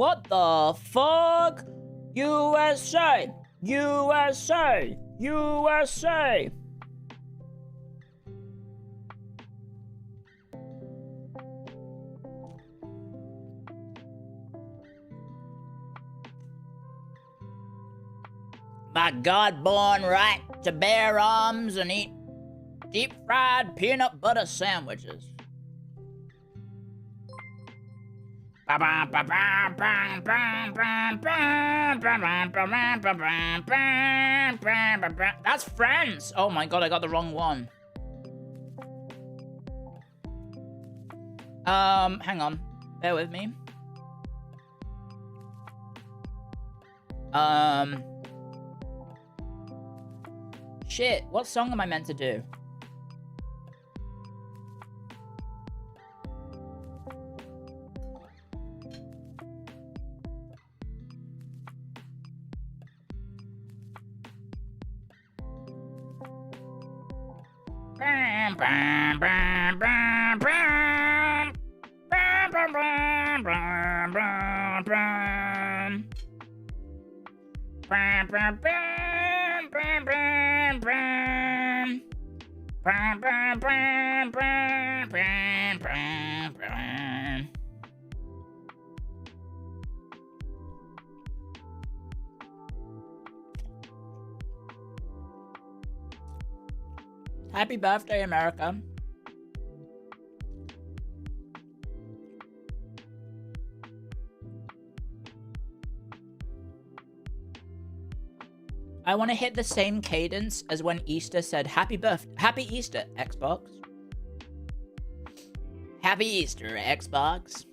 What the fuck? USA! USA! USA! My God-born right to bear arms and eat deep-fried peanut butter sandwiches. That's Friends! Oh my god, I got the wrong one. Hang on. Bear with me. Shit, what song am I meant to do? Happy birthday, America. I want to hit the same cadence as when Easter said Happy Easter, Xbox. Happy Easter, Xbox.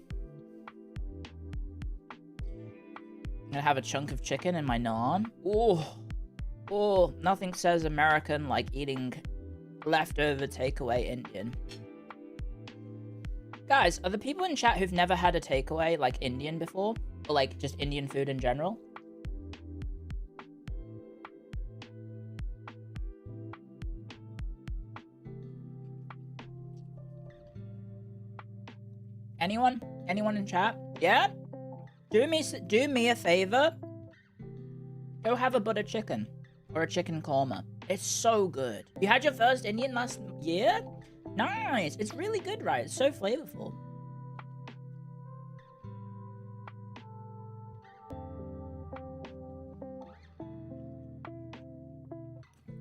I'm gonna have a chunk of chicken in my naan. Oh, nothing says American like eating leftover takeaway Indian. Guys, are the people in chat who've never had a takeaway like Indian before? Or like just Indian food in general? Anyone? Anyone in chat? Yeah? Do me a favor. Go have a butter chicken. Or a chicken korma. It's so good. You had your first Indian last year? Nice. It's really good, right? It's so flavorful.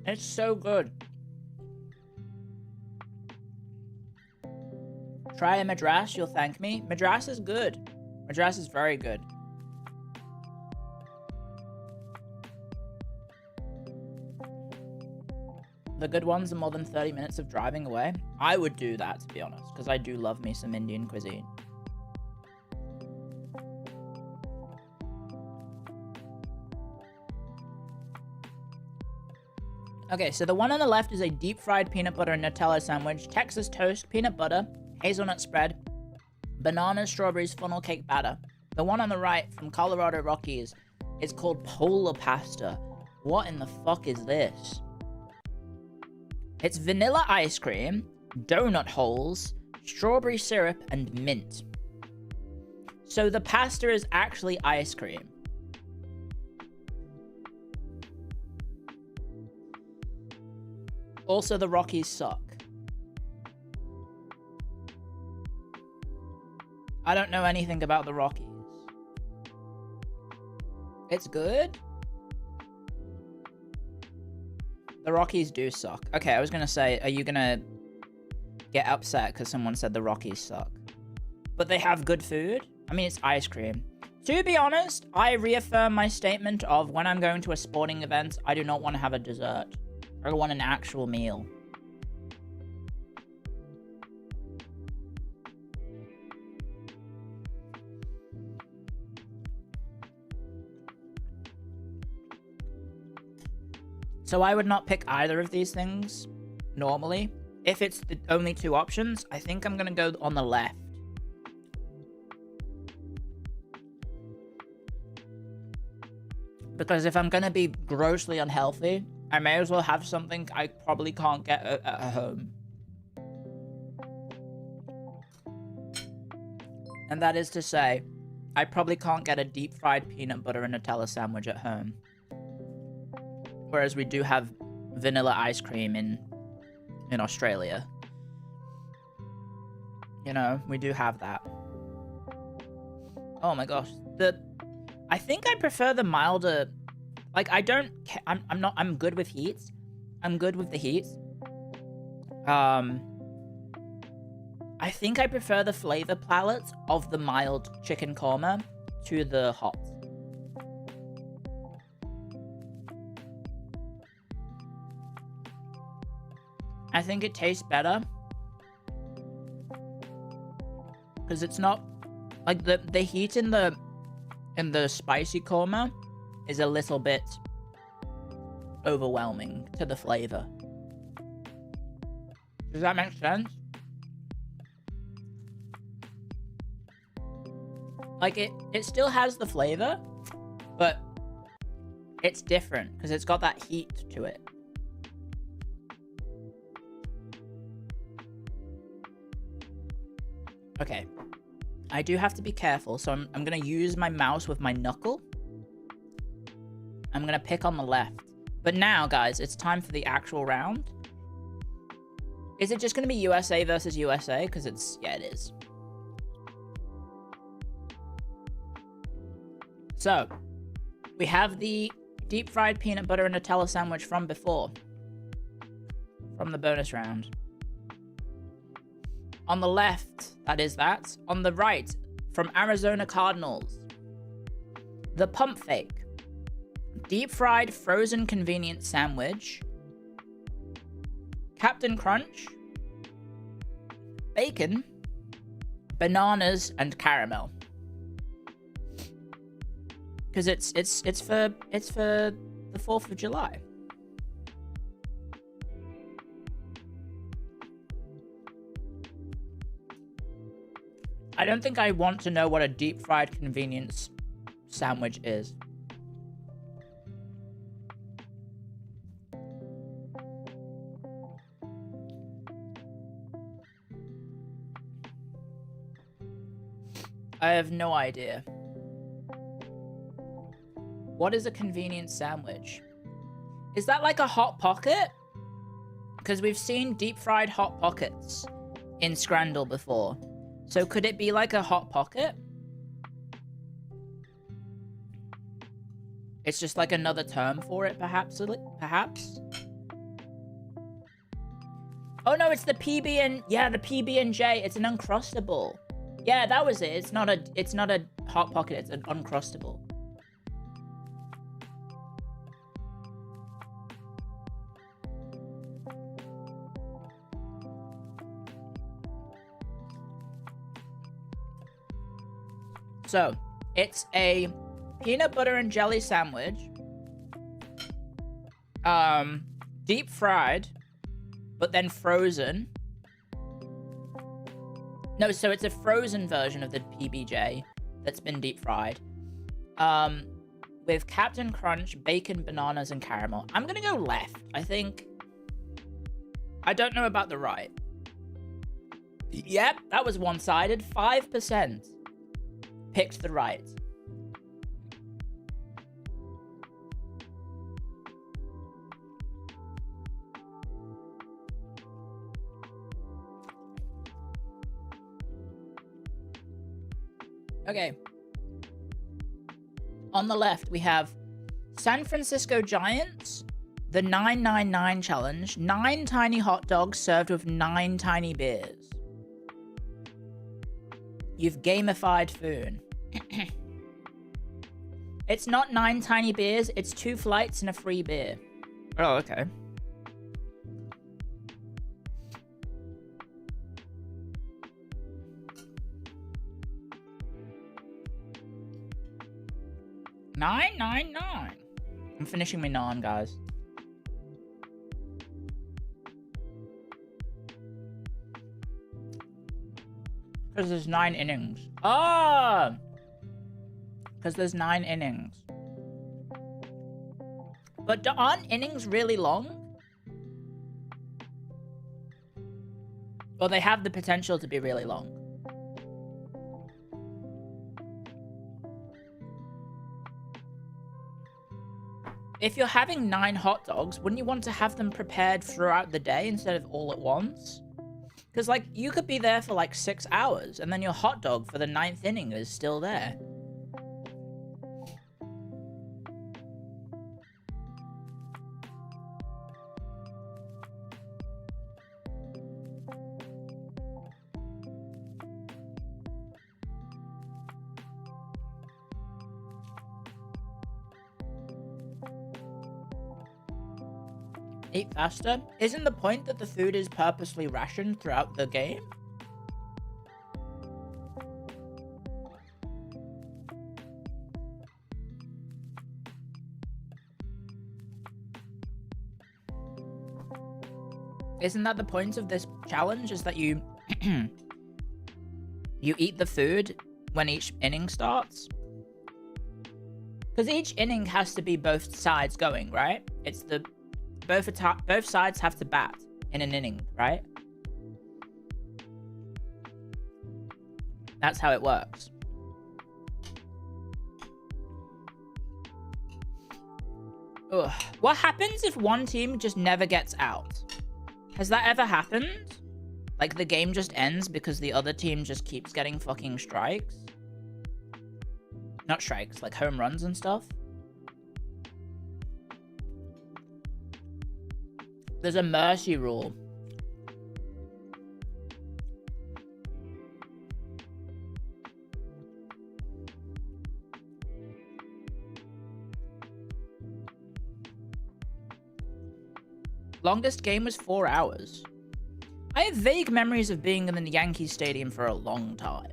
It's so good. Try a Madras, you'll thank me. Madras is good. Madras is very good. The good ones are more than 30 minutes of driving away. I would do that, to be honest, because I do love me some Indian cuisine. Okay, so the one on the left is a deep-fried peanut butter and Nutella sandwich, Texas toast, peanut butter, hazelnut spread, bananas, strawberries, funnel cake batter. The one on the right from Colorado Rockies is called polar pasta. What in the fuck is this? It's vanilla ice cream, donut holes, strawberry syrup, and mint. So the pasta is actually ice cream. Also, the Rockies suck. I don't know anything about the Rockies. It's good? The Rockies do suck. Okay, I was gonna say, are you gonna get upset because someone said the Rockies suck? But they have good food? I mean, it's ice cream. To be honest, I reaffirm my statement of when I'm going to a sporting event, I do not want to have a dessert. I want an actual meal. So I would not pick either of these things, normally. If it's the only two options, I think I'm gonna go on the left. Because if I'm gonna be grossly unhealthy, I may as well have something I probably can't get at home. And that is to say, I probably can't get a deep fried peanut butter and Nutella sandwich at home. Whereas we do have vanilla ice cream in Australia. You know, we do have that. Oh my gosh. I think I prefer the milder, like I'm good with heats. I'm good with the heats. I think I prefer the flavor palette of the mild chicken korma to the hot. I think it tastes better because it's not like the heat in the spicy korma is a little bit overwhelming to the flavor. Does that make sense? Like it still has the flavor, but it's different because it's got that heat to it. Okay. I do have to be careful, so I'm going to use my mouse with my knuckle. I'm going to pick on the left. But now, guys, it's time for the actual round. Is it just going to be USA versus USA? Because it's... yeah, it is. So, we have the deep fried peanut butter and Nutella sandwich from before. From the bonus round. On the left, that is that. On the right, from Arizona Cardinals. The Pump Fake. Deep fried frozen convenience sandwich. Captain Crunch. Bacon. Bananas and caramel. Because it's for the 4th of July. I don't think I want to know what a deep fried convenience sandwich is. I have no idea. What is a convenience sandwich? Is that like a Hot Pocket? Because we've seen deep fried Hot Pockets in Scrandle before. So could it be like a Hot Pocket? It's just like another term for it, perhaps? Perhaps? Oh no, it's the PB and... yeah, the PB&J. It's an Uncrustable. Yeah, that was it. It's not a Hot Pocket, it's an Uncrustable. So, it's a peanut butter and jelly sandwich. Deep fried, but then frozen. No, so it's a frozen version of the PBJ that's been deep fried. With Captain Crunch, bacon, bananas, and caramel. I'm gonna go left, I think. I don't know about the right. Yep, that was one-sided. 5% picked the right. Okay. On the left, we have San Francisco Giants, the 999 challenge, 9 tiny hot dogs served with 9 tiny beers. You've gamified food. It's not 9 tiny beers, it's 2 flights and a free beer. Oh, okay. $9.99. I'm finishing my naan, guys. Because there's 9 innings. Ah! Because there's 9 innings. But aren't innings really long? Well, they have the potential to be really long. if you're having 9 hot dogs, wouldn't you want to have them prepared throughout the day instead of all at once? Because, like, you could be there for, like, 6 hours, and then your hot dog for the 9th inning is still there. Eat faster? Isn't the point that the food is purposely rationed throughout the game? Isn't that the point of this challenge, is that you you eat the food when each inning starts? Because each inning has to be both sides going, right? It's the both sides have to bat in an inning, right? That's how it works. Ugh. What happens if one team just never gets out? Has that ever happened? Like, the game just ends because the other team just keeps getting fucking strikes? Not strikes, like home runs and stuff? There's a mercy rule. Longest game was 4 hours. I have vague memories of being in the Yankee Stadium for a long time.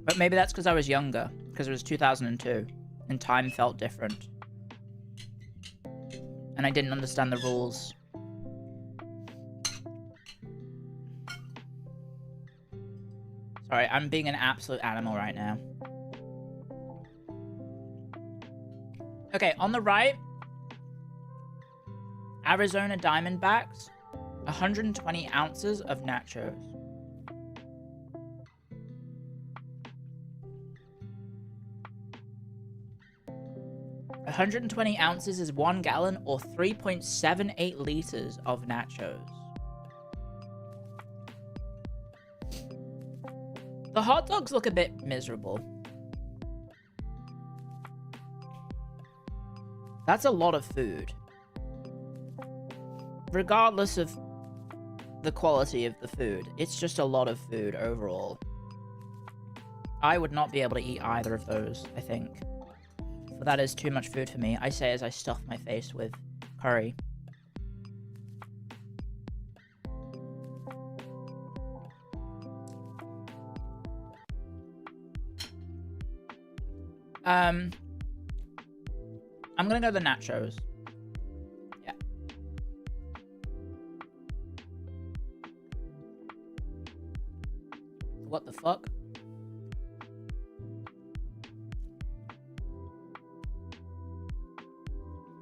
But maybe that's because I was younger, because it was 2002, and time felt different. And I didn't understand the rules. Sorry, I'm being an absolute animal right now. Okay, on the right, Arizona Diamondbacks, 120 ounces of nachos. A 120 ounces is 1 gallon or 3.78 liters of nachos. The hot dogs look a bit miserable. That's a lot of food. Regardless of the quality of the food, it's just a lot of food overall. I would not be able to eat either of those, I think. But that is too much food for me, I say as I stuff my face with curry. I'm gonna go the nachos. Yeah. What the fuck?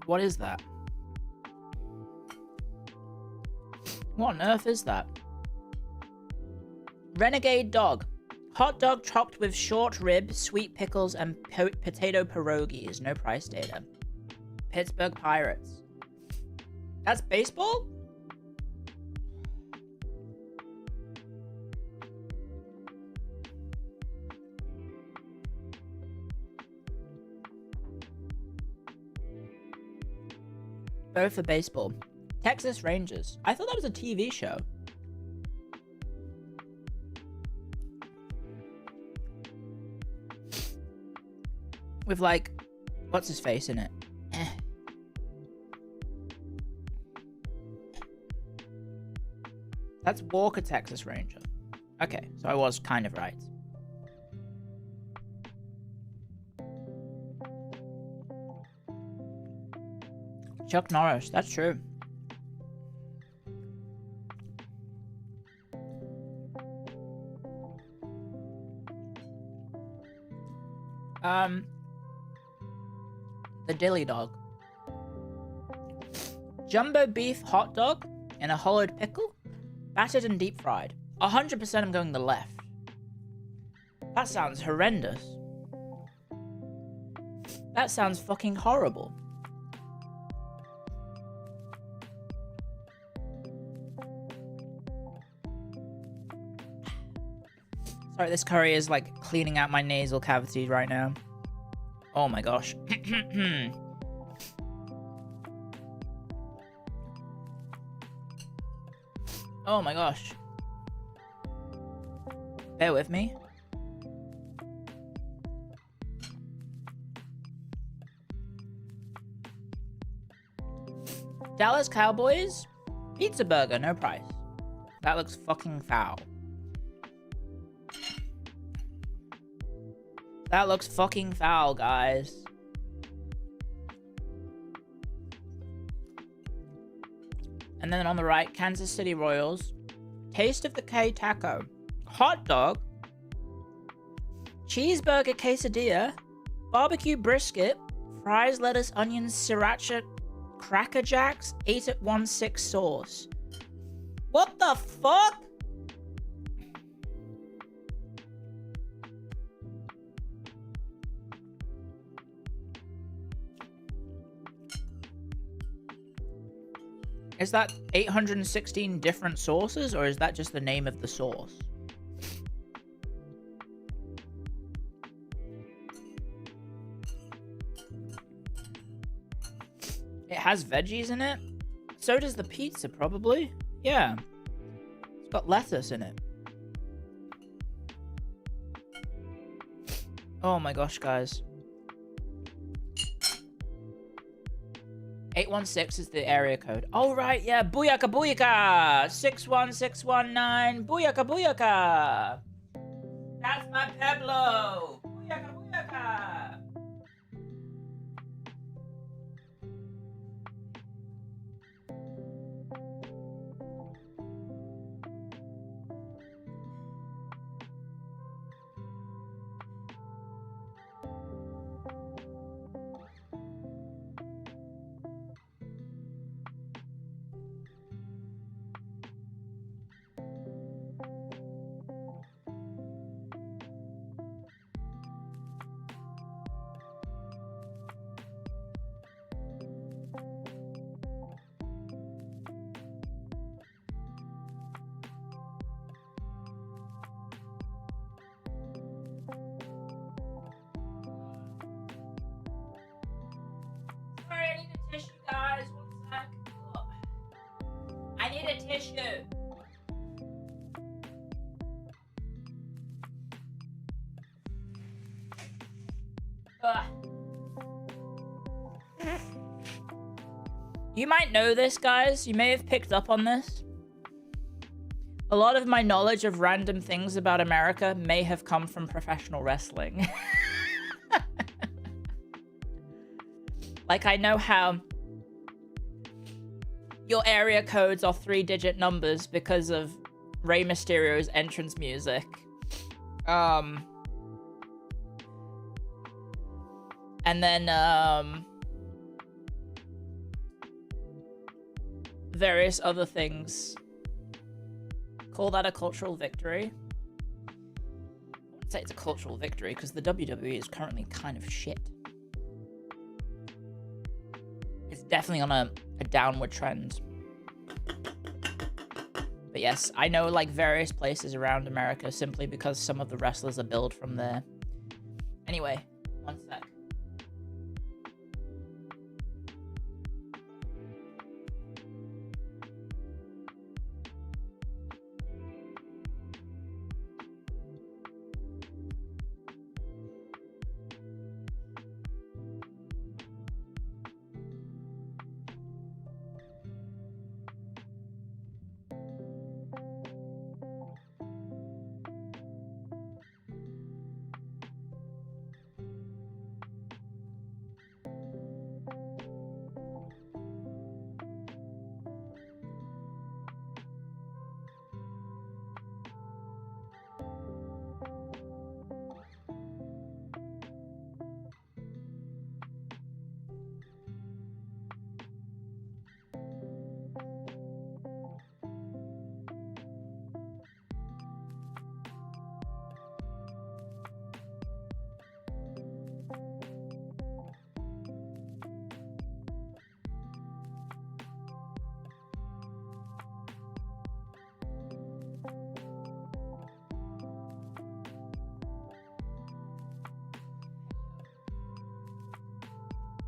What is that? What on earth is that? Renegade dog. Hot dog chopped with short rib, sweet pickles, and potato pierogies. No price data. Pittsburgh Pirates. That's baseball? Both for baseball. Texas Rangers. I thought that was a TV show. With, like, what's his face in it? That's Walker, Texas Ranger. Okay, so I was kind of right. Chuck Norris, that's true. The Dilly Dog. Jumbo beef hot dog in a hollowed pickle, battered and deep fried. 100% I'm going the left. That sounds horrendous. That sounds fucking horrible. Sorry, this curry is like cleaning out my nasal cavities right now. Oh my gosh. Oh my gosh. Bear with me. Dallas Cowboys? Pizza burger, no price. That looks fucking foul. That looks fucking foul, guys. And then on the right, Kansas City Royals. Taste of the K taco. Hot dog. Cheeseburger quesadilla. Barbecue brisket. Fries, lettuce, onions, sriracha, Cracker Jacks, 8 at 1-6 sauce. What the fuck? Is that 816 different sauces, or is that just the name of the sauce? It has veggies in it? So does the pizza, probably. Yeah. It's got lettuce in it. Oh my gosh, guys. 816 is the area code. Oh, right, yeah. Booyaka, booyaka! 61619. Booyaka, booyaka! That's my Pueblo! Booyaka, booyaka! Sorry, I need a tissue, guys. 1 sec. Oh. I need a tissue. Ugh. You might know this, guys. You may have picked up on this. A lot of my knowledge of random things about America may have come from professional wrestling. Like, I know how your area codes are 3-digit numbers because of Rey Mysterio's entrance music. And then, various other things. Call that a cultural victory? I wouldn't say it's a cultural victory, because the WWE is currently kind of shit. It's definitely on a downward trend. But yes, I know like various places around America simply because some of the wrestlers are billed from there. Anyway, 1 sec.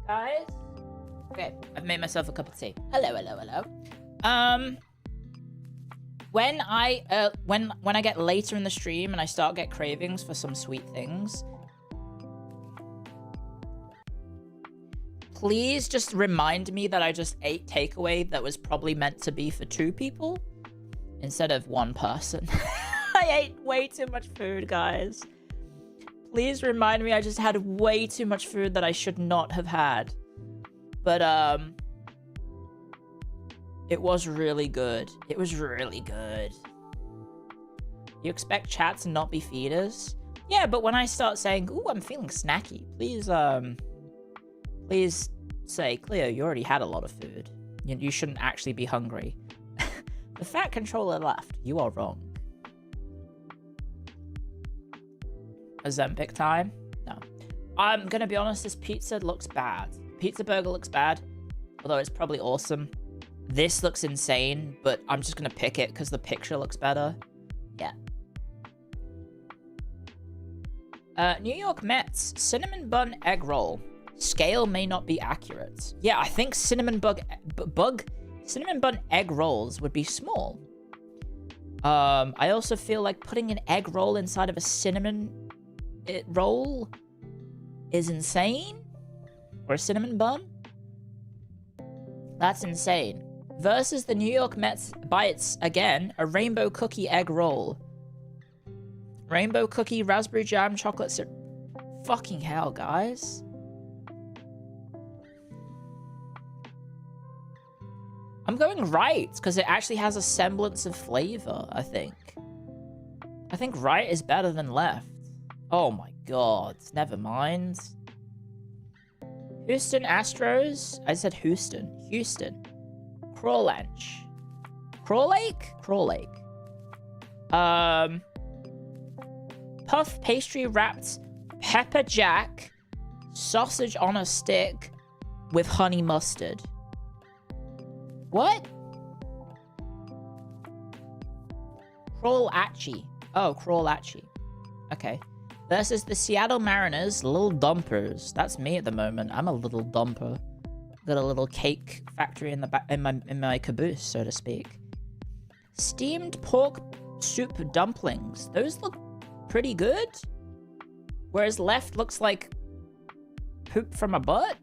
Guys? Okay, I've made myself a cup of tea. Hello, hello, hello. When I get later in the stream and I start get cravings for some sweet things, please just remind me that I just ate takeaway that was probably meant to be for 2 people instead of 1 person. I ate way too much food, guys. Please remind me I just had way too much food that I should not have had. But, it was really good. It was really good. You expect chat to not be feeders? Yeah, but when I start saying, ooh, I'm feeling snacky, please say, Clio, you already had a lot of food. You shouldn't actually be hungry. The fat controller left. You are wrong. Ozempic time? No. I'm gonna be honest, this pizza looks bad. Pizza burger looks bad, although it's probably awesome. This looks insane, but I'm just gonna pick it because the picture looks better. Yeah. New York Mets, cinnamon bun egg roll. Scale may not be accurate. Yeah, I think cinnamon bun egg rolls would be small. I also feel like putting an egg roll inside of a cinnamon roll is insane. Or a cinnamon bun? That's insane. Versus the New York Mets bites, again, a rainbow cookie egg roll. Rainbow cookie, raspberry jam, chocolate syrup. Fucking hell, guys. I'm going right, because it actually has a semblance of flavor, I think. I think right is better than left. Oh my god, never mind. Houston Astros? I said Houston. Houston. Crawlanch. Crawlake? Crawlake. Puff pastry wrapped pepper jack sausage on a stick with honey mustard. What? Crawlatchy. Oh, Crawlatchy. Okay. Versus the Seattle Mariners, Little Dumpers. That's me at the moment. I'm a little dumper. Got a little cake factory in the back in my caboose, so to speak. Steamed pork soup dumplings. Those look pretty good. Whereas left looks like poop from a butt.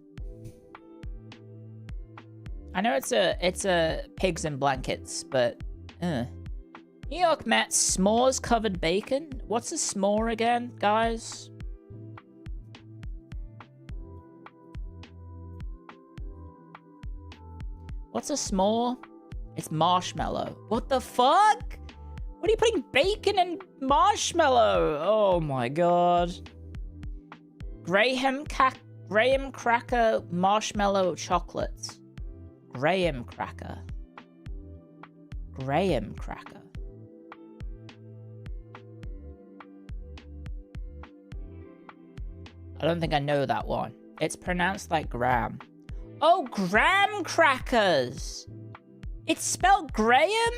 I know it's a pigs in blankets, but New York Mets s'mores covered bacon. What's a s'more again, guys? What's a s'more? It's marshmallow. What the fuck? What are you putting bacon in marshmallow? Oh my god. Graham cracker marshmallow chocolate. Graham cracker. Graham cracker. I don't think I know that one. It's pronounced like Graham. Oh, graham crackers! It's spelled Graham?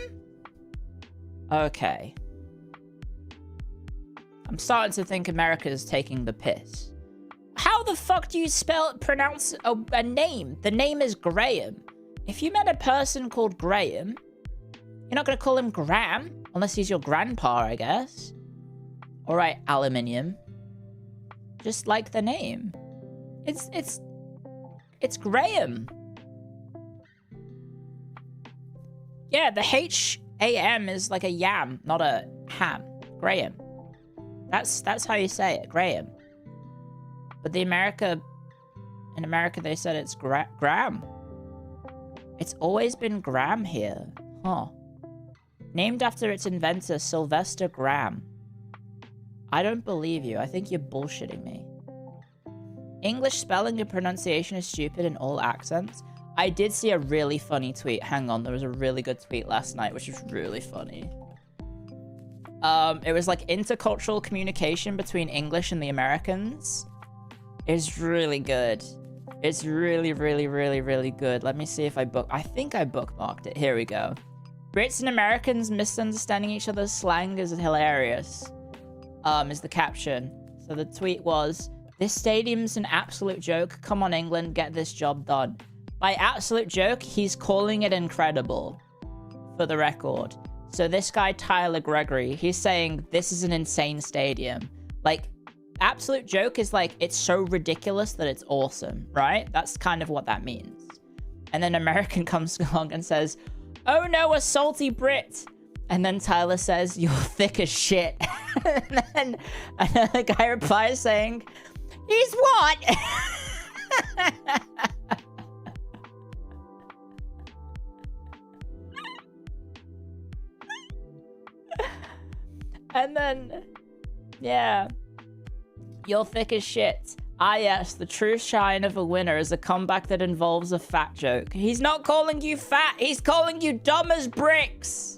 Okay. I'm starting to think America's taking the piss. How the fuck do you pronounce a name? The name is Graham. If you met a person called Graham, you're not gonna call him Graham, unless he's your grandpa, I guess. Alright, aluminium. Just like the name. It's Graham. Yeah, the H-A-M is like a yam, not a ham. Graham. That's how you say it, Graham. But in America they said it's Graham. It's always been Graham here. Huh. Named after its inventor, Sylvester Graham. I don't believe you. I think you're bullshitting me. English spelling and pronunciation is stupid in all accents. I did see a really funny tweet. Hang on, there was a really good tweet last night, which was really funny. It was like intercultural communication between English and the Americans. It's really good. It's really, really, really, really good. Let me see if I think I bookmarked it. Here we go. Brits and Americans misunderstanding each other's slang is hilarious. Is the caption. So the tweet was, This stadium's an absolute joke. Come on, England, get this job done. By absolute joke, he's calling it incredible, for the record. So this guy, Tyler Gregory, he's saying this is an insane stadium. Like, absolute joke is like, it's so ridiculous that it's awesome, right? That's kind of what that means. And then American comes along and says, oh no, a salty Brit. And then Tyler says, you're thick as shit. And then another guy replies saying, he's what? And then, yeah, you're thick as shit. Ah yes, the true shine of a winner is a comeback that involves a fat joke. He's not calling you fat, he's calling you dumb as bricks.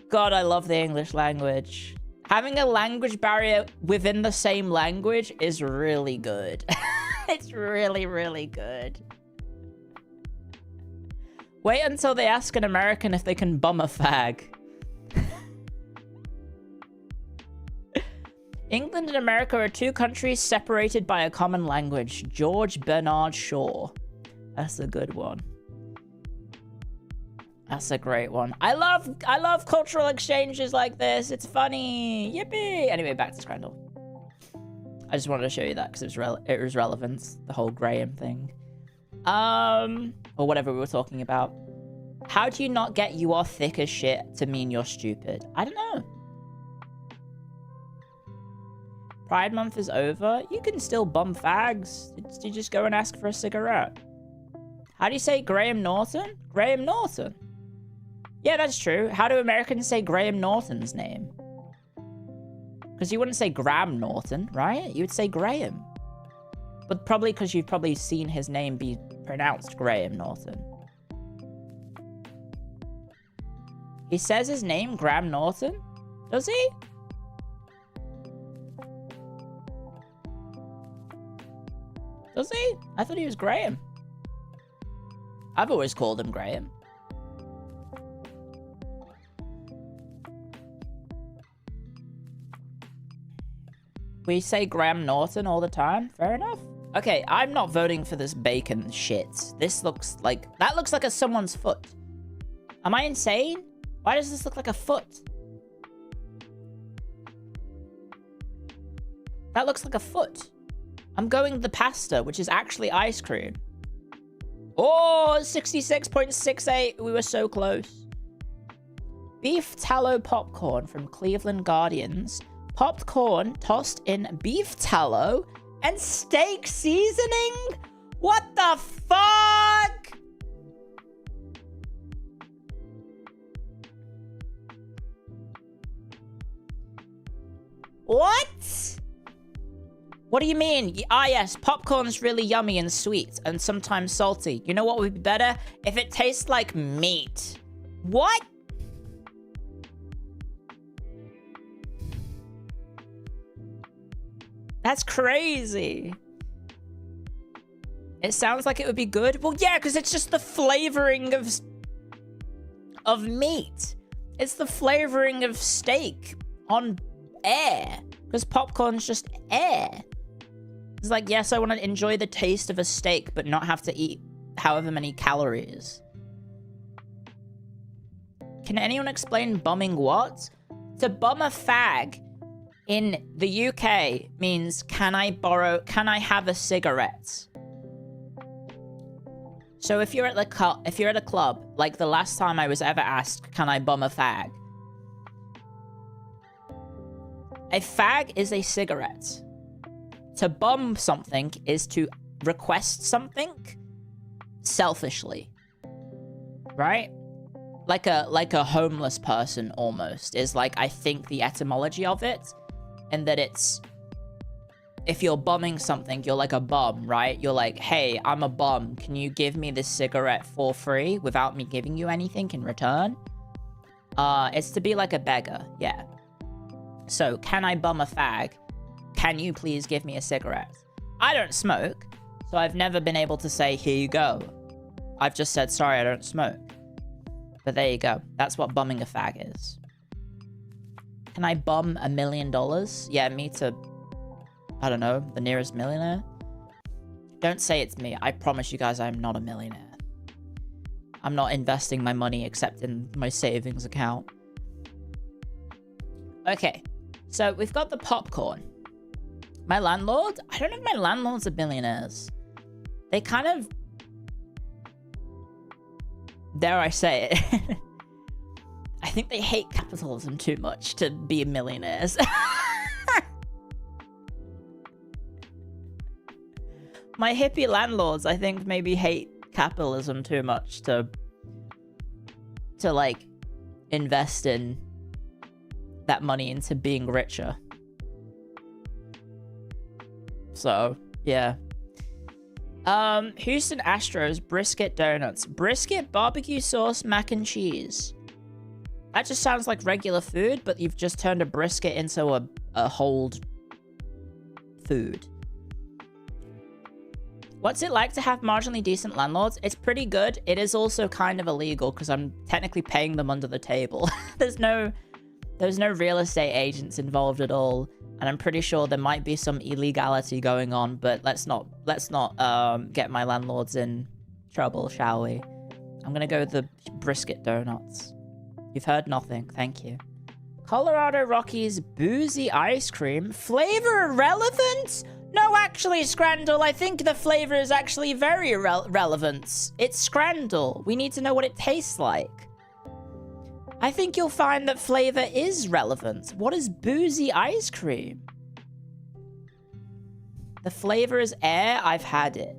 God, I love the English language. Having a language barrier within the same language is really good. It's really, really good. Wait until they ask an American if they can bum a fag. England and America are two countries separated by a common language. George Bernard Shaw. That's a good one. That's a great one. I love cultural exchanges like this. It's funny. Yippee! Anyway, back to Scrandle. I just wanted to show you that because it was relevant. The whole Graham thing. Or whatever we were talking about. How do you not get you are thick as shit to mean you're stupid? I don't know. Pride Month is over. You can still bum fags. You just go and ask for a cigarette. How do you say Graham Norton? Graham Norton. Yeah, that's true. How do Americans say Graham Norton's name? Because you wouldn't say Graham Norton, right? You would say Graham. But probably because you've probably seen his name be pronounced Graham Norton. He says his name, Graham Norton? Does he? Does he? I thought he was Graham. I've always called him Graham. We say Graham Norton all the time. Fair enough. Okay, I'm not voting for this bacon shit. This looks like... That looks like someone's foot. Am I insane? Why does this look like a foot? That looks like a foot. I'm going the pasta, which is actually ice cream. Oh, 66.68. We were so close. Beef tallow popcorn from Cleveland Guardians. Popped corn tossed in beef tallow and steak seasoning? What the fuck? What? What do you mean? Ah, yes, popcorn's really yummy and sweet and sometimes salty. You know what would be better? If it tastes like meat. What? That's crazy. It sounds like it would be good. Well, yeah, because it's just the flavoring of meat. It's the flavoring of steak on air. Because popcorn's just air. It's like, yes, I want to enjoy the taste of a steak, but not have to eat however many calories. Can anyone explain bumming what? To bum a fag in the UK means, can I have a cigarette? So if you're at a club, like the last time I was ever asked, can I bum a fag? A fag is a cigarette. To bum something is to request something selfishly. Right? Like a homeless person almost is like, I think, the etymology of it. And that it's, if you're bumming something, you're like a bum, right? You're like, hey, I'm a bum. Can you give me this cigarette for free without me giving you anything in return? It's to be like a beggar, yeah. So, can I bum a fag? Can you please give me a cigarette? I don't smoke, so I've never been able to say, here you go. I've just said, sorry, I don't smoke. But there you go. That's what bumming a fag is. Can I bum $1 million? Yeah, me to I don't know, the nearest millionaire? Don't say it's me. I promise you guys I'm not a millionaire. I'm not investing my money except in my savings account. Okay, so we've got the popcorn. My landlord? I don't know if my landlords are billionaires. They kind of... Dare I say it? I think they hate capitalism too much to be millionaires. My hippie landlords, I think, maybe hate capitalism too much to like, invest in that money into being richer. So, yeah. Houston Astros brisket donuts. Brisket, barbecue sauce, mac and cheese. That just sounds like regular food, but you've just turned a brisket into a whole food. What's it like to have marginally decent landlords? It's pretty good. It is also kind of illegal because I'm technically paying them under the table. There's no real estate agents involved at all, and I'm pretty sure there might be some illegality going on, but let's not get my landlords in trouble, shall we? I'm gonna go with the brisket donuts. You've heard nothing. Thank you. Colorado Rockies boozy ice cream. Flavor irrelevant? No, actually, Scrandle, I think the flavor is actually very relevant. It's Scrandle. We need to know what it tastes like. I think you'll find that flavor is relevant. What is boozy ice cream? The flavor is air. I've had it.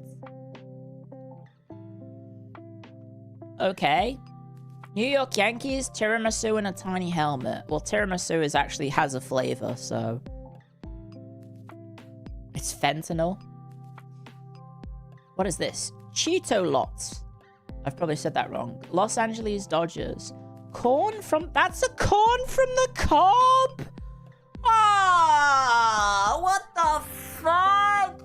Okay. New York Yankees, tiramisu and a tiny helmet. Well, tiramisu has a flavor, so... It's fentanyl. What is this? Cheeto Lots. I've probably said that wrong. Los Angeles Dodgers. Corn from... That's a corn from the cob? Ah, what the fuck?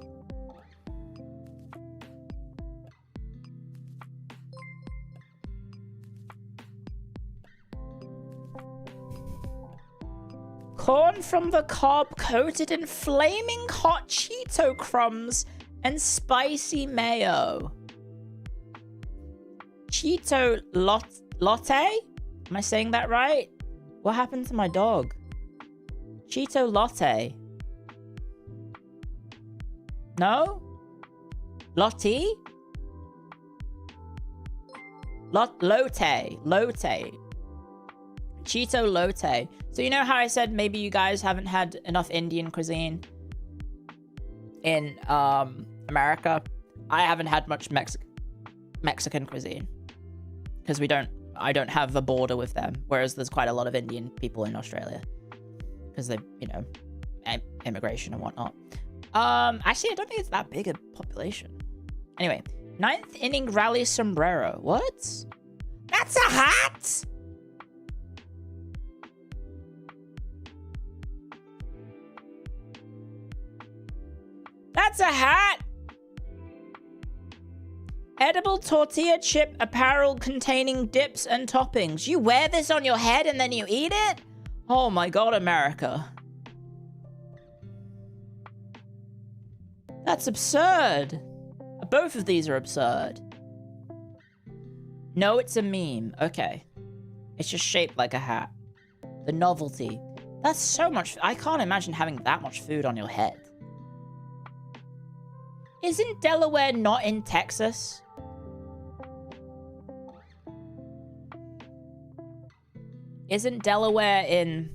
Corn from the cob coated in flaming hot Cheeto crumbs and spicy mayo. Cheeto latte? Am I saying that right? What happened to my dog? Cheeto latte. No? Lotte? Lotte. Cheeto Lotte. So you know how I said maybe you guys haven't had enough Indian cuisine in America? I haven't had much Mexican cuisine because I don't have a border with them, whereas there's quite a lot of Indian people in Australia because they, you know, immigration and whatnot. Actually, I don't think it's that big a population. Anyway, 9th inning rally sombrero. What? That's a hat? That's a hat! Edible tortilla chip apparel containing dips and toppings. You wear this on your head and then you eat it? Oh my god, America. That's absurd. Both of these are absurd. No, it's a meme. Okay. It's just shaped like a hat. The novelty. That's so much. I can't imagine having that much food on your head. Isn't Delaware not in Texas? Isn't Delaware in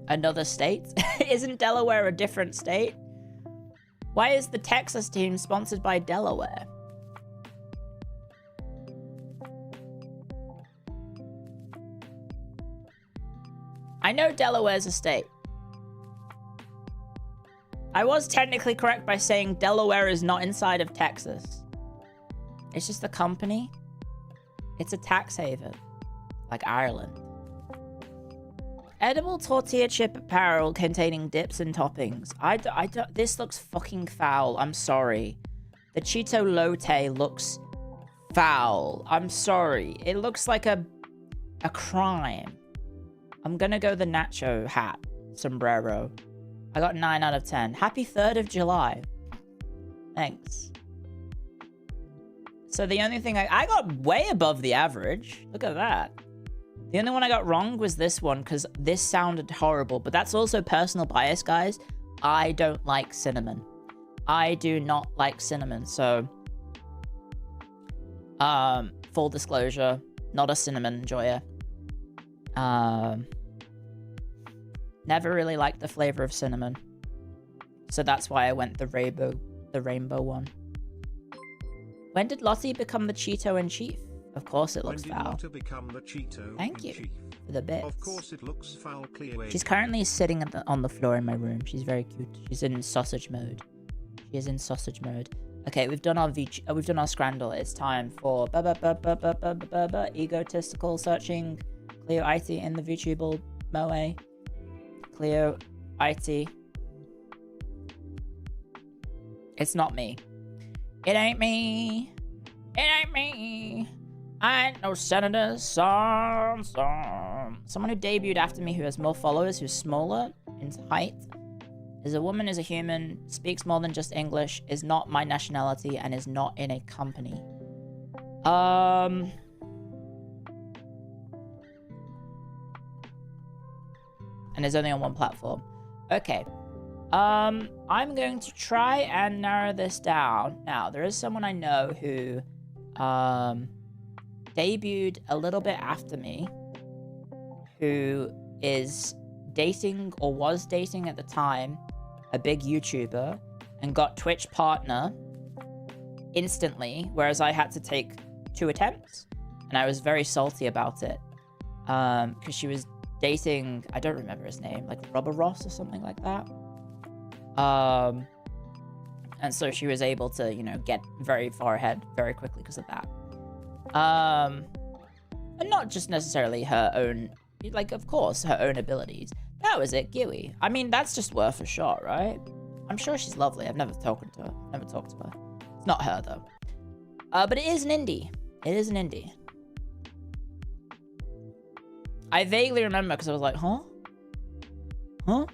another state? Isn't Delaware a different state? Why is the Texas team sponsored by Delaware? I know Delaware's a state. I was technically correct by saying Delaware is not inside of Texas. It's just a company. It's a tax haven. Like Ireland. Edible tortilla chip apparel containing dips and toppings. This looks fucking foul. I'm sorry. The Cheeto Lotte looks foul. I'm sorry. It looks like a crime. I'm gonna go the nacho hat. sombrero. I got 9 out of 10. Happy 3rd of July. Thanks. So the only thing I got way above the average. Look at that. The only one I got wrong was this one because this sounded horrible. But that's also personal bias, guys. I don't like cinnamon. I do not like cinnamon. So, full disclosure, not a cinnamon enjoyer. Never really liked the flavor of cinnamon. So that's why I went the rainbow one. When did Lottie become the Cheeto in chief? Of course it looks foul. Become the Cheeto Thank you chief? for the bits. Of course it looks foul, Clio. She's currently sitting on the floor in my room. She's very cute. She's in sausage mode. She is in sausage mode. Okay, we've done our scrandle. It's time for egotistical searching. Clio IT in the VTuber moe. Clio IT. It's not me. It ain't me. It ain't me. I ain't no senator. Someone who debuted after me who has more followers, who's smaller in height, is a woman, is a human, speaks more than just English, is not my nationality, and is not in a company. And is only on one platform. Okay. I'm going to try and narrow this down. Now, there is someone I know who debuted a little bit after me, who is dating or was dating at the time a big YouTuber and got Twitch partner instantly, whereas I had to take 2 attempts, and I was very salty about it because she was dating, I don't remember his name, like Rubber Ross or something like that. And so she was able to, you know, get very far ahead very quickly because of that. And not just necessarily her own, like, of course, her own abilities. That was it, Gui. I mean, that's just worth a shot, right? I'm sure she's lovely. I've never talked to her. It's not her, though. But it is an indie. It is an indie. I vaguely remember because I was like, huh? Huh?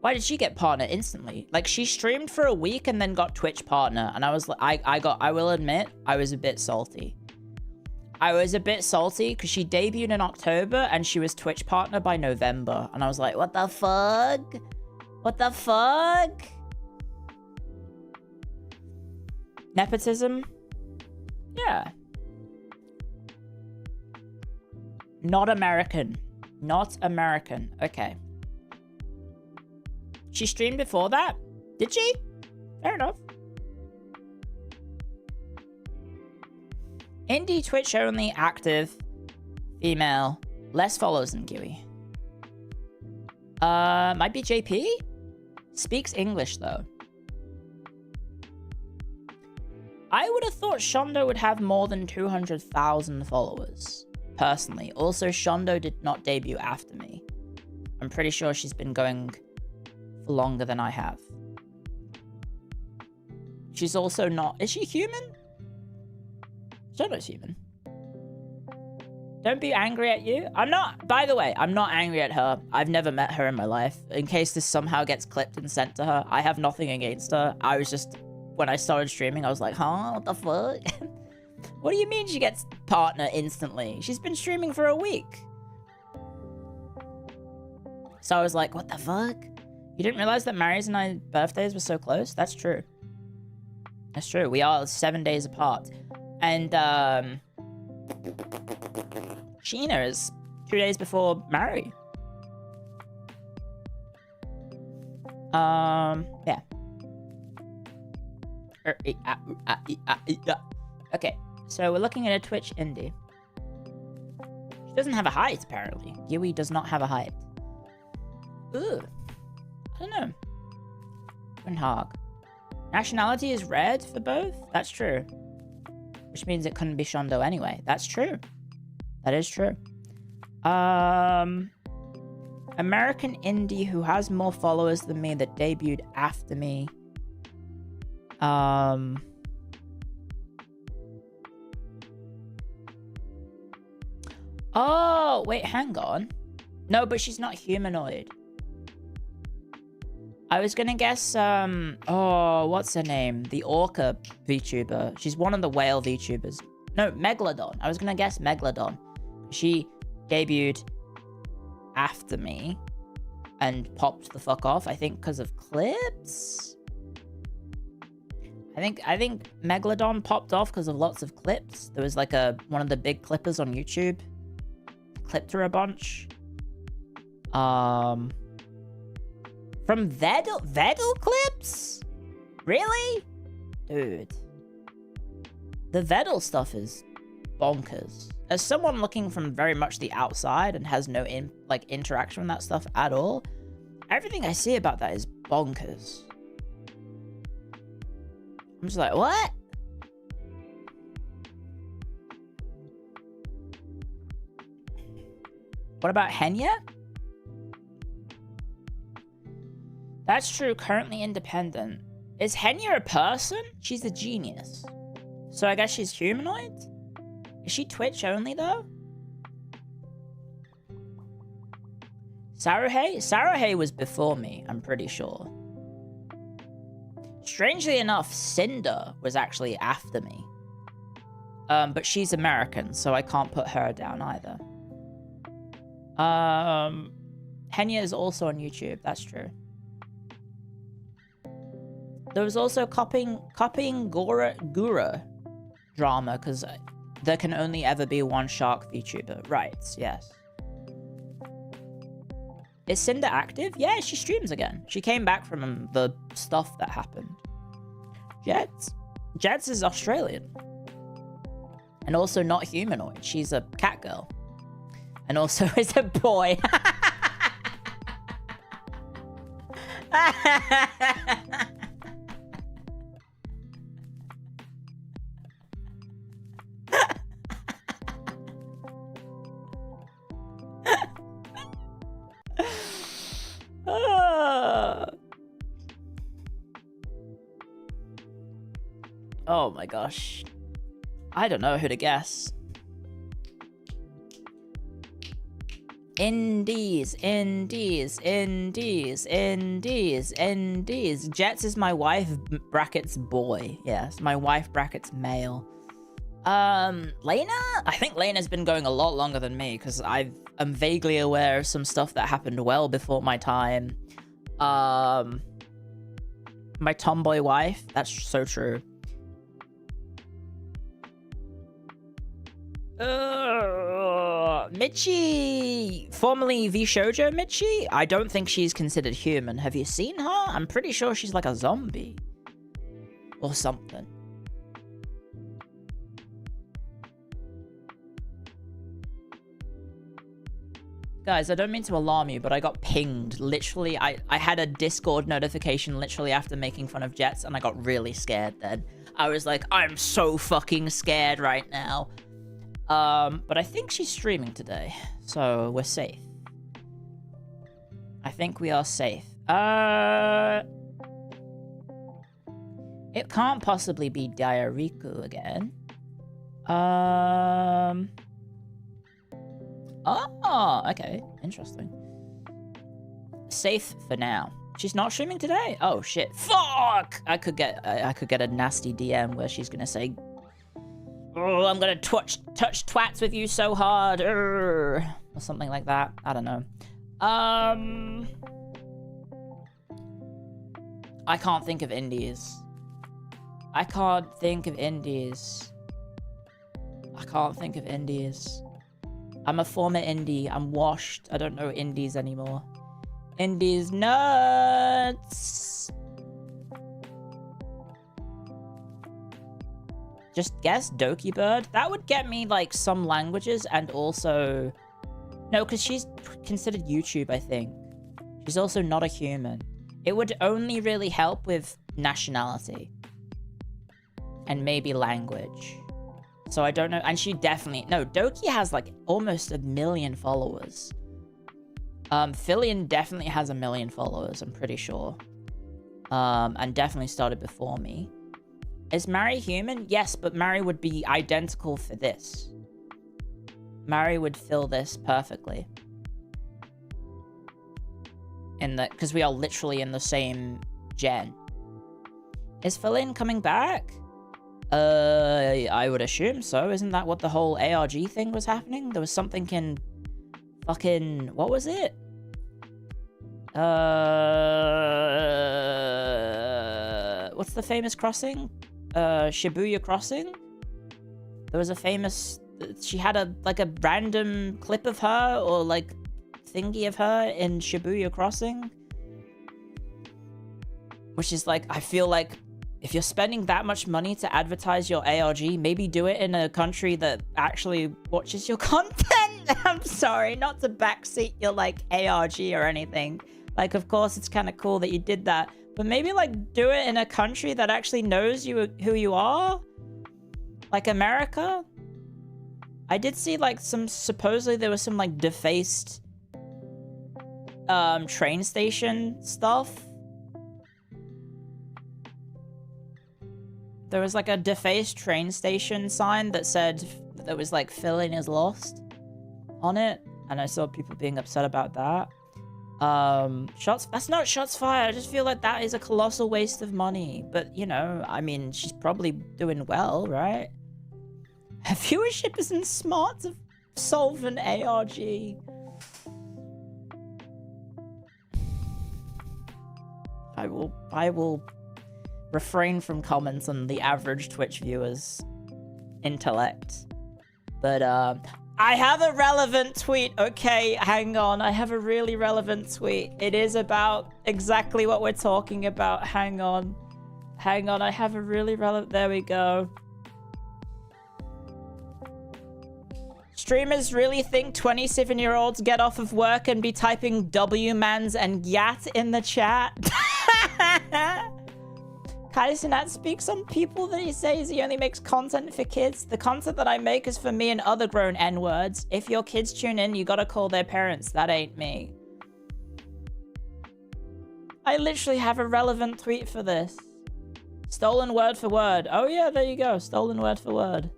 Why did she get partner instantly? Like, she streamed for a week and then got Twitch partner. And I was like, I will admit, I was a bit salty. I was a bit salty because she debuted in October and she was Twitch partner by November. And I was like, what the fuck? What the fuck? Nepotism? Yeah. Not American. Not American. Okay. She streamed before that? Did she? Fair enough. Indie Twitch only, active, female, less followers than Gui. Might be JP? Speaks English though. I would have thought Shondo would have more than 200,000 followers, personally. Also, Shondo did not debut after me. I'm pretty sure she's been going for longer than I have. She's also not... Is she human? Shondo's human. Don't be angry at you. I'm not... By the way, I'm not angry at her. I've never met her in my life. In case this somehow gets clipped and sent to her, I have nothing against her. I was just... When I started streaming, I was like, huh? What the fuck? What do you mean she gets partner instantly? She's been streaming for a week. So I was like, what the fuck? You didn't realize that Mari's and I birthdays were so close? That's true. That's true. We are 7 days apart. And, Sheena is 2 days before Mari. Yeah. Okay, so we're looking at a Twitch indie. She doesn't have a height, apparently. Yui does not have a height. Ooh. I don't know. Hog. Nationality is red for both? That's true. Which means it couldn't be Shondo anyway. That's true. That is true. American indie who has more followers than me that debuted after me. Oh, wait, hang on. No, but she's not humanoid. I was gonna guess, oh, what's her name? The orca VTuber. She's one of the whale VTubers. No, Megalodon. I was gonna guess Megalodon. She debuted after me and popped the fuck off, I think because of clips? I think Megalodon popped off because of lots of clips. There was like one of the big clippers on YouTube. Clipped her a bunch. From Vedal clips? Really? Dude. The Vedal stuff is bonkers. As someone looking from very much the outside and has no interaction with that stuff at all, everything I see about that is bonkers. I'm just like, what? What about Henya? That's true, currently independent. Is Henya a person? She's a genius. So I guess she's humanoid? Is she Twitch only though? Saruhei? Saruhei was before me, I'm pretty sure. Strangely enough, Cinder was actually after me. But she's American, so I can't put her down either. Henya is also on YouTube, that's true. There was also copying Gura drama, because there can only ever be one shark VTuber. Right, yes. Is Cinder active? Yeah, she streams again. She came back from the stuff that happened. Jets is Australian. And also not humanoid. She's a cat girl. And also is a boy. Oh my gosh. I don't know who to guess. Indies. Jets is my wife brackets boy. Yes, my wife brackets male. Lena? I think Lena's been going a lot longer than me because I'm vaguely aware of some stuff that happened well before my time. My tomboy wife. That's so true. Michi, formerly V-Shoujo Michi? I don't think she's considered human. Have you seen her? I'm pretty sure she's like a zombie. Or something. Guys, I don't mean to alarm you, but I got pinged. Literally, I had a Discord notification literally after making fun of Jets, and I got really scared then. I was like, I'm so fucking scared right now. But I think she's streaming today, so we're safe. I think we are safe. It can't possibly be Diariku again. Oh, okay. Interesting. Safe for now. She's not streaming today? Oh, shit. Fuck! I could get a nasty DM where she's gonna say, oh, I'm gonna touch twats with you so hard. Or something like that. I don't know. I can't think of indies. I can't think of indies. I'm a former indie. I'm washed. I don't know indies anymore. Indies nuts. Just guess Doki Bird. That would get me like some languages and also... No, because she's considered YouTube, I think. She's also not a human. It would only really help with nationality. And maybe language. So I don't know. And she definitely... No, Doki has like almost 1 million followers. Fillion definitely has 1 million followers, I'm pretty sure. And definitely started before me. Is Mari human? Yes, but Mari would be identical for this. Mari would fill this perfectly. in the, because we are literally in the same gen. Is Feline coming back? I would assume so. Isn't that what the whole ARG thing was happening? There was something in fucking, what was it? What's the famous crossing? Shibuya Crossing? There was a famous, she had a, like a random clip of her or like thingy of her in Shibuya Crossing. Which is like, I feel like if you're spending that much money to advertise your ARG, maybe do it in a country that actually watches your content. I'm sorry, not to backseat your like ARG or anything. Like, of course, it's kind of cool that you did that. But maybe like do it in a country that actually knows you, who you are. Like America. I did see like some, supposedly there was some like defaced train station stuff. There was like a defaced train station sign that said, that was like Feline is lost on it. And I saw people being upset about that. That's not shots fired. I just feel like that is a colossal waste of money. But, you know, I mean, she's probably doing well, right? Her viewership isn't smart to solve an ARG. I will refrain from comments on the average Twitch viewer's intellect. But, I have a relevant tweet. Okay, hang on. I have a really relevant tweet. It is about exactly what we're talking about. Hang on. Hang on. I have a really relevant... There we go. Streamers really think 27-year-olds get off of work and be typing W-mans and yat in the chat? Kaisenat speaks on people that he says he only makes content for kids. The content that I make is for me and other grown N-words. If your kids tune in, you gotta call their parents. That ain't me. I literally have a relevant tweet for this. Stolen word for word. Oh yeah, there you go. Stolen word for word.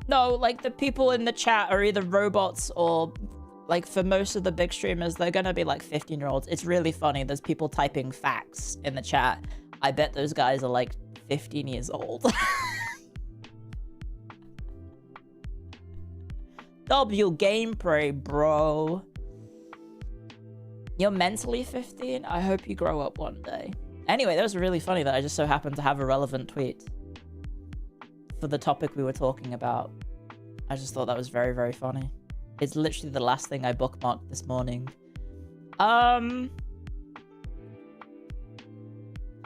No, like the people in the chat are either robots or... Like, for most of the big streamers, they're gonna be like 15-year-olds. It's really funny. There's people typing facts in the chat. I bet those guys are like 15 years old. W gameplay, bro. You're mentally 15? I hope you grow up one day. Anyway, that was really funny that I just so happened to have a relevant tweet for the topic we were talking about. I just thought that was very, very funny. It's literally the last thing I bookmarked this morning. And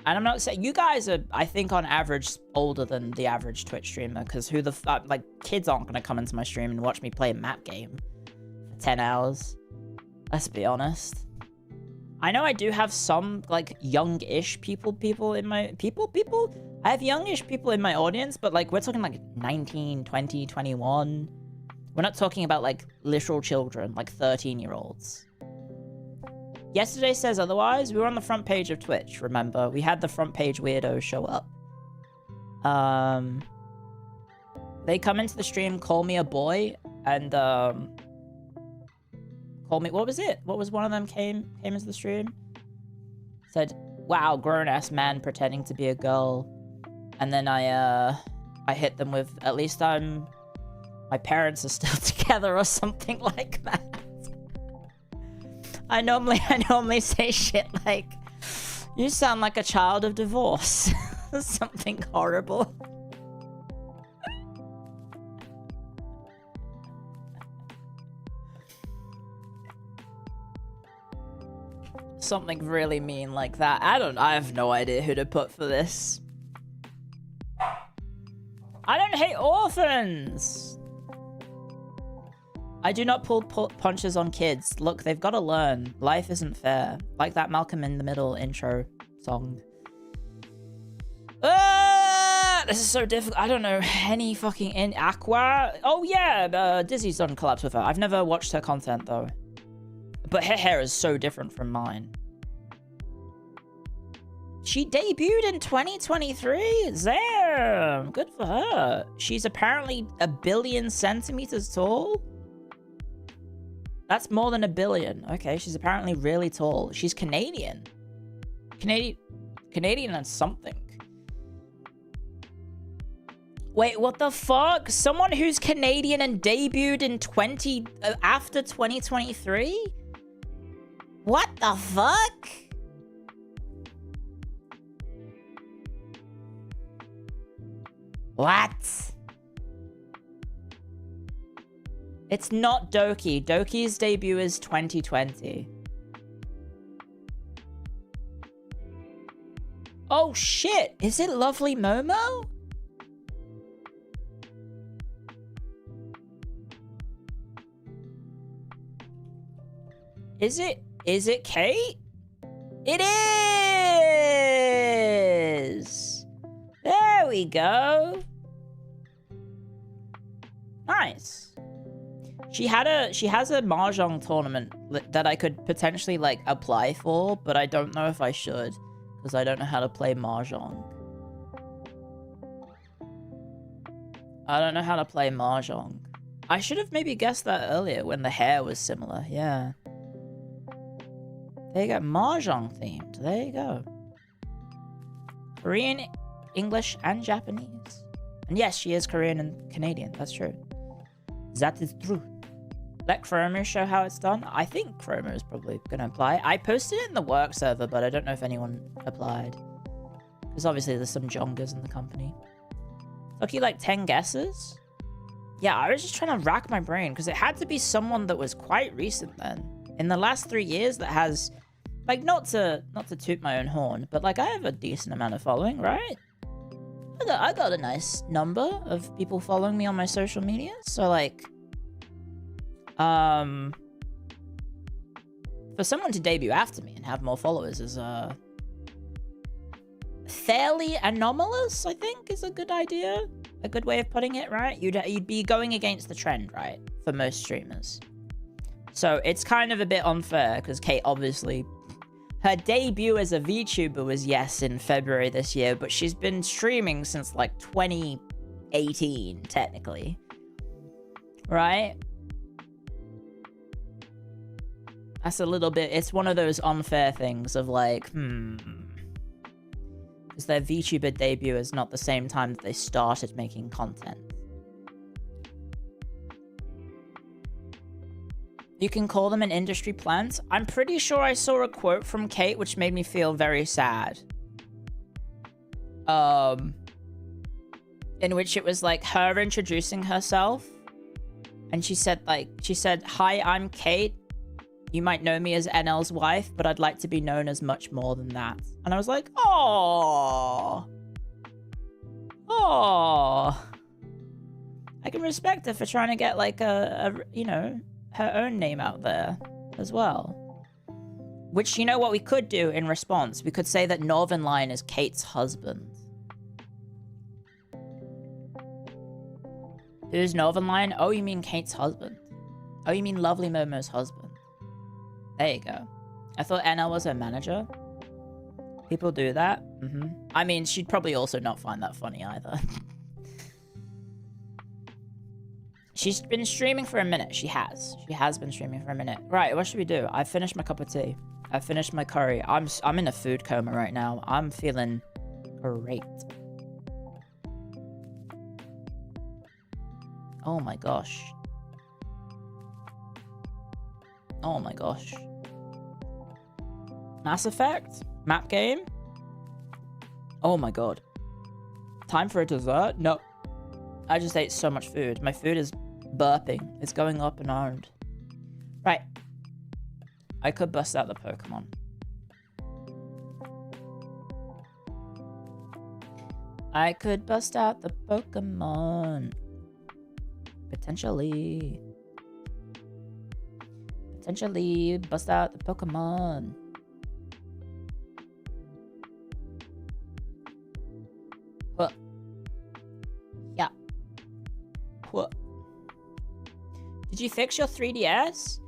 I'm not saying... You guys are, I think, on average, older than the average Twitch streamer. Because who the fuck... Like, kids aren't going to come into my stream and watch me play a map game for 10 hours. Let's be honest. I know I do have some, like, young-ish people in my... People? I have young-ish people in my audience, but, like, we're talking, like, 19, 20, 21... We're not talking about, like, literal children, like 13-year-olds. Yesterday says otherwise. We were on the front page of Twitch, remember? We had the front page weirdos show up. They come into the stream, call me a boy, and, call me... What was it? What was one of them came into the stream? Said, wow, grown-ass man pretending to be a girl. And then I hit them with, at least my parents are still together or something like that. I normally say shit like, you sound like a child of divorce. Something horrible. Something really mean like that. I have no idea who to put for this. I don't hate orphans. I do not pull punches on kids. Look, they've got to learn. Life isn't fair. Like that Malcolm in the Middle intro song. This is so difficult. I don't know any fucking in Aqua. Oh yeah, Dizzy's done collabs with her. I've never watched her content though. But her hair is so different from mine. She debuted in 2023. Damn, good for her. She's apparently 1 billion centimeters tall. That's more than 1 billion. Okay, she's apparently really tall. She's Canadian. Canadian and something. Wait, what the fuck? Someone who's Canadian and debuted in after 2023? What the fuck? What? It's not Doki. Doki's debut is 2020. Oh shit! Is it Lovely Momo? Is it Kate? It is! There we go. Nice. She has a mahjong tournament that I could potentially like apply for, but I don't know if I should because I don't know how to play mahjong. I don't know how to play mahjong. I should have maybe guessed that earlier when the hair was similar. Yeah. There you go. Mahjong themed. There you go. Korean, English, and Japanese. And yes, she is Korean and Canadian. That's true. That is true. Let Chroma show how it's done. I think Chroma is probably going to apply. I posted it in the work server, but I don't know if anyone applied. Because obviously there's some jongas in the company. Lucky like 10 guesses? Yeah, I was just trying to rack my brain because it had to be someone that was quite recent then. In the last 3 years that has, like, not to toot my own horn, but like I have a decent amount of following, right? I got a nice number of people following me on my social media, so like, for someone to debut after me and have more followers is fairly anomalous, I think, is a good idea. A good way of putting it, right? You'd be going against the trend, right? For most streamers. So it's kind of a bit unfair because Kate obviously, her debut as a VTuber was, yes, in February this year, but she's been streaming since like 2018, technically. Right? That's a little bit, it's one of those unfair things of like, because their VTuber debut is not the same time that they started making content. You can call them an industry plant. I'm pretty sure I saw a quote from Kate which made me feel very sad. In which it was like her introducing herself. And she said, "Hi, I'm Kate. You might know me as NL's wife, but I'd like to be known as much more than that." And I was like, "Oh, oh." I can respect her for trying to get like you know, her own name out there as well. Which, you know what we could do in response? We could say that Northern Lion is Kate's husband. Who's Northern Lion? Oh, you mean Kate's husband. Oh, you mean Lovely Momo's husband. There you go. I thought NL was her manager. People do that. I mean, she'd probably also not find that funny either. She's been streaming for a minute. She has been streaming for a minute. Right, what should we do? I finished my cup of tea. I finished my curry. I'm in a food coma right now. I'm feeling great. Oh my gosh. Oh my gosh. Mass Effect? Map game? Oh my god. Time for a dessert? No. I just ate so much food. My food is burping. It's going up and around. Right. I could bust out the Pokemon. I could bust out the Pokemon. Potentially. Potentially bust out the Pokemon. Huh. Yeah. Huh. Did you fix your 3DS?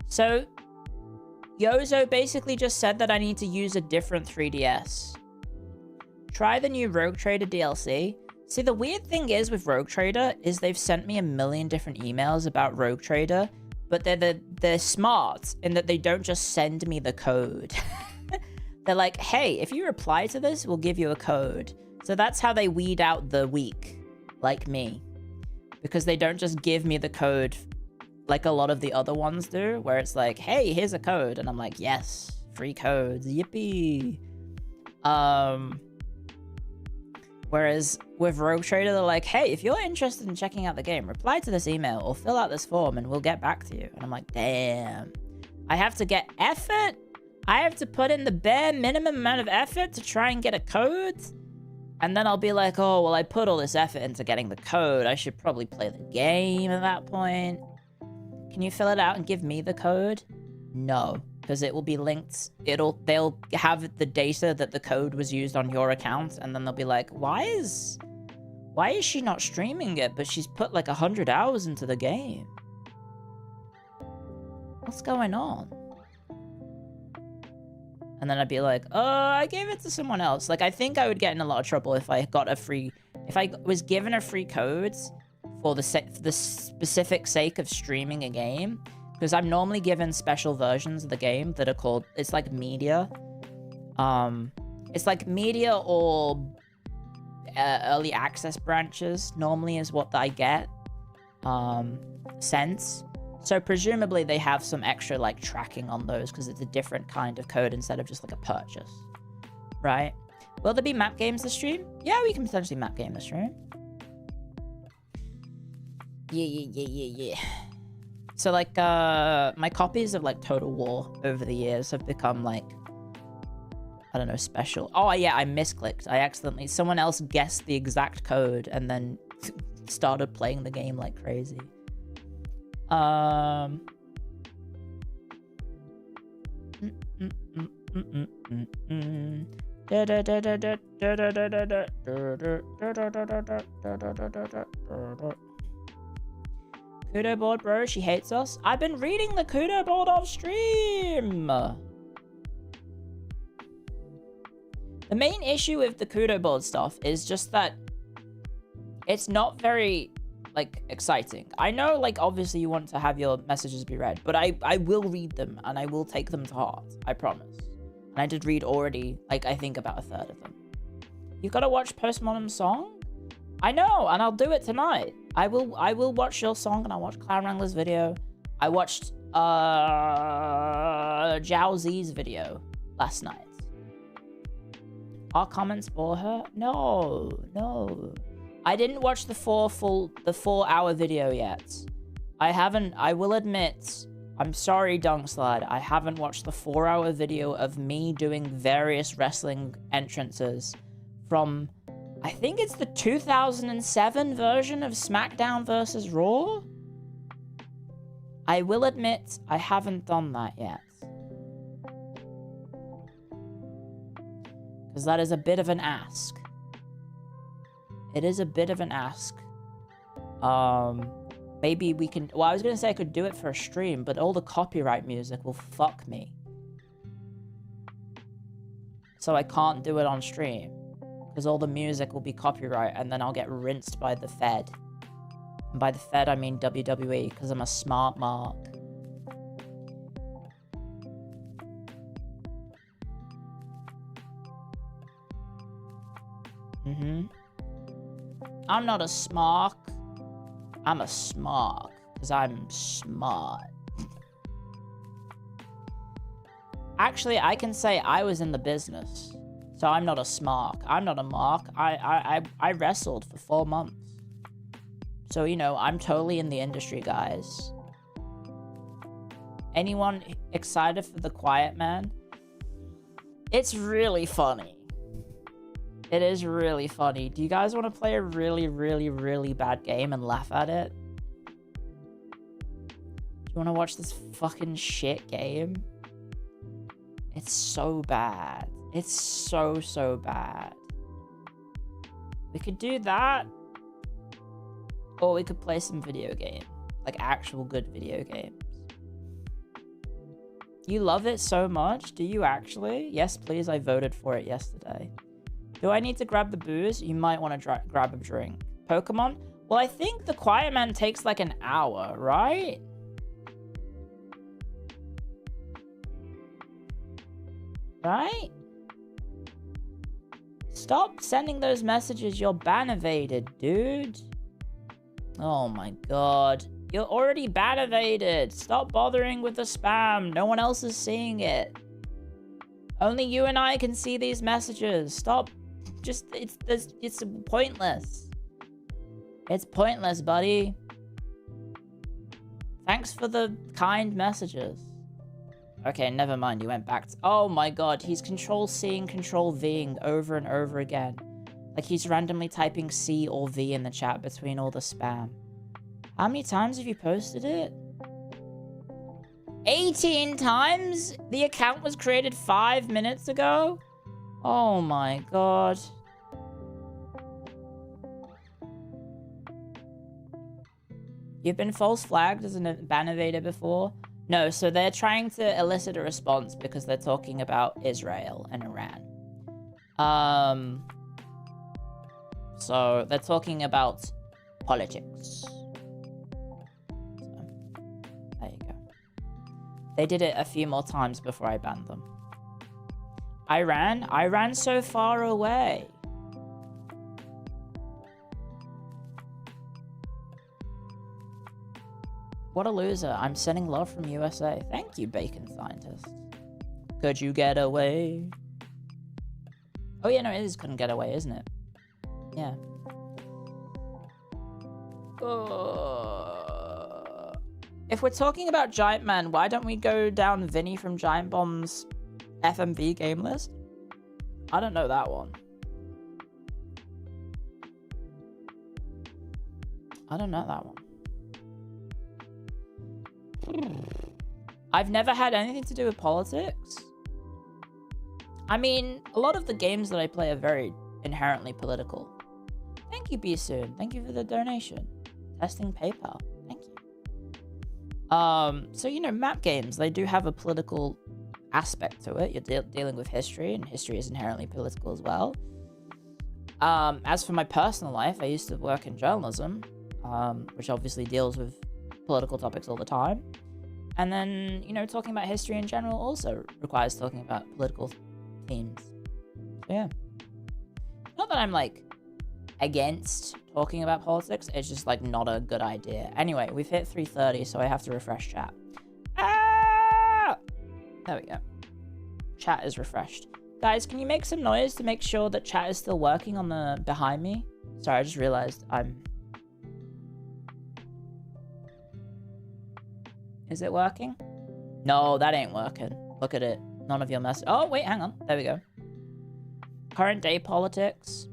So, Yozo basically just said that I need to use a different 3DS. Try the new Rogue Trader DLC. See, the weird thing is with Rogue Trader is they've sent me a million different emails about Rogue Trader, but they're smart in that they don't just send me the code. They're like, hey, if you reply to this, we'll give you a code. So that's how they weed out the weak, like me. Because they don't just give me the code like a lot of the other ones do, where it's like, hey, here's a code. And I'm like, yes, free codes, yippee. Whereas with Rogue Trader, they're like, hey, if you're interested in checking out the game, reply to this email or fill out this form and we'll get back to you. And I'm like, damn. I have to get effort? I have to put in the bare minimum amount of effort to try and get a code? And then I'll be like, oh, well, I put all this effort into getting the code. I should probably play the game at that point. Can you fill it out and give me the code? No, because it will be linked. They'll have the data that the code was used on your account, and then they'll be like, why is she not streaming it, but she's put like 100 hours into the game? What's going on? And then I'd be like, oh, I gave it to someone else. Like, I think I would get in a lot of trouble if I was given a free code for the specific sake of streaming a game. Because I'm normally given special versions of the game that are called, it's like media. It's like media or early access branches normally is what I get. Sense. So presumably they have some extra like tracking on those because it's a different kind of code instead of just like a purchase, right? Will there be map games this stream? Yeah, we can potentially map game this stream. Yeah. So like my copies of like Total War over the years have become like, I don't know, special. Oh yeah, I misclicked. I accidentally, someone else guessed the exact code and then started playing the game like crazy. Kudo board, bro, she hates us. I've been reading the Kudo board off stream. The main issue with the Kudo board stuff is just that it's not very like exciting. I know, like, obviously you want to have your messages be read, but I will read them and I will take them to heart. I promise. And I did read already, like, I think about a third of them. You gotta watch Postmodern Song? I know, and I'll do it tonight. I will watch your song and I'll watch Clown Wrangler's video. I watched Zhao Z's video last night. Our comments bore her? No. I didn't watch the 4-hour video yet. I will admit, I'm sorry, Dunkslide, I haven't watched the 4-hour video of me doing various wrestling entrances from, I think it's the 2007 version of SmackDown vs. Raw? I will admit, I haven't done that yet. Because that is a bit of an ask. It is a bit of an ask. Maybe we can... Well, I was going to say I could do it for a stream, but all the copyright music will fuck me. So I can't do it on stream. Because all the music will be copyright, and then I'll get rinsed by the Fed. And by the Fed, I mean WWE, because I'm a smart mark. I'm not a smark. I'm a smark. Because I'm smart. Actually, I can say I was in the business. So I'm not a smark. I'm not a mark. I wrestled for 4 months. So, you know, I'm totally in the industry, guys. Anyone excited for The Quiet Man? It's really funny. It is really funny. Do you guys want to play a really, really, really bad game and laugh at it? Do you want to watch this fucking shit game? It's so bad. It's so bad. We could do that. Or we could play some video games. Like actual good video games. You love it so much? Do you actually? Yes, please. I voted for it yesterday. Do I need to grab the booze? You might want to grab a drink. Pokemon? Well, I think the Quiet Man takes like an hour, right? Right? Stop sending those messages. You're ban evaded, dude. Oh my god. You're already ban evaded. Stop bothering with the spam. No one else is seeing it. Only you and I can see these messages. Stop. Just, it's pointless. It's pointless, buddy. Thanks for the kind messages. Okay, never mind. He went back to... Oh my god, he's Control-C, Control-V-ing over and over again. Like he's randomly typing C or V in the chat between all the spam. How many times have you posted it? 18 times? The account was created 5 minutes ago? Oh my god. You've been false flagged as a ban evader before? No, so they're trying to elicit a response because they're talking about Israel and Iran. So they're talking about politics. So, there you go. They did it a few more times before I banned them. Iran so far away. What a loser. I'm sending love from USA. Thank you, Bacon Scientist. Could you get away? Oh yeah, no, it is couldn't get away, isn't it? Yeah. If we're talking about Giant Man, why don't we go down Vinny from Giant Bomb's FMV game list? I don't know that one. I don't know that one. I've never had anything to do with politics. I mean, a lot of the games that I play are very inherently political. Thank you, Be Soon. Thank you for the donation. Testing PayPal. Thank you. So, you know, map games, they do have a political aspect to it. You're dealing with history, and history is inherently political as well. As for my personal life, I used to work in journalism, which obviously deals with political topics all the time. And then, you know, talking about history in general also requires talking about political themes. So, yeah. Not that I'm, like, against talking about politics. It's just, like, not a good idea. Anyway, we've hit 3:30, so I have to refresh chat. Ah! There we go. Chat is refreshed. Guys, can you make some noise to make sure that chat is still working on the behind me? Sorry, I just realized I'm... Is it working? No, that ain't working. Look at it. None of your mess. Oh, wait, hang on. There we go. Current day politics.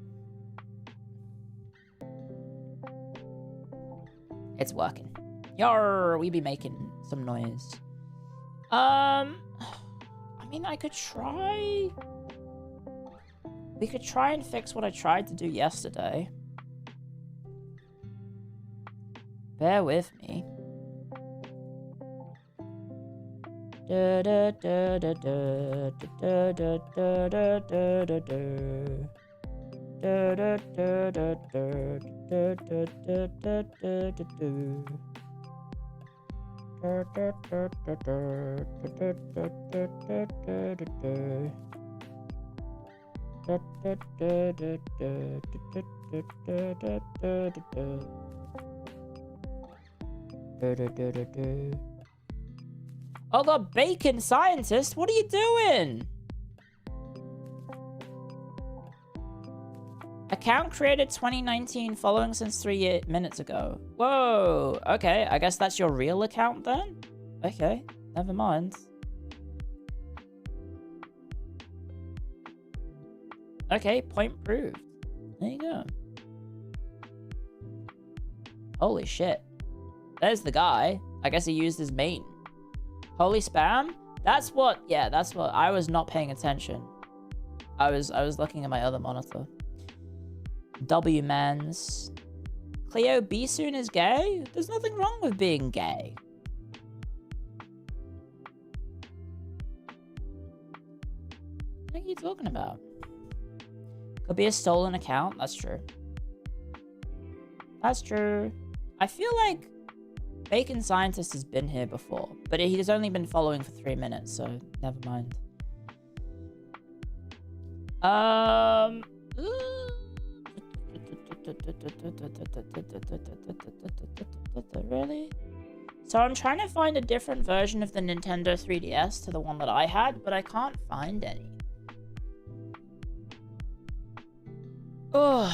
It's working. Yarr, we be making some noise. I mean, I could try... We could try and fix what I tried to do yesterday. Bear with me. Da da da da da da da da da da da da. Da da da da da da da da da da da da. Da da da da da da da da da da da da. Da da da da da da da da da da da. Da da da da da. Oh god, Bacon Scientist, what are you doing? Account created 2019, following since 3 minutes ago. Whoa, okay, I guess that's your real account then? Okay, never mind. Okay, point proved. There you go. Holy shit. There's the guy. I guess he used his main. Holy spam? That's what, yeah, that's what, I was not paying attention. I was looking at my other monitor. W-mans. Clio B soon is gay? There's nothing wrong with being gay. What are you talking about? Could be a stolen account. That's true. That's true. I feel like Bacon Scientist has been here before, but he's only been following for 3 minutes, so never mind. Really? So I'm trying to find a different version of the Nintendo 3DS to the one that I had, but I can't find any. Ugh,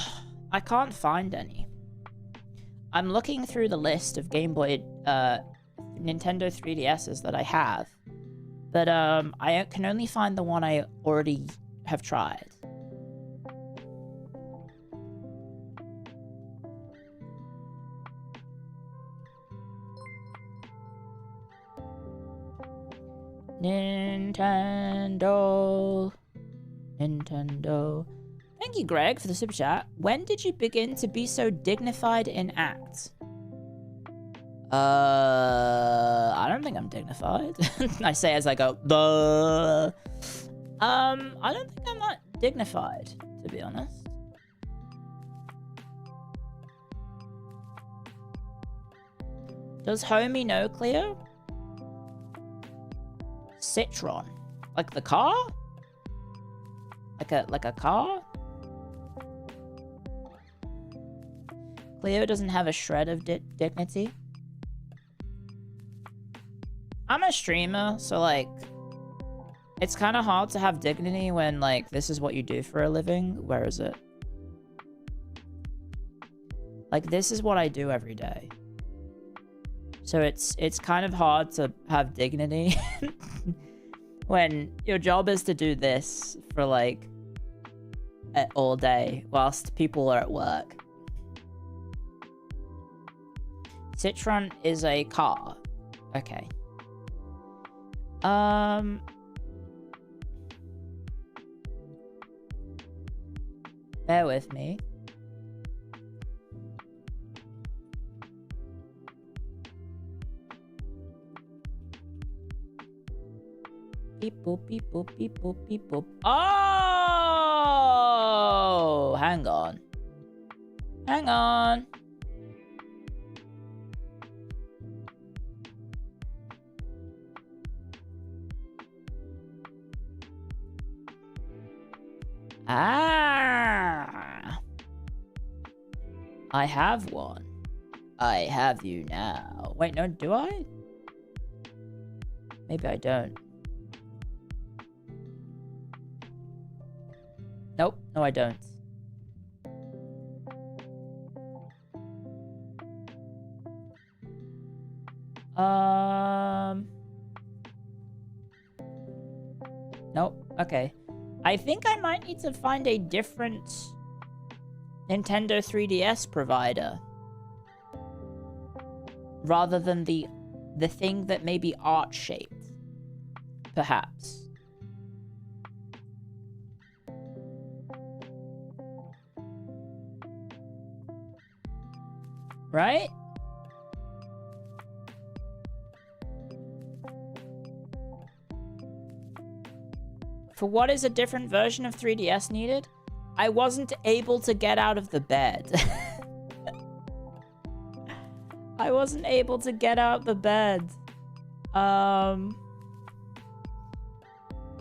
I can't find any. I'm looking through the list of Game Boy, Nintendo 3DSs that I have, but I can only find the one I already have tried. Nintendo. Thank you, Greg, for the super chat. When did you begin to be so dignified in acts? I don't think I'm dignified. I say as I go, duh. I don't think I'm that dignified, to be honest. Does homie know Clio? Citron. Like the car? Like a car? Clio doesn't have a shred of dignity. I'm a streamer, so like, it's kind of hard to have dignity when like this is what you do for a living. Where is it? Like, this is what I do every day. So it's kind of hard to have dignity when your job is to do this for like all day whilst people are at work. Citron is a car. Okay. Bear with me. Beep boop, beep boop, beep boop, beep boop. Oh! Hang on. Hang on. Ah! I have one. I have you now. Wait, no, do I? Maybe I don't. Nope, no I don't. Nope, okay. I think I might need to find a different Nintendo 3DS provider. Rather than the thing that may be art-shaped. Perhaps. Right? For what is a different version of 3DS needed? I wasn't able to get out of the bed. I wasn't able to get out the bed.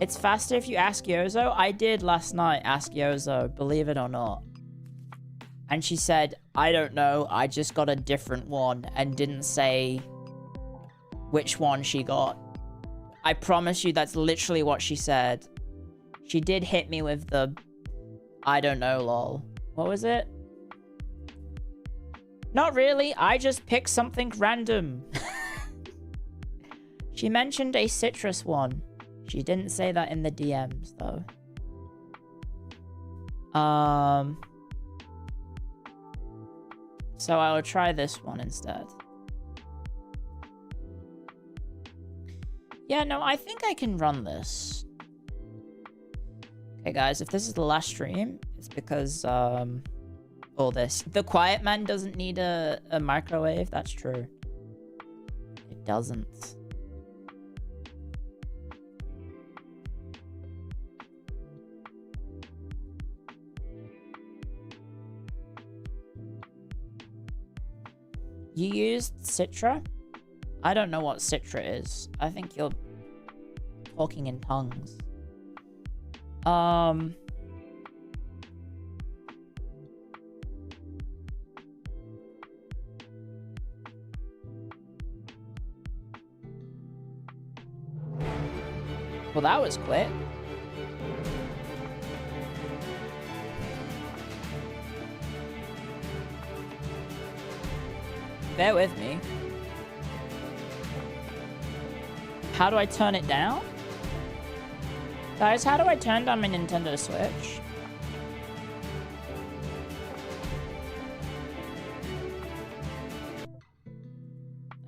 It's faster if you ask Yozo. I did last night ask Yozo, believe it or not. And she said, I don't know, I just got a different one and didn't say which one she got. I promise you that's literally what she said. She did hit me with the, I don't know, lol. What was it? Not really, I just picked something random. She mentioned a citrus one. She didn't say that in the DMs, though. So I will try this one instead. Yeah, no, I think I can run this. Okay, guys, if this is the last stream, it's because, all this. The Quiet Man doesn't need a microwave, that's true. It doesn't. You used Citra? I don't know what Citra is. I think you're talking in tongues. Well, that was quick. Bear with me. How do I turn it down? Guys, how do I turn down my Nintendo Switch?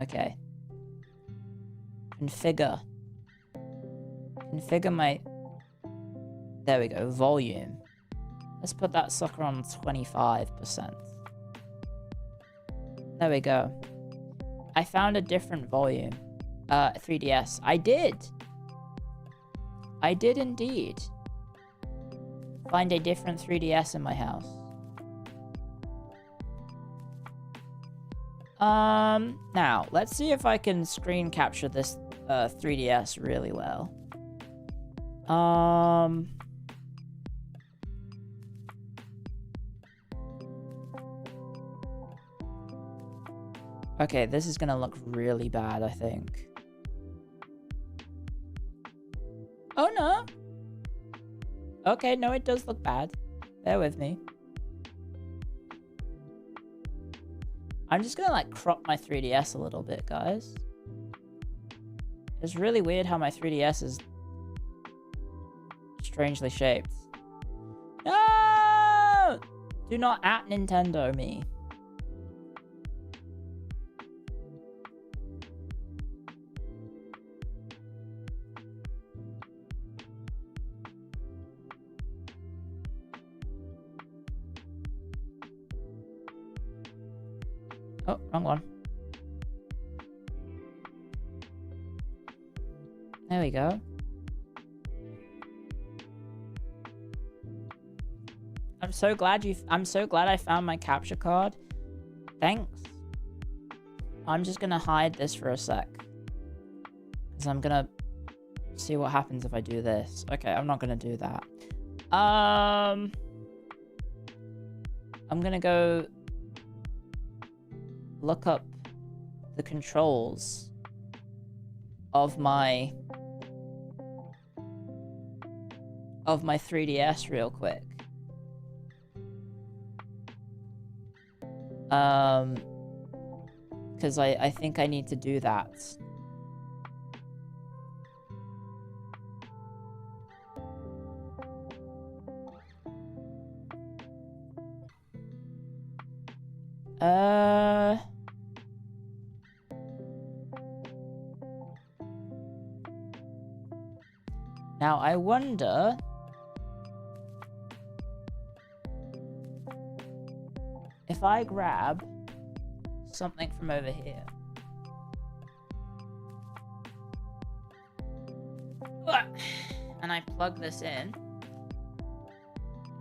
Okay. Configure. Configure my... There we go, volume. Let's put that sucker on 25%. There we go. I found a different volume. 3DS. I did! I did indeed. Find a different 3DS in my house. Now, let's see if I can screen capture this 3DS really well. Okay, this is gonna look really bad, I think. Oh no! Okay, no, it does look bad. Bear with me. I'm just gonna like crop my 3DS a little bit, guys. It's really weird how my 3DS is strangely shaped. No! Do not at Nintendo me. Oh, wrong one. There we go. I'm so glad I found my capture card. Thanks. I'm just gonna hide this for a sec. Because I'm gonna see what happens if I do this. Okay, I'm not gonna do that. I'm gonna go look up the controls of my 3DS real quick. Because I think I need to do that. Now I wonder if I grab something from over here. And I plug this in.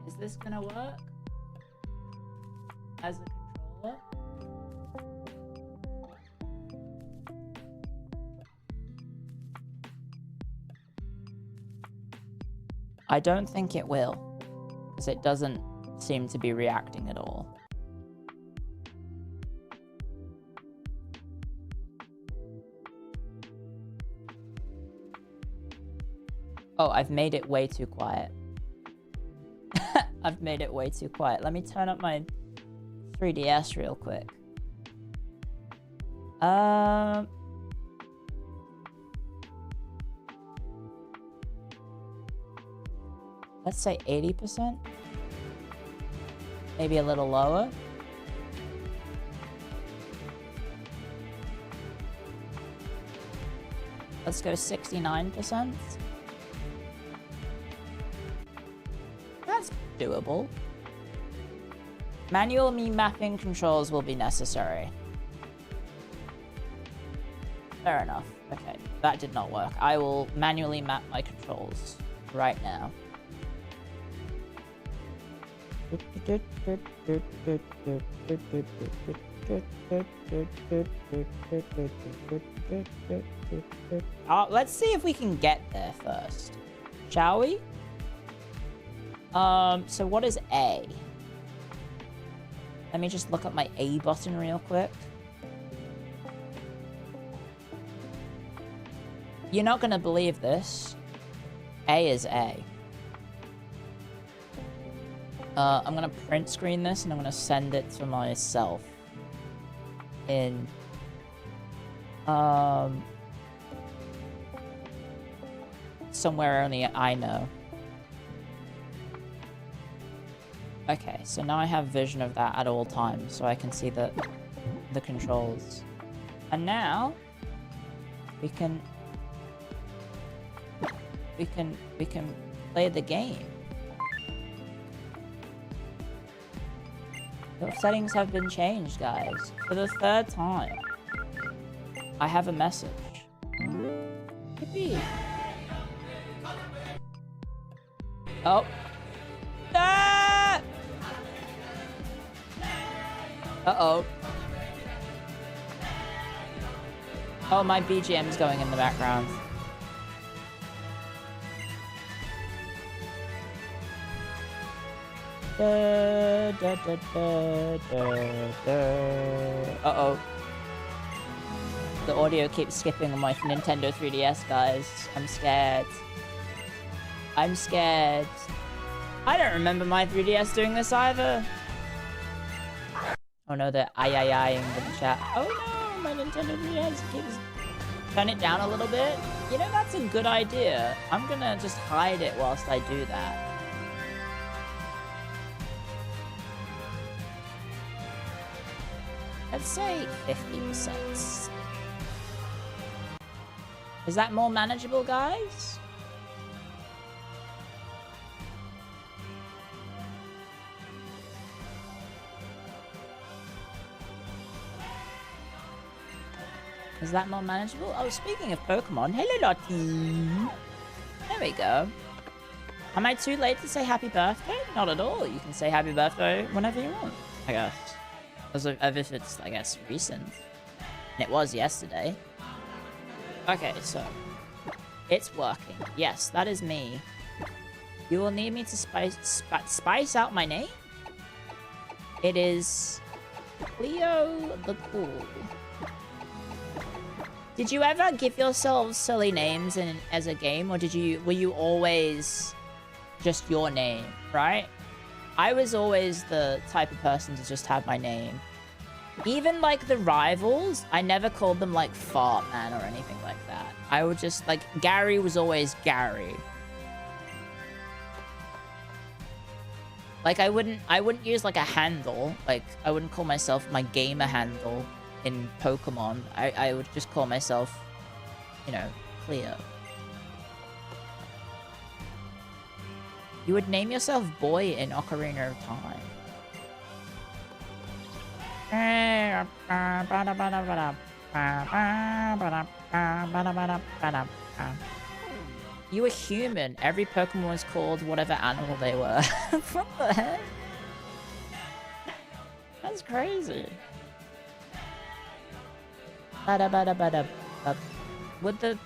Is this gonna work? As a controller? I don't think it will, because it doesn't seem to be reacting at all. Oh, I've made it way too quiet. I've made it way too quiet. Let me turn up my 3DS real quick. Let's say 80%. Maybe a little lower. Let's go 69%. That's doable. Manual me mapping controls will be necessary. Fair enough. Okay, that did not work. I will manually map my controls right now. Let's see if we can get there first, shall we? So what is A? Let me just look up my A button real quick. You're not gonna believe this. A is A. I'm gonna print screen this and I'm gonna send it to myself. In somewhere only I know. Okay, so now I have vision of that at all times, so I can see the controls. And now we can play the game. Your settings have been changed, guys. For the 3rd time. I have a message. Yippee. Oh. Ah! Uh-oh. Oh, my BGM's going in the background. Uh-oh. The audio keeps skipping on my Nintendo 3DS, guys. I'm scared. I'm scared. I don't remember my 3DS doing this either. Oh no, they're ay-ay-aying in the chat. Oh no, my Nintendo 3DS keeps... Turn it down a little bit. You know, that's a good idea. I'm gonna just hide it whilst I do that. Let's say 50%. Is that more manageable, guys? Is that more manageable? Oh, speaking of Pokemon, hello Lottie. There we go. Am I too late to say happy birthday? Not at all. You can say happy birthday whenever you want, I guess. As if it's, I guess, recent. And it was yesterday. Okay, so. It's working. Yes, that is me. You will need me to spice out my name? It is... Clio the Cool. Did you ever give yourselves silly names as a game? Or were you always just your name, right? I was always the type of person to just have my name. Even, like, the rivals, I never called them, like, Fart Man or anything like that. I would just, like, Gary was always Gary. Like, I wouldn't use, like, a handle. Like, I wouldn't call myself my gamer handle in Pokemon. I would just call myself, you know, Clio. You would name yourself Boy in Ocarina of Time. You were human. Every Pokemon was called whatever animal they were. What the heck? That's crazy. With the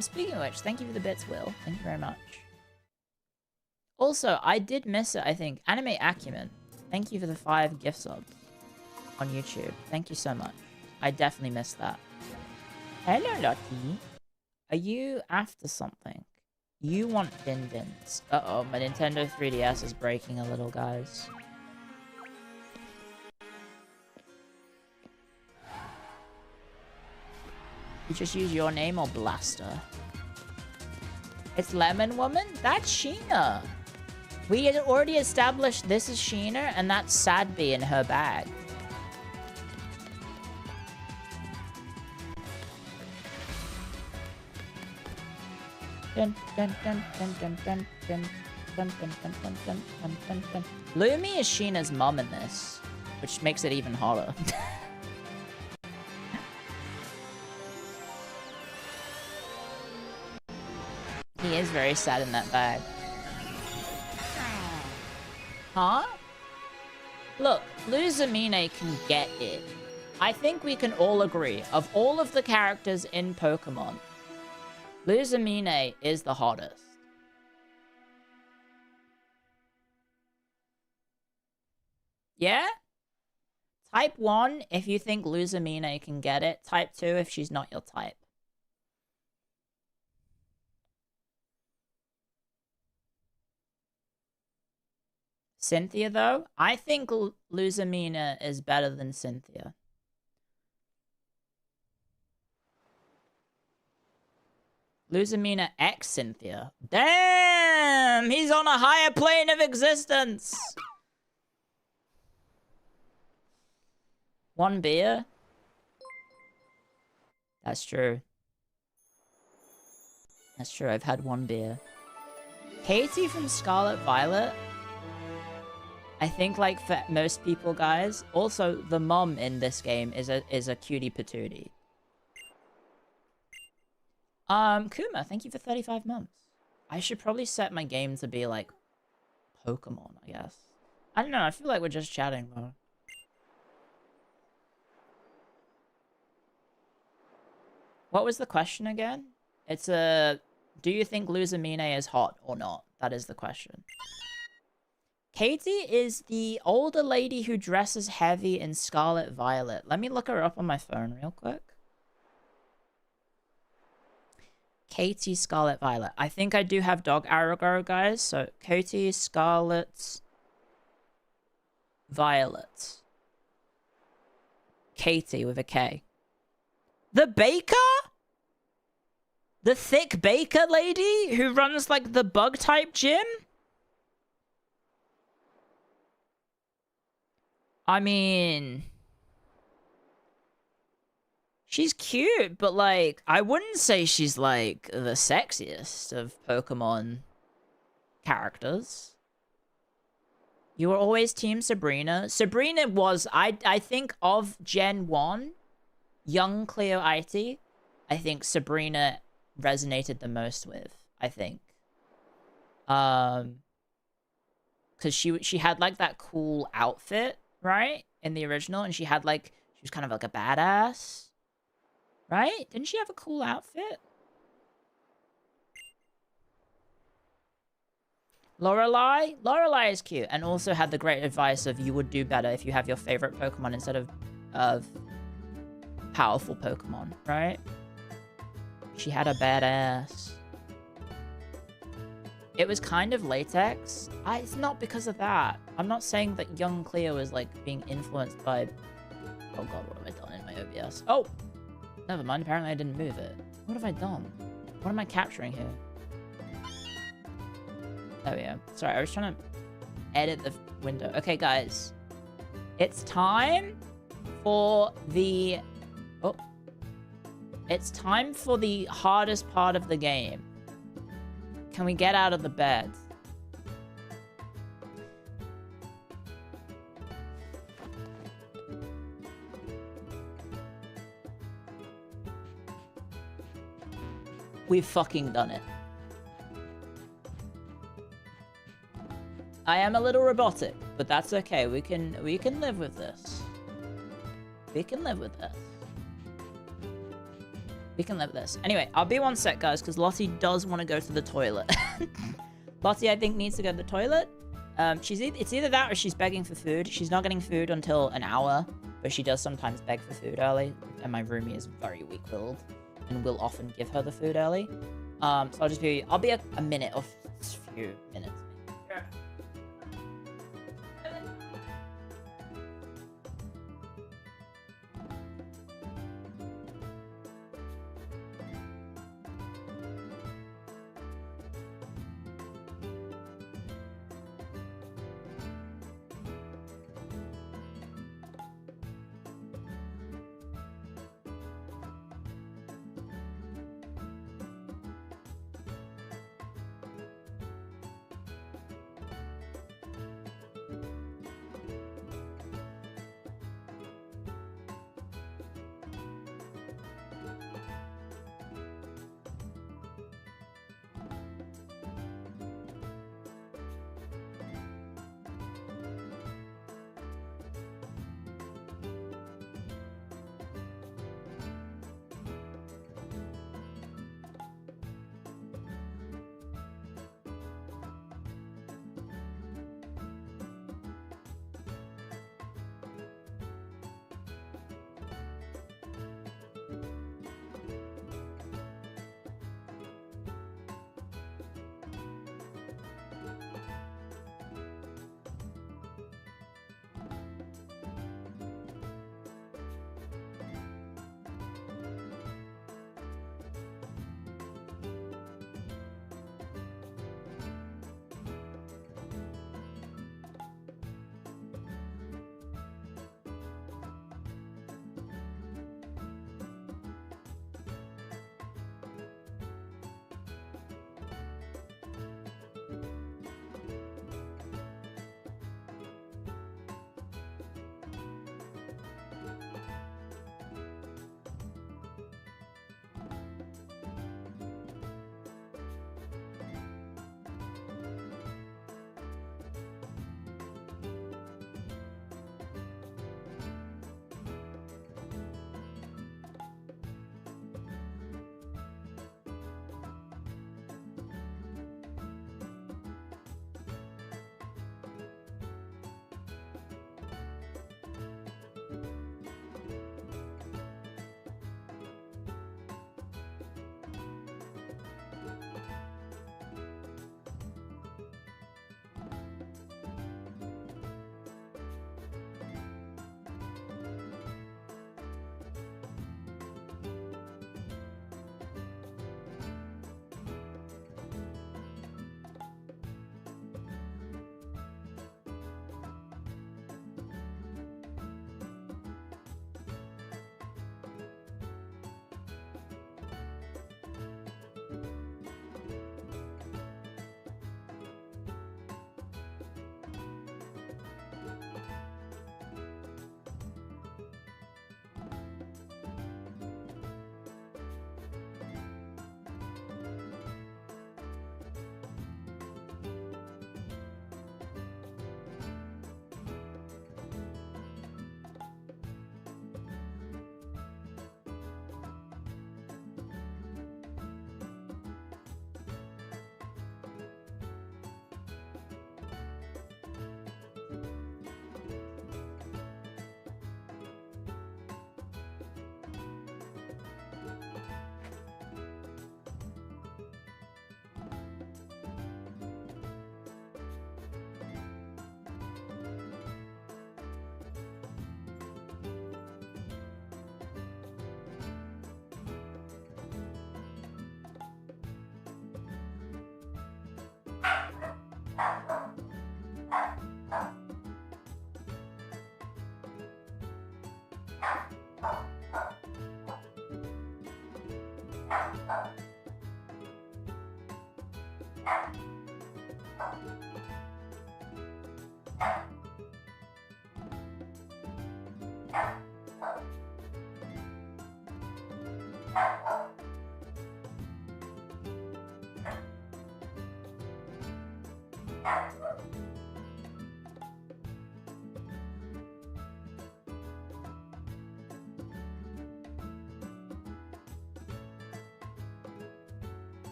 speaking of which, thank you for the bits, Will. Thank you very much. Also, I did miss it, I think. Anime Acumen. Thank you for the 5 gift subs on YouTube. Thank you so much. I definitely missed that. Hello, Lottie. Are you after something? You want Din-Dins. Uh-oh, my Nintendo 3DS is breaking a little, guys. You just use your name or Blaster? It's Lemon Woman? That's Sheena. We had already established this is Sheena, and that's Sadby in her bag. Lumi is Sheena's mum in this, which makes it even hotter. He is very sad in that bag. Huh? Look, Luzamine can get it. I think we can all agree, of all of the characters in Pokemon, Luzamine is the hottest. Yeah? Type 1 if you think Luzamine can get it. Type 2 if she's not your type. Cynthia, though? I think Luzamina is better than Cynthia. Luzamina X Cynthia. Damn! He's on a higher plane of existence! 1 beer? That's true. That's true, I've had 1 beer. Katie from Scarlet Violet? I think, like, for most people, guys, also, the mom in this game is a cutie patootie. Kuma, thank you for 35 months. I should probably set my game to be, like, Pokemon, I guess. I don't know, I feel like we're just chatting, though. What was the question again? It's a... Do you think Luzamine is hot or not? That is the question. Katie is the older lady who dresses heavy in Scarlet Violet. Let me look her up on my phone real quick. Katie Scarlet Violet. I think I do have Dog Arago, guys. So, Katie Scarlet Violet. Katie with a K. The baker? The thick baker lady who runs, like, the bug-type gym? I mean... She's cute, but, like, I wouldn't say she's, like, the sexiest of Pokemon characters. You were always Team Sabrina. Sabrina was, I think, of Gen 1, young Clio IT, I think Sabrina resonated the most with, I think. Because she had, like, that cool outfit, right? In the original, and she had, like, she was kind of like a badass. Right? Didn't she have a cool outfit? Lorelei? Lorelei is cute, and also had the great advice of you would do better if you have your favorite Pokemon instead of powerful Pokemon, right? She had a badass. It was kind of latex. It's not because of that. I'm not saying that young Cleo is, like, being influenced by... Oh god, what have I done in my OBS? Oh! Never mind, apparently I didn't move it. What have I done? What am I capturing here? There we go. Sorry, I was trying to edit the window. Okay, guys. It's time for the... Oh. It's time for the hardest part of the game. Can we get out of the bed? We've fucking done it. I am a little robotic, but that's okay. We can live with this. We can live with this. We can live with this. Anyway, I'll be 1 sec, guys, because Lottie does want to go to the toilet. Lottie, I think, needs to go to the toilet. It's either that or she's begging for food. She's not getting food until an hour, but she does sometimes beg for food early, and my roomie is very weak-willed and will often give her the food early. So I'll be a minute or a few minutes.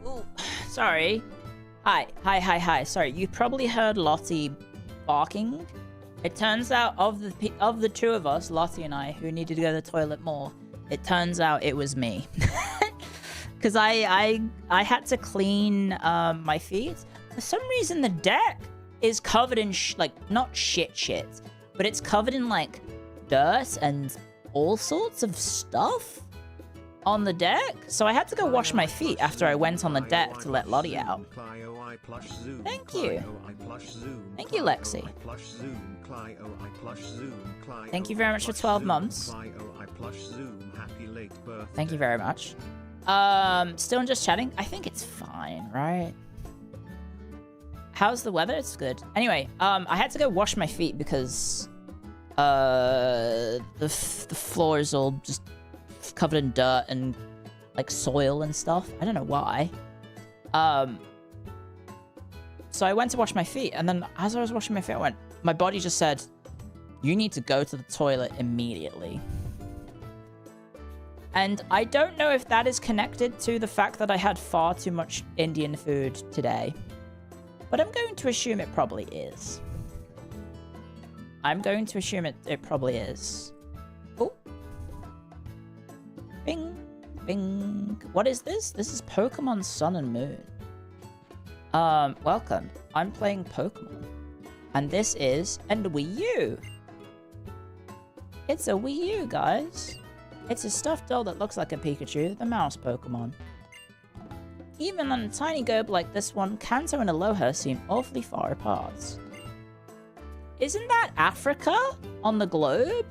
Ooh, sorry. Hi. Sorry, you probably heard Lottie barking. It turns out of the two of us, Lottie and I, who needed to go to the toilet more, it turns out it was me. Because I had to clean my feet. For some reason, the deck is covered in not shit, but it's covered in like dirt and all sorts of stuff on the deck. So I had to go wash my feet after I went on the deck to let Lottie out. Thank you. Thank you, Lexi. Thank you very much for 12 months. Thank you very much. Still just chatting? I think it's fine, right? How's the weather? It's good. Anyway, I had to go wash my feet because the floor is all just covered in dirt and like soil and stuff. I don't know why. So I went to wash my feet, and then as I was washing my feet, my body just said, you need to go to the toilet immediately. And I don't know if that is connected to the fact that I had far too much Indian food today, but I'm going to assume it probably is. I'm going to assume it probably is. Oh. Bing, bing. What is this? This is Pokemon Sun and Moon. Welcome. I'm playing Pokemon. And this is a Wii U. It's a Wii U, guys. It's a stuffed doll that looks like a Pikachu, the mouse Pokemon. Even on a tiny globe like this one, Kanto and Aloha seem awfully far apart. Isn't that Africa on the globe?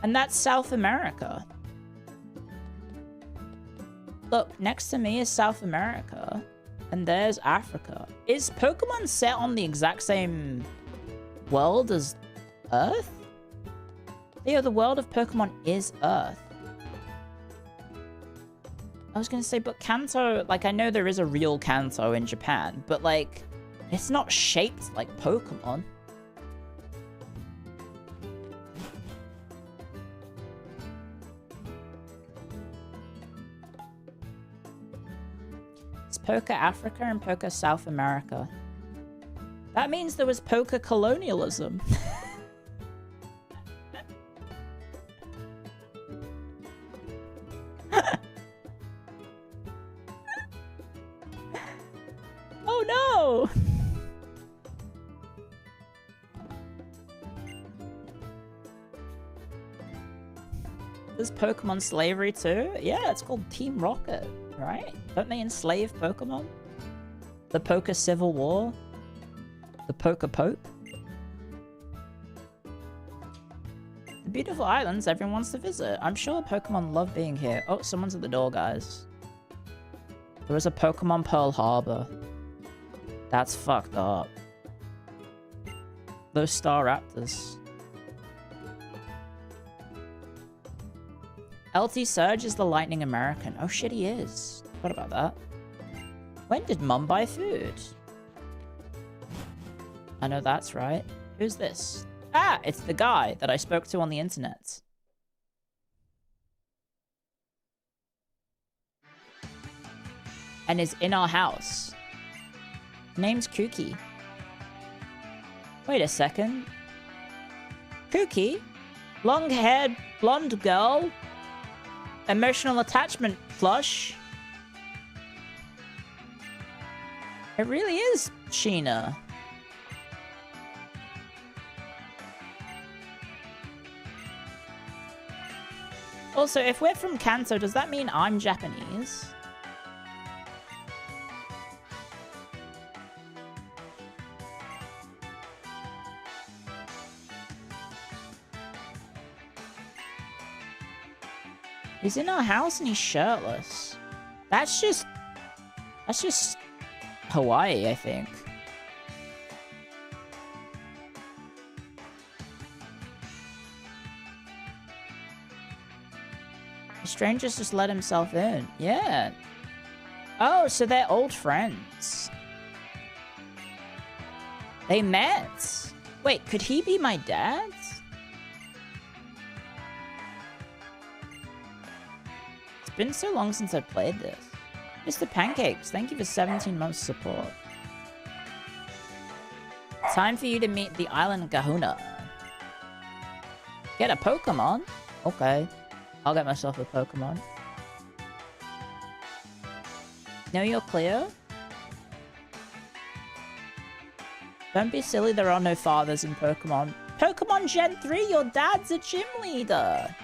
And that's South America. Look, next to me is South America. And there's Africa. Is Pokemon set on the exact same world as Earth? Leo, the world of Pokemon is Earth. I was gonna say, but Kanto, like, I know there is a real Kanto in Japan, but, like, it's not shaped like Pokemon. It's Poke Africa and Poke South America. That means there was Poke colonialism. Oh no! There's Pokemon slavery too? Yeah, it's called Team Rocket, right? Don't they enslave Pokemon? The Poke Civil War? The Poke Pope? The beautiful islands everyone wants to visit. I'm sure Pokemon love being here. Oh, someone's at the door, guys. There was a Pokemon Pearl Harbor. That's fucked up. Those Star Raptors. LT Surge is the Lightning American. Oh shit, he is. What about that? When did Mum buy food? I know that's right. Who's this? Ah, it's the guy that I spoke to on the internet. And is in our house. Name's Kookie. Wait a second. Kookie? Long-haired blonde girl? Emotional attachment plush? It really is Sheena. Also, if we're from Kanto, does that mean I'm Japanese? He's in our house and he's shirtless. That's just Hawaii, I think. The stranger's just let himself in. Yeah. Oh, so they're old friends. They met. Wait, could he be my dad? It's been so long since I've played this. Mr. Pancakes, thank you for 17 months support. Time for you to meet the island kahuna. Get a Pokemon? Okay. I'll get myself a Pokemon. Know your Clio? Don't be silly, there are no fathers in Pokemon. Pokemon Gen 3, your dad's a gym leader.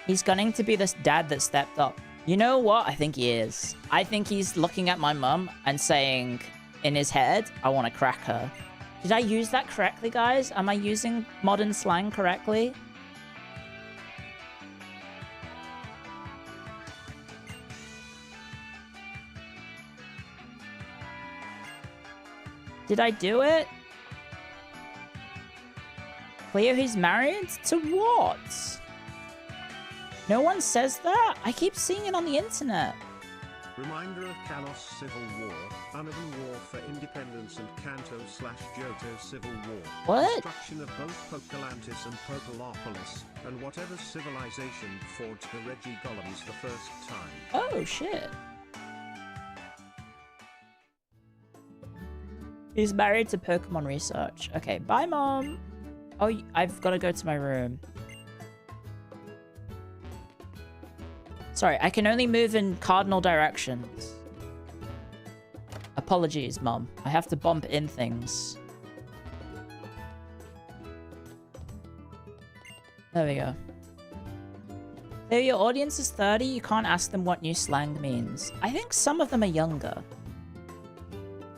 He's gunning to be this dad that stepped up. You know what? I think he is. I think he's looking at my mum and saying in his head, I want to crack her. Did I use that correctly, guys? Am I using modern slang correctly? Did I do it? Cleo, he's married? To what? No one says that? I keep seeing it on the internet. Reminder of Kalos Civil War, Uneven War for Independence and Kanto/Johto Civil War. What? Destruction of both Pokelantis and Pokolopolis, and whatever civilization forged the Regigolems the first time. Oh, shit. He's married to Pokemon Research. Okay, bye, Mom. Oh, I've got to go to my room. Sorry, I can only move in cardinal directions. Apologies, Mom. I have to bump in things. There we go. If your audience is 30, you can't ask them what new slang means. I think some of them are younger.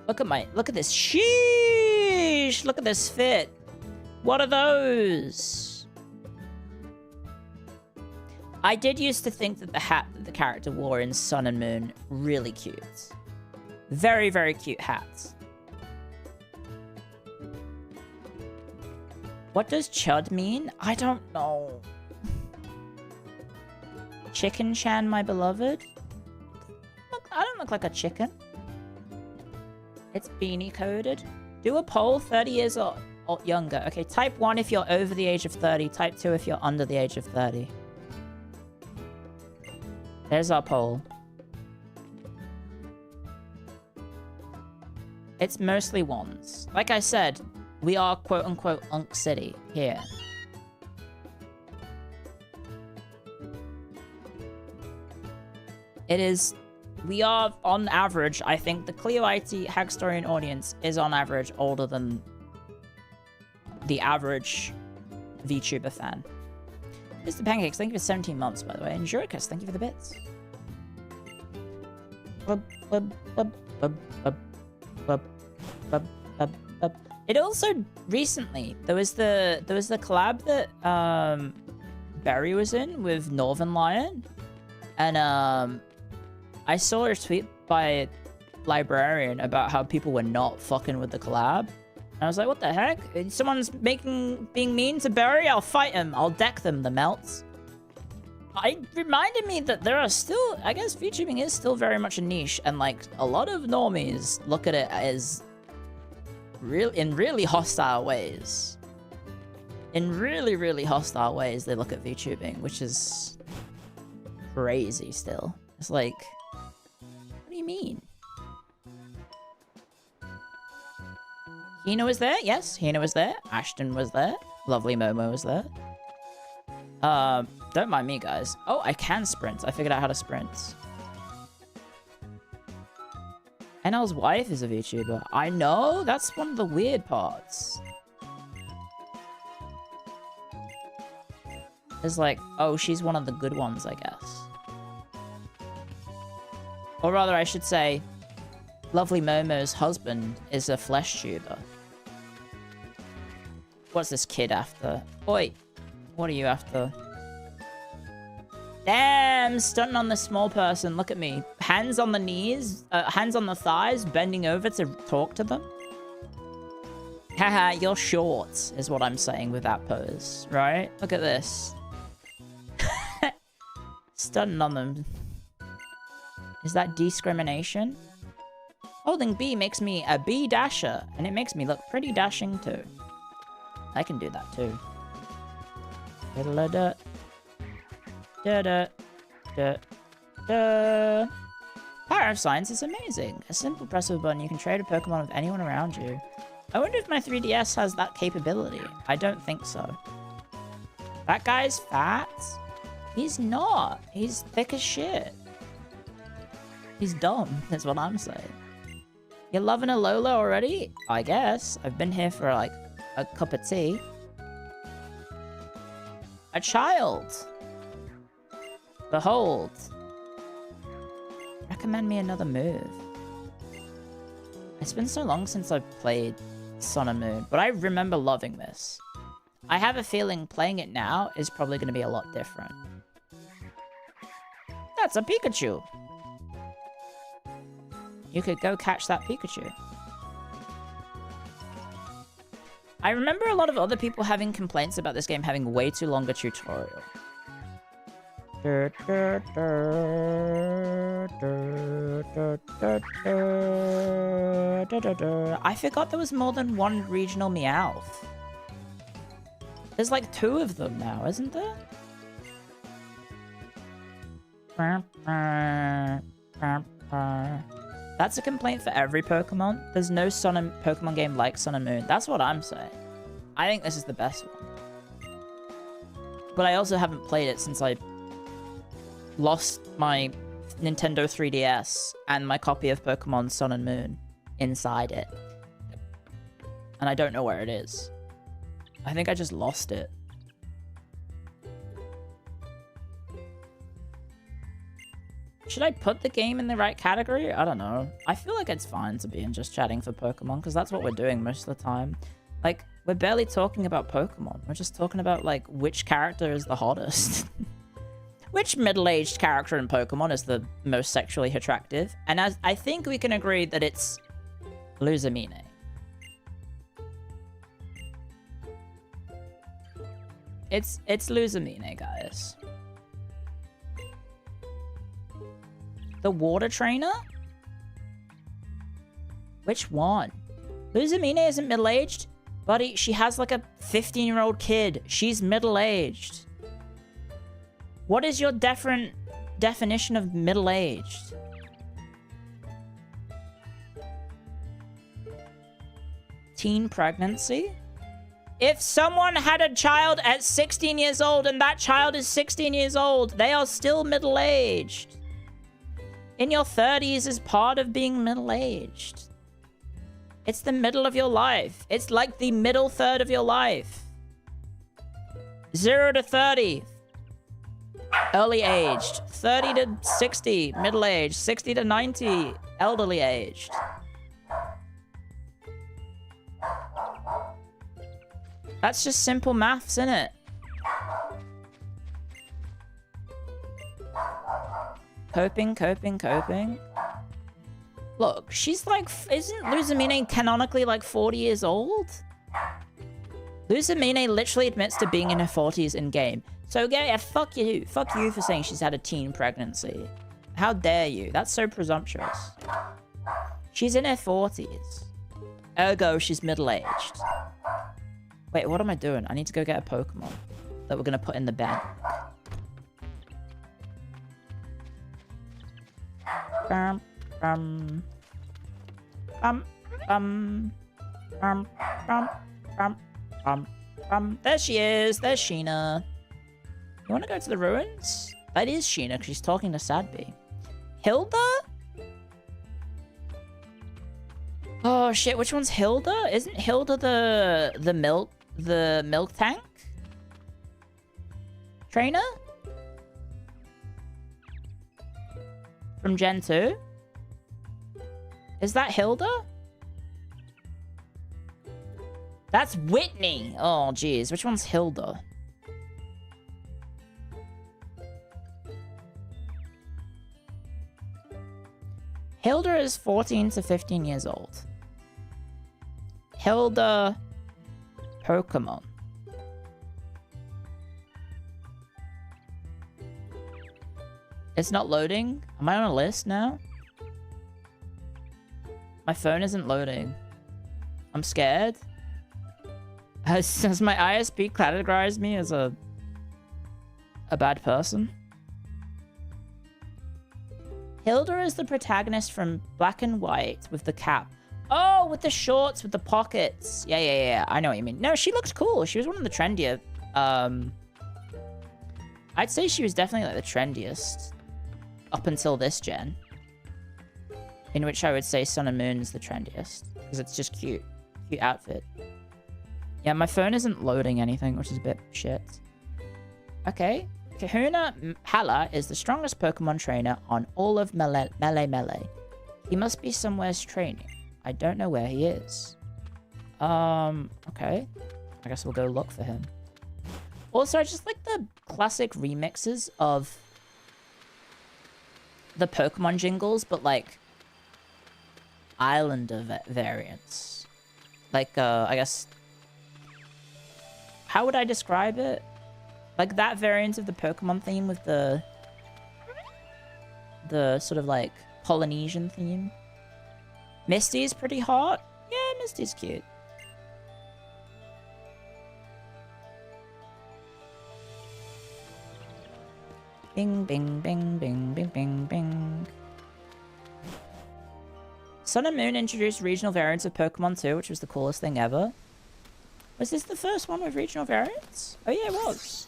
Look at this. Sheesh! Look at this fit. What are those? I did used to think that the hat that the character wore in Sun and Moon, really cute. Very, very cute hats. What does chud mean? I don't know. Chicken Chan, my beloved? Look, I don't look like a chicken. It's beanie coded. Do a poll, 30 years or younger. Okay, type 1 if you're over the age of 30. Type 2 if you're under the age of 30. There's our poll. It's mostly ones. Like I said, we are quote-unquote Unk City here. It is... We are, on average, I think the Clio IT Hagstorian audience is on average older than the average VTuber fan. Mr. Pancakes, thank you for 17 months, by the way. And Juricus, thank you for the bits. It also recently there was the collab that Barry was in with Northern Lion, and I saw a tweet by Librarian about how people were not fucking with the collab. And I was like, what the heck? Someone's being mean to Barry? I'll fight him. I'll deck them, the melts. It reminded me that there are still, I guess VTubing is still very much a niche, and like a lot of normies look at it as in really hostile ways. In really, really hostile ways, they look at VTubing, which is crazy still. It's like, what do you mean? Hina was there? Yes, Hina was there. Ashton was there. Lovely Momo was there. Don't mind me, guys. Oh, I can sprint. I figured out how to sprint. NL's wife is a VTuber. I know, that's one of the weird parts. It's like, oh, she's one of the good ones, I guess. Or rather, I should say, Lovely Momo's husband is a flesh tuber. What's this kid after? Oi, what are you after? Damn, stunting on the small person. Look at me. Hands on the knees, hands on the thighs, bending over to talk to them. Haha, you're short, is what I'm saying with that pose, right? Look at this. Stunting on them. Is that discrimination? Holding B makes me a B dasher, and it makes me look pretty dashing too. I can do that too. Da-da-da. Da-da. Da-da. Power of Science is amazing. A simple press of a button, you can trade a Pokemon with anyone around you. I wonder if my 3DS has that capability. I don't think so. That guy's fat? He's not. He's thick as shit. He's dumb, is what I'm saying. You're loving a Lola already? I guess. I've been here for like a cup of tea. A child. Behold. Recommend me another move. It's been so long since I've played Sun and Moon, but I remember loving this. I have a feeling playing it now is probably going to be a lot different. That's a Pikachu. You could go catch that Pikachu. I remember a lot of other people having complaints about this game having way too long a tutorial. I forgot there was more than one regional Meowth. There's like 2 of them now, isn't there? That's a complaint for every Pokemon. There's no Pokemon game like Sun and Moon. That's what I'm saying. I think this is the best one. But I also haven't played it since I lost my Nintendo 3DS and my copy of Pokemon Sun and Moon inside it. And I don't know where it is. I think I just lost it. Should I put the game in the right category? I don't know. I feel like it's fine to be in just chatting for Pokemon, because that's what we're doing most of the time. Like, we're barely talking about Pokemon. We're just talking about, like, which character is the hottest. Which middle-aged character in Pokemon is the most sexually attractive? And as I think we can agree that it's Luzamine. It's Luzamine, guys. The water trainer? Which one? Luzamine isn't middle-aged. Buddy, she has like a 15-year-old kid. She's middle-aged. What is your definition of middle-aged? Teen pregnancy? If someone had a child at 16 years old and that child is 16 years old, they are still middle-aged. In your 30s is part of being middle-aged. It's the middle of your life. It's like the middle third of your life. 0 to 30, early aged. 30 to 60, middle aged. 60 to 90, elderly aged. That's just simple maths, innit? Coping. Look, she's like, isn't Luzamine canonically like 40 years old? Luzamine literally admits to being in her 40s in game. So yeah, fuck you. Fuck you for saying she's had a teen pregnancy. How dare you? That's so presumptuous. She's in her 40s. Ergo, she's middle-aged. Wait, what am I doing? I need to go get a Pokemon that we're gonna put in the bank. There she is. There's Sheena. You want to go to the ruins? That is Sheena, because she's talking to Sadby. Hilda? Oh shit! Which one's Hilda? Isn't Hilda the milk tank trainer from Gen 2? Is that Hilda? That's Whitney. Oh, geez. Which one's Hilda? Hilda is 14 to 15 years old. Hilda Pokemon. It's not loading? Am I on a list now? My phone isn't loading. I'm scared. Has my ISP categorized me as a bad person? Hilda is the protagonist from Black and White with the cap. Oh, with the shorts, with the pockets. Yeah. I know what you mean. No, she looked cool. She was one of the trendier. I'd say she was definitely like the trendiest up until this gen. In which I would say Sun and Moon is the trendiest. Because it's just cute. Cute outfit. Yeah, my phone isn't loading anything, which is a bit shit. Okay. Kahuna Hala is the strongest Pokemon trainer on all of Melee. He must be somewhere's training. I don't know where he is. Okay. I guess we'll go look for him. Also, I just like the classic remixes of the Pokemon jingles, but like Islander variants. Like, I guess... How would I describe it? Like that variant of the Pokemon theme with the sort of like Polynesian theme. Misty's pretty hot. Yeah, Misty's cute. Bing, bing, bing, bing, bing, bing, bing. Sun and Moon introduced regional variants of Pokemon too, which was the coolest thing ever. Was this the first one with regional variants? Oh yeah, it was.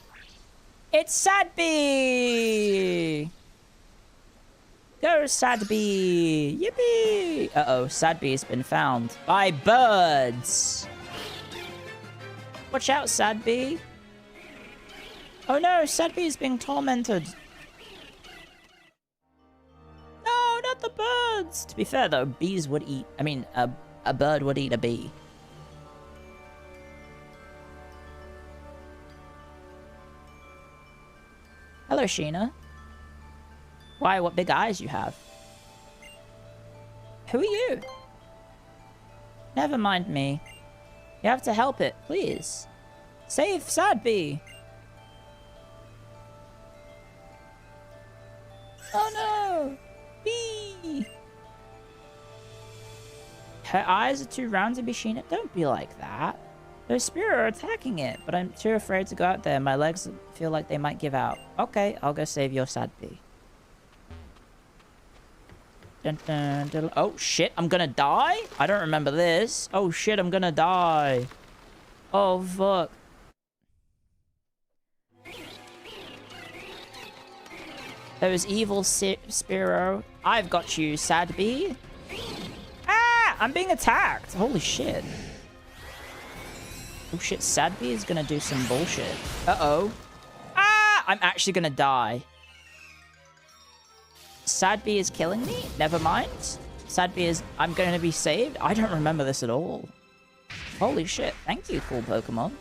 It's Sadby! Go, Sadby! Yippee! Uh-oh, Sadby's been found by birds. Watch out, Sadby. Oh no, Sadby is being tormented. No, not the birds! To be fair though, bees would eat... I mean, a bird would eat a bee. Hello, Sheena. Why, what big eyes you have. Who are you? Never mind me. You have to help it, please. Save Sadby! Oh no! Bee! Her eyes are too round to be Sheena. Don't be like that. Those Spear are attacking it, but I'm too afraid to go out there. My legs feel like they might give out. Okay, I'll go save your Sadby. Dun, dun, dun. Oh shit, I'm gonna die? I don't remember this. Oh shit, I'm gonna die. Oh fuck. Those evil Spearow. I've got you, Sadby. Ah! I'm being attacked. Holy shit. Oh shit, Sadby is gonna do some bullshit. Uh-oh. Ah! I'm actually gonna die. Sadby is killing me? Never mind. Sadby is... I'm gonna be saved? I don't remember this at all. Holy shit. Thank you, cool Pokemon.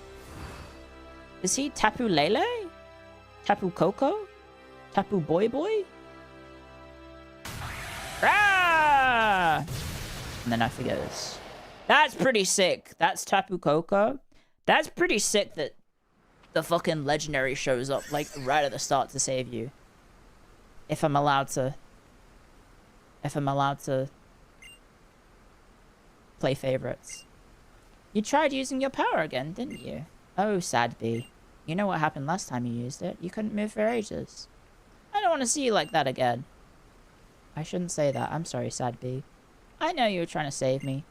Is he Tapu Lele? Tapu Koko? Tapu Boy Boy? Ah! And then I forget this. That's pretty sick. That's Tapu Koko. That's pretty sick that the fucking legendary shows up, like, right at the start to save you. If I'm allowed to play favorites. You tried using your power again, didn't you? Oh, Sadby. You know what happened last time you used it. You couldn't move for ages. I don't want to see you like that again. I shouldn't say that. I'm sorry, Sadby. I know you were trying to save me.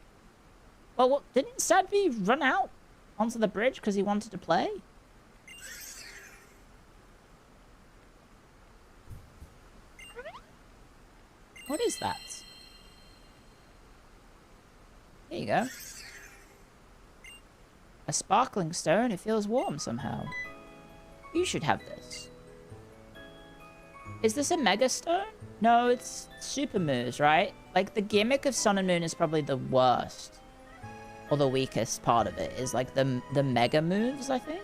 Well, what, didn't Sadby run out onto the bridge because he wanted to play? What is that? There you go. A sparkling stone. It feels warm somehow. You should have this. Is this a Mega Stone? No, it's Super Moves, right? Like, the gimmick of Sun and Moon is probably the worst. Or the weakest part of it is, like, the Mega Moves, I think?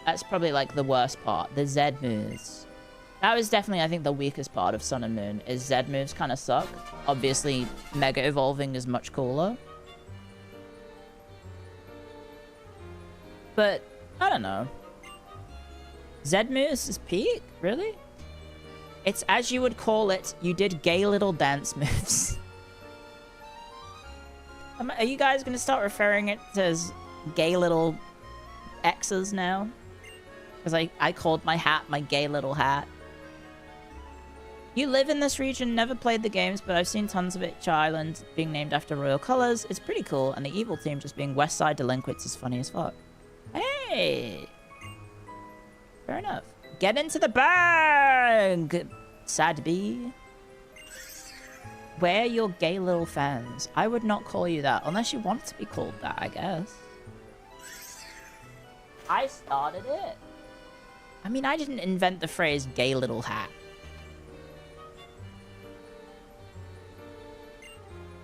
That's probably, like, the worst part. The Z moves. That was definitely, I think, the weakest part of Sun and Moon, is Z moves kind of suck. Obviously, Mega Evolving is much cooler. But, I don't know. Z moves is peak? Really? It's as you would call it, you did gay little dance moves. Are you guys going to start referring it as gay little X's now? Because I called my hat my gay little hat. You live in this region, never played the games, but I've seen tons of each island being named after royal colors. It's pretty cool, and the evil team just being West Side Delinquents is funny as fuck. Hey! Fair enough. Get into the bag! Sadby. We're your gay little fans. I would not call you that, unless you want to be called that, I guess. I started it. I mean, I didn't invent the phrase gay little hat.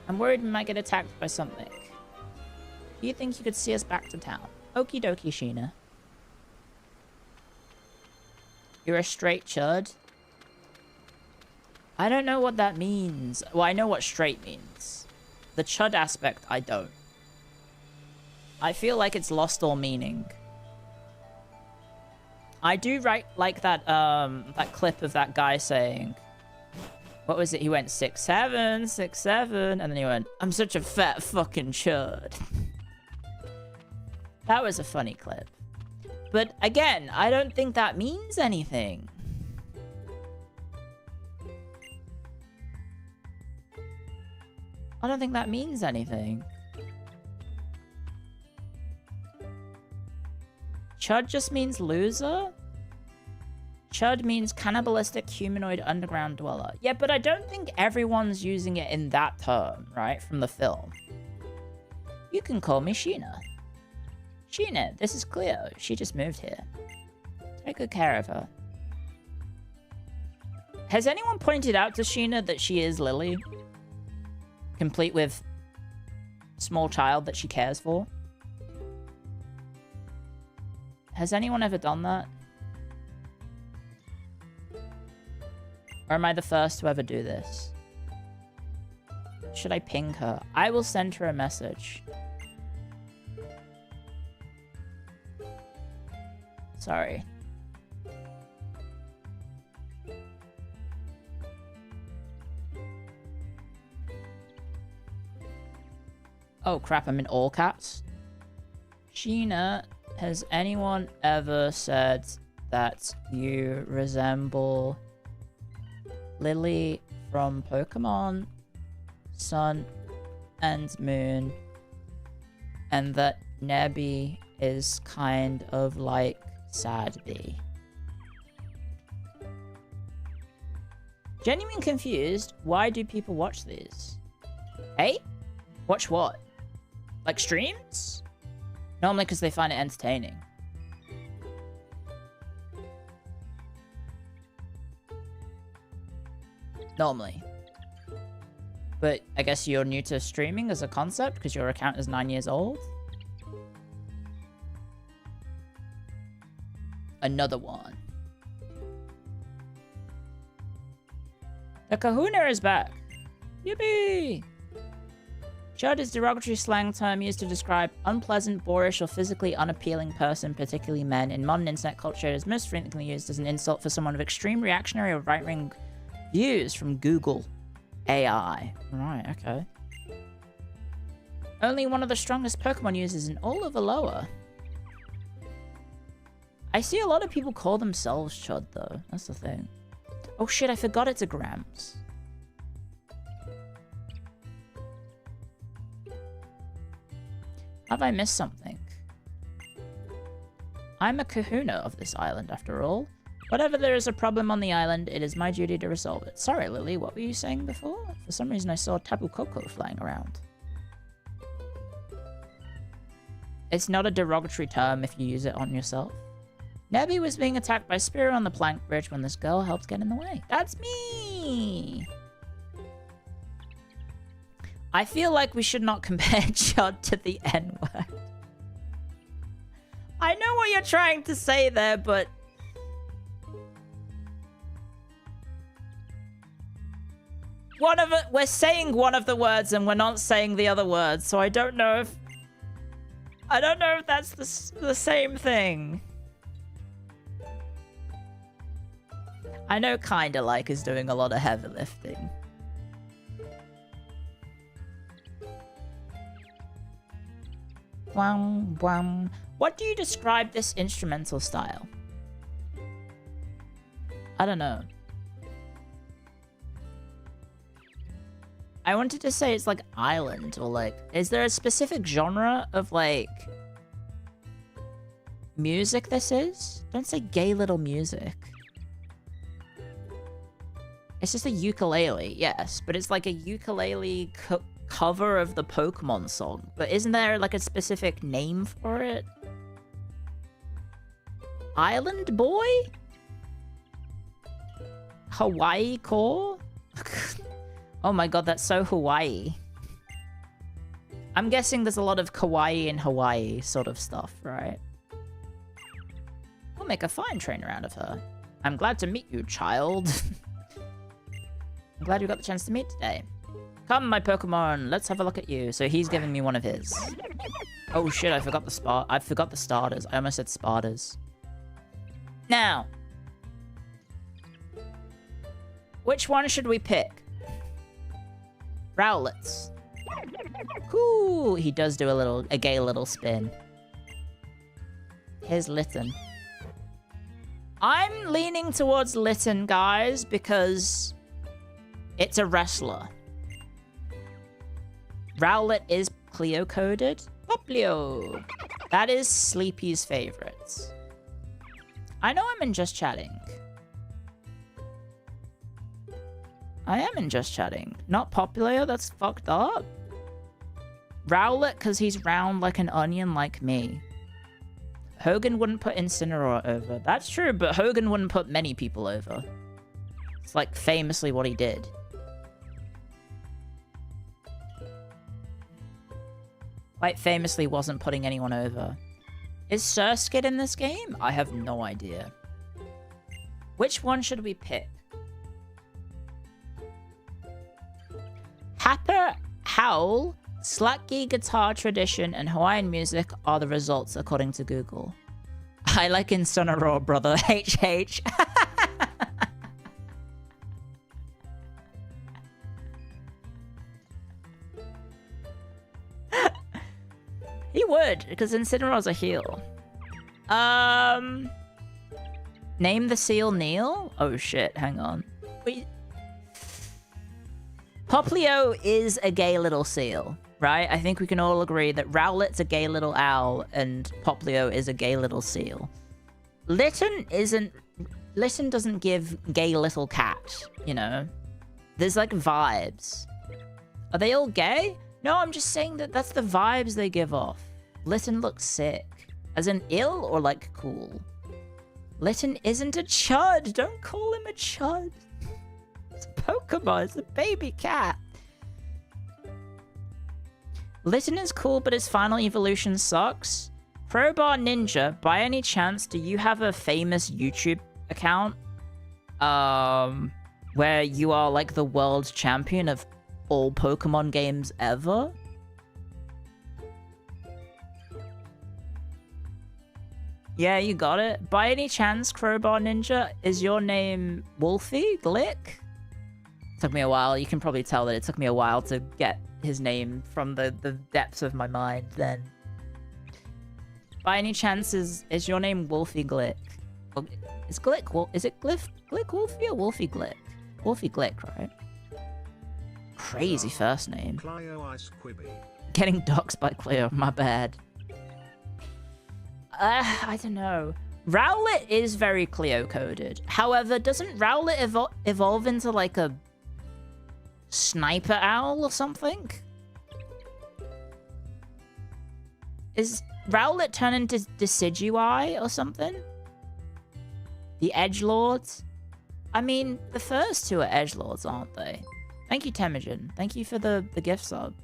I'm worried we might get attacked by something. Do you think you could see us back to town? Okie dokie, Sheena. You're a straight chud? I don't know what that means. Well, I know what straight means. The chud aspect, I don't. I feel like it's lost all meaning. I do like that, that clip of that guy saying... What was it? He went 6'7", 6'7", and then he went, I'm such a fat fucking chud. That was a funny clip. But again, I don't think that means anything. I don't think that means anything. Chud just means loser? Chud means cannibalistic humanoid underground dweller. Yeah, but I don't think everyone's using it in that term, right? From the film. You can call me Sheena. Sheena, this is Clio. She just moved here. Take good care of her. Has anyone pointed out to Sheena that she is Lily? Complete with small child that she cares for? Has anyone ever done that? Or am I the first to ever do this? Should I ping her? I will send her a message. Sorry. Oh crap, I'm in all caps. Sheena, has anyone ever said that you resemble Lily from Pokemon Sun and Moon, and that Nebby is kind of like Sadby? Genuine confused. Why do people watch these? Hey? Watch what? Like streams? Normally because they find it entertaining. Normally. But I guess you're new to streaming as a concept because your account is 9 years old. Another one. The Kahuna is back. Yippee! Chud is derogatory slang term used to describe unpleasant, boorish, or physically unappealing person, particularly men. In modern internet culture, it is most frequently used as an insult for someone with extreme reactionary or right-wing views from Google AI. Right, okay. Only one of the strongest Pokemon users in all of Alola. I see a lot of people call themselves Chud, though. That's the thing. Oh shit, I forgot it's a Grams. Have I missed something? I'm a kahuna of this island, after all. Whatever there is a problem on the island, it is my duty to resolve it. Sorry, Lily, what were you saying before? For some reason I saw Tapu Koko flying around. It's not a derogatory term if you use it on yourself. Nebby was being attacked by Spearow on the plank bridge when this girl helped get in the way. That's me! I feel like we should not compare Chud to the N-word. I know what you're trying to say there, but... we're saying one of the words and we're not saying the other words, so I don't know if... that's the same thing. I know kinda like is doing a lot of heavy lifting. What do you describe this instrumental style? I don't know. I wanted to say it's like island or like... Is there a specific genre of like... music this is? Don't say gay little music. It's just a ukulele, yes. But it's like a ukulele cover of the Pokemon song. But isn't there like a specific name for it? Island Boy? Hawaii Core? Oh my god, that's so Hawaii. I'm guessing there's a lot of kawaii in Hawaii sort of stuff, right? We'll make a fine trainer out of her. I'm glad to meet you, child. I'm glad we got the chance to meet today. Come, my Pokemon, let's have a look at you. So he's giving me one of his. Oh shit, I forgot the starters. I almost said Sparters. Now, which one should we pick? Rowlets. Cool. He does do a gay little spin. Here's Litten. I'm leaning towards Litten, guys, because it's a wrestler. Rowlet is Clio coded. Poplio. That is Sleepy's favorites. I know I'm in just chatting. I am in just chatting. Not popular, that's fucked up. Rowlet, because he's round like an onion like me. Hogan wouldn't put Incineroar over. That's true, but Hogan wouldn't put many people over. It's like famously what he did. Quite famously wasn't putting anyone over. Is Surskit in this game? I have no idea. Which one should we pick? Happer, Howl, Slacky guitar tradition, and Hawaiian music are the results according to Google. I like Incineroar, brother. HH. He would, because Incineroar's a heal. Name the seal Neil? Oh shit, hang on. Wait. Poplio is a gay little seal, right? I think we can all agree that Rowlet's a gay little owl and Poplio is a gay little seal. Litten doesn't give gay little cat, you know? There's like vibes. Are they all gay? No, I'm just saying that that's the vibes they give off. Litten looks sick. As in ill or like cool? Litten isn't a chud. Don't call him a chud. It's a Pokemon. It's a baby cat. Litten is cool, but his final evolution sucks. Crowbar Ninja, by any chance, do you have a famous YouTube account? Where you are like the world champion of all Pokemon games ever? Yeah, you got it. By any chance, Crowbar Ninja, is your name Wolfie Glick? Took me a while. You can probably tell that it took me a while to get his name from the depths of my mind then. By any chance, is your name Wolfie Glick? Is Glick, is it Glick Wolfie or Wolfie Glick? Wolfie Glick, right? Crazy first name. Clio Ice Quibby. Getting doxed by Clio, my bad. I don't know. Rowlet is very Clio coded. However, doesn't Rowlet evolve into like a sniper owl or something? Is Rowlet turn into Decidueye or something? The Edgelords? I mean, the first two are Edgelords, aren't they? Thank you, Temujin. Thank you for the gift sub.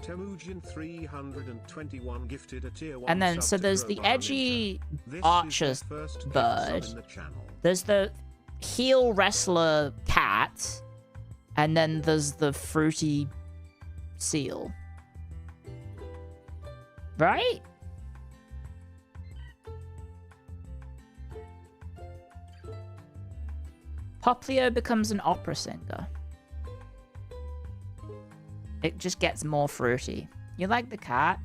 Temujin 321 gifted a tier 1 and then, sub so to there's the Crowbar edgy Ninja. Archer's bird. There's the heel wrestler cat. And then there's the fruity seal. Right? Poplio becomes an opera singer. It just gets more fruity. You like the cat?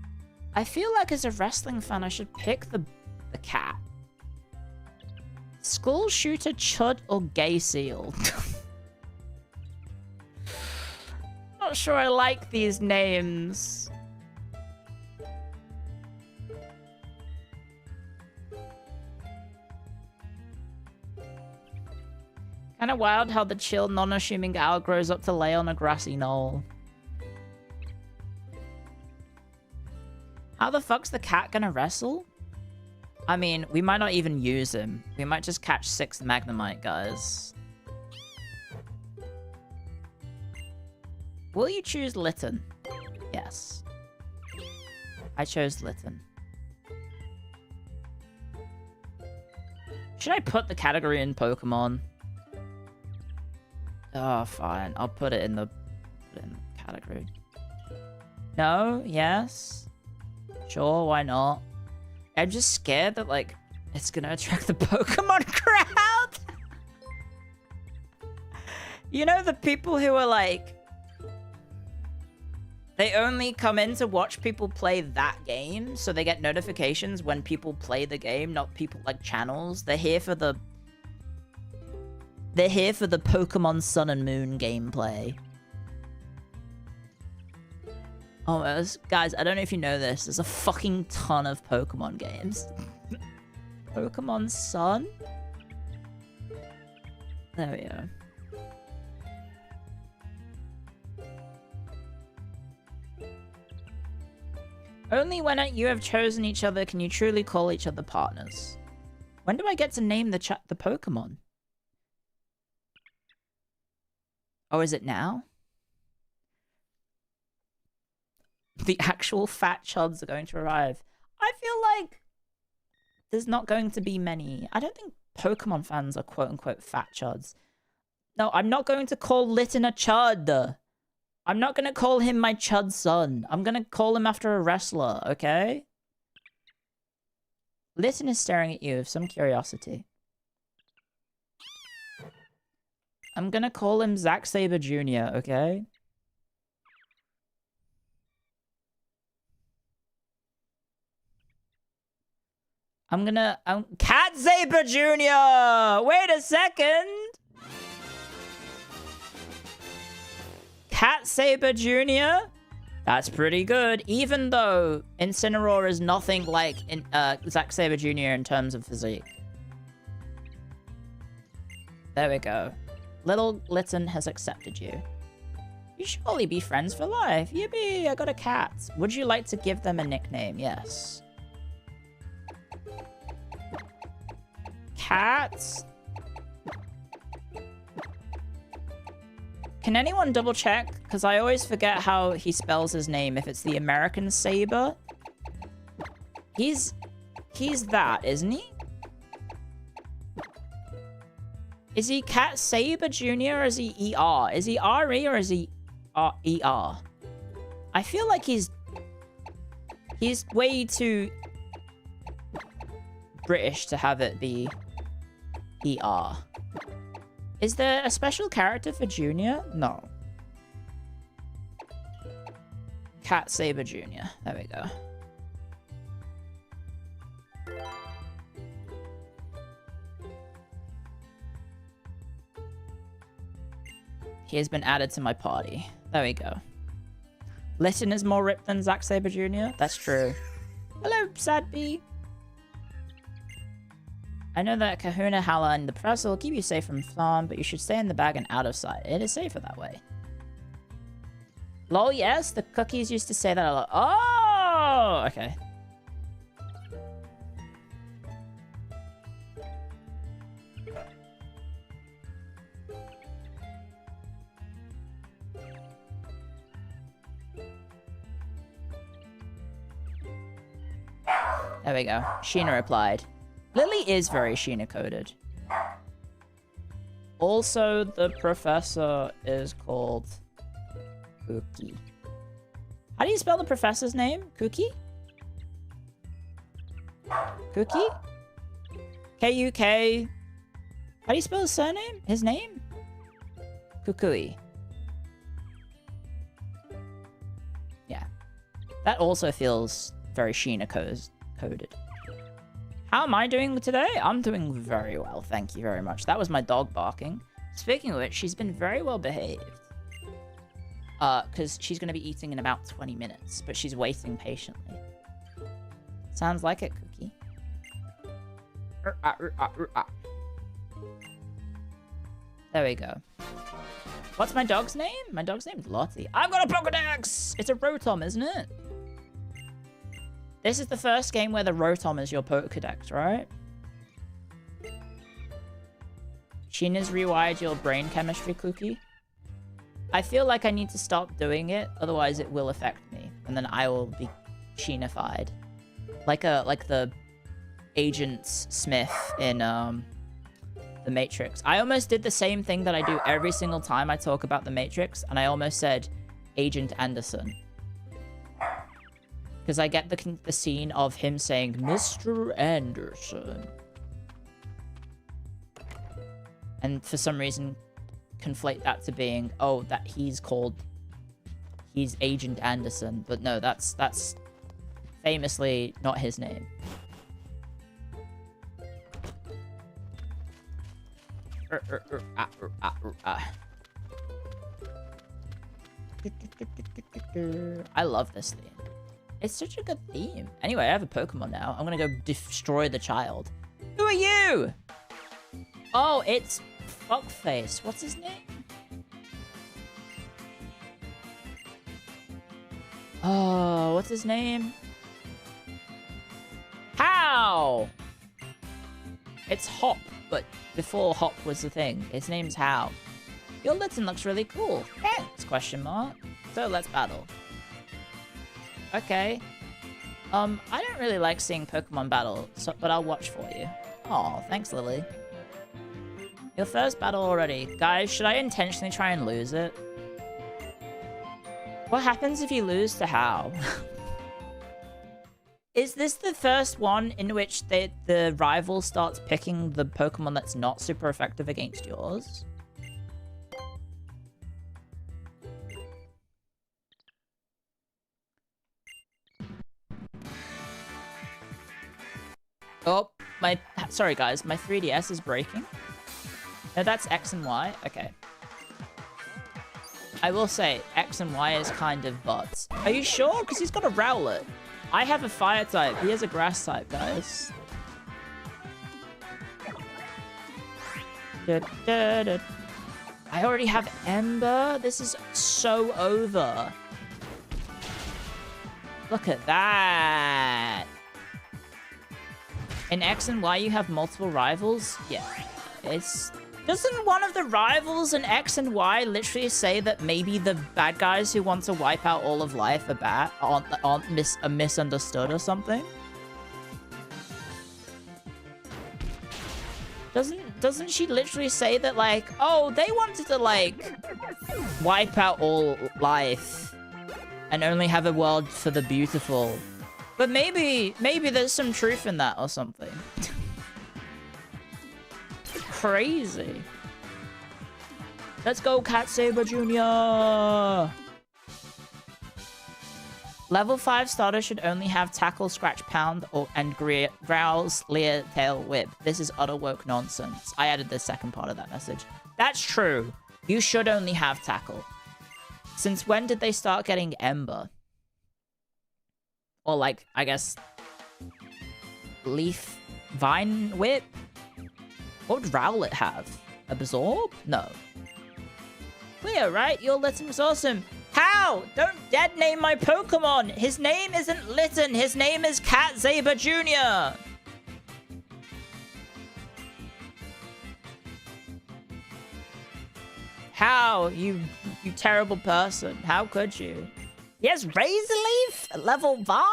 I feel like as a wrestling fan, I should pick the cat. Skull Shooter, Chud, or Gay Seal? Not sure I like these names. Kinda wild how the chill, non-assuming owl grows up to lay on a grassy knoll. How the fuck's the cat gonna wrestle? I mean, we might not even use him. We might just catch 6 Magnemite, guys. Will you choose Litten? Yes. I chose Litten. Should I put the category in Pokemon? Oh, fine. I'll put it in the category. No? Yes? Sure, why not? I'm just scared that, like, it's gonna attract the Pokemon crowd. You know, the people who are like... They only come in to watch people play that game, so they get notifications when people play the game, not people like channels. They're here for the Pokemon Sun and Moon gameplay. Oh, guys, I don't know if you know this. There's a fucking ton of Pokemon games. Pokemon Sun? There we go. Only when you have chosen each other can you truly call each other partners. When do I get to name the Pokemon? Oh, is it now? The actual fat chuds are going to arrive. I feel like there's not going to be many. I don't think Pokemon fans are quote-unquote fat chuds. No, I'm not going to call Litten a chud. I'm not going to call him my chud son. I'm going to call him after a wrestler, okay? Litten is staring at you with some curiosity. I'm going to call him Zack Sabre Jr., okay? I'm gonna... Cat Saber Jr.! Wait a second! Cat Saber Jr.? That's pretty good, even though Incineroar is nothing like Zack Sabre Jr. in terms of physique. There we go. Little Litten has accepted you. You surely be friends for life. Yippee, I got a cat. Would you like to give them a nickname? Yes. Cats? Can anyone double check? Because I always forget how he spells his name, if it's the American Saber. He's that, isn't he? Is he Cat Saber Jr. or is he ER? Is he RE or is he ER? I feel like he's way too British to have it be ER. Is there a special character for Junior? No. Cat Saber Jr. There we go. He has been added to my party. There we go. Litten is more ripped than Zack Saber Jr. That's true. Hello, Sad Bee. I know that Kahuna, Hala, and the Professor will keep you safe from harm, but you should stay in the bag and out of sight. It is safer that way. Lol, yes, the cookies used to say that a lot. Oh, okay. There we go. Sheena replied. Lily is very Sheena-coded. Also, the professor is called Cookie. How do you spell the professor's name? Cookie? Cookie? K-U-K... How do you spell his surname? His name? Kukui. Yeah. That also feels very Sheena-coded. How am I doing today? I'm doing very well, thank you very much. That was my dog barking. Speaking of which, she's been very well behaved. Because she's going to be eating in about 20 minutes, but she's waiting patiently. Sounds like it, Cookie. There we go. What's my dog's name? My dog's name's Lottie. I've got a Pokedex! It's a Rotom, isn't it? This is the first game where the Rotom is your Pokedex, right? Sheena's rewired your brain chemistry, Cookie. I feel like I need to stop doing it, otherwise it will affect me, and then I will be Sheenified, like the Agent Smith in The Matrix. I almost did the same thing that I do every single time I talk about The Matrix, and I almost said Agent Anderson. Because I get the scene of him saying, Mr. Anderson. And for some reason, conflate that to being, oh, that he's Agent Anderson. But no, that's famously not his name. I love this theme. It's such a good theme. Anyway, I have a Pokemon now. I'm gonna go destroy the child. Who are you? Oh, it's Fuckface. What's his name? Oh, what's his name? How? It's Hop, but before Hop was the thing. His name's How. Your Litten looks really cool. Thanks, question mark. So let's battle. Okay. I don't really like seeing Pokemon battle, so, but I'll watch for you. Aw, thanks, Lily. Your first battle already. Guys, should I intentionally try and lose it? What happens if you lose to How? Is this the first one in which the rival starts picking the Pokemon that's not super effective against yours? Oh, sorry guys, my 3DS is breaking. No, that's X and Y. Okay. I will say, X and Y is kind of butts. Are you sure? Because he's got a Rowlet. I have a fire type. He has a grass type, guys. I already have Ember. This is so over. Look at that. In X and Y, you have multiple rivals? Yeah. Doesn't one of the rivals in X and Y literally say that maybe the bad guys who want to wipe out all of life are misunderstood or something? Doesn't she literally say that, like, oh, they wanted to, like, wipe out all life and only have a world for the beautiful? But maybe there's some truth in that or something. Crazy. Let's go, Cat Saber Jr. Level 5 starter should only have Tackle, Scratch, Pound, and Growls, Leer, Tail, Whip. This is utter woke nonsense. I added the second part of that message. That's true. You should only have Tackle. Since when did they start getting Ember? Or, like, I guess... Leaf... Vine Whip? What would Rowlet have? Absorb? No. Clear, right? Your Litten was awesome. How? Don't dead name my Pokemon! His name isn't Litten, his name is Cat Saber Jr. How? You terrible person. How could you? Yes, Razor Leaf? Level 5?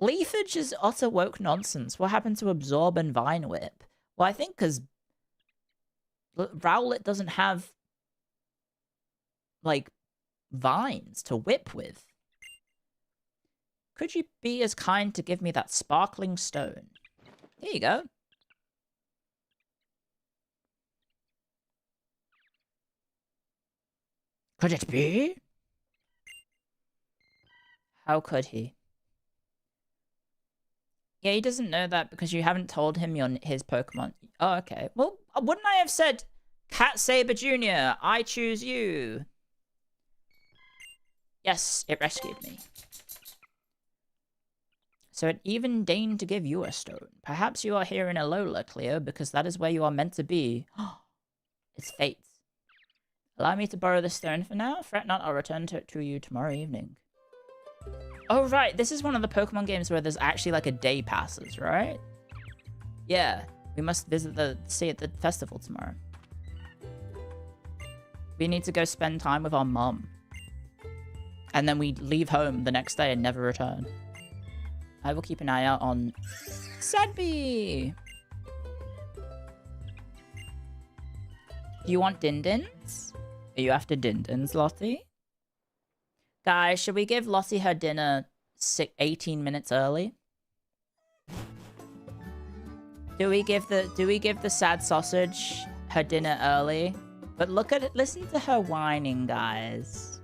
Leafage is utter woke nonsense. What happened to Absorb and Vine Whip? Well, I think because Rowlet doesn't have, like, vines to whip with. Could you be as kind to give me that sparkling stone? Here you go. Could it be? How could he? Yeah, he doesn't know that because you haven't told him his Pokemon. Oh, okay. Well, wouldn't I have said, Cat Saber Jr., I choose you? Yes, it rescued me. So it even deigned to give you a stone. Perhaps you are here in Alola, Clio, because that is where you are meant to be. It's fate. Allow me to borrow the stone for now. Fret not, I'll return to you tomorrow evening. Oh, right. This is one of the Pokemon games where there's actually, like, a day passes, right? Yeah. We must see at the festival tomorrow. We need to go spend time with our mum. And then we leave home the next day and never return. I will keep an eye out on Sedby. Do you want Dindins? Are you after Dindins, Lottie? Guys, should we give Lottie her dinner 18 minutes early? Do we give the sad sausage her dinner early? But look at it, listen to her whining, guys.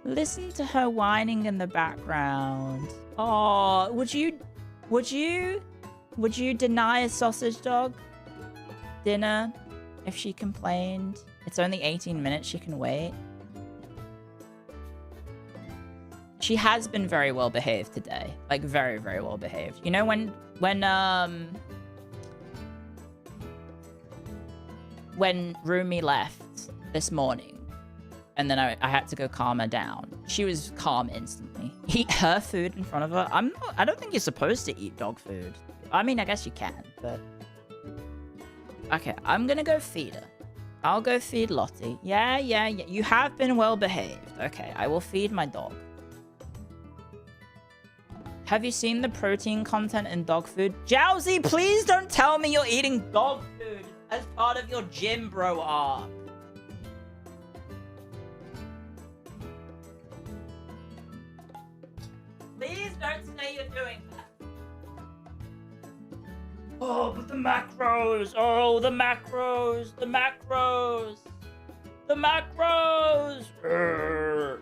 Listen to her whining in the background. Oh, would you deny a sausage dog dinner if she complained? It's only 18 minutes, she can wait. she has been very well behaved today. Like, very, very well behaved. You know, when Rumi left this morning, and then I had to go calm her down, she was calm instantly. Eat her food in front of her. I don't think you're supposed to eat dog food. I mean, I guess you can, but... Okay, I'm gonna go feed her. I'll go feed Lottie. Yeah. You have been well behaved. Okay, I will feed my dog. Have you seen the protein content in dog food? Jowsy, please don't tell me you're eating dog food as part of your gym bro arc. Please don't say you're doing that. Oh, but the macros. Oh, the macros. The macros. The macros. Urgh.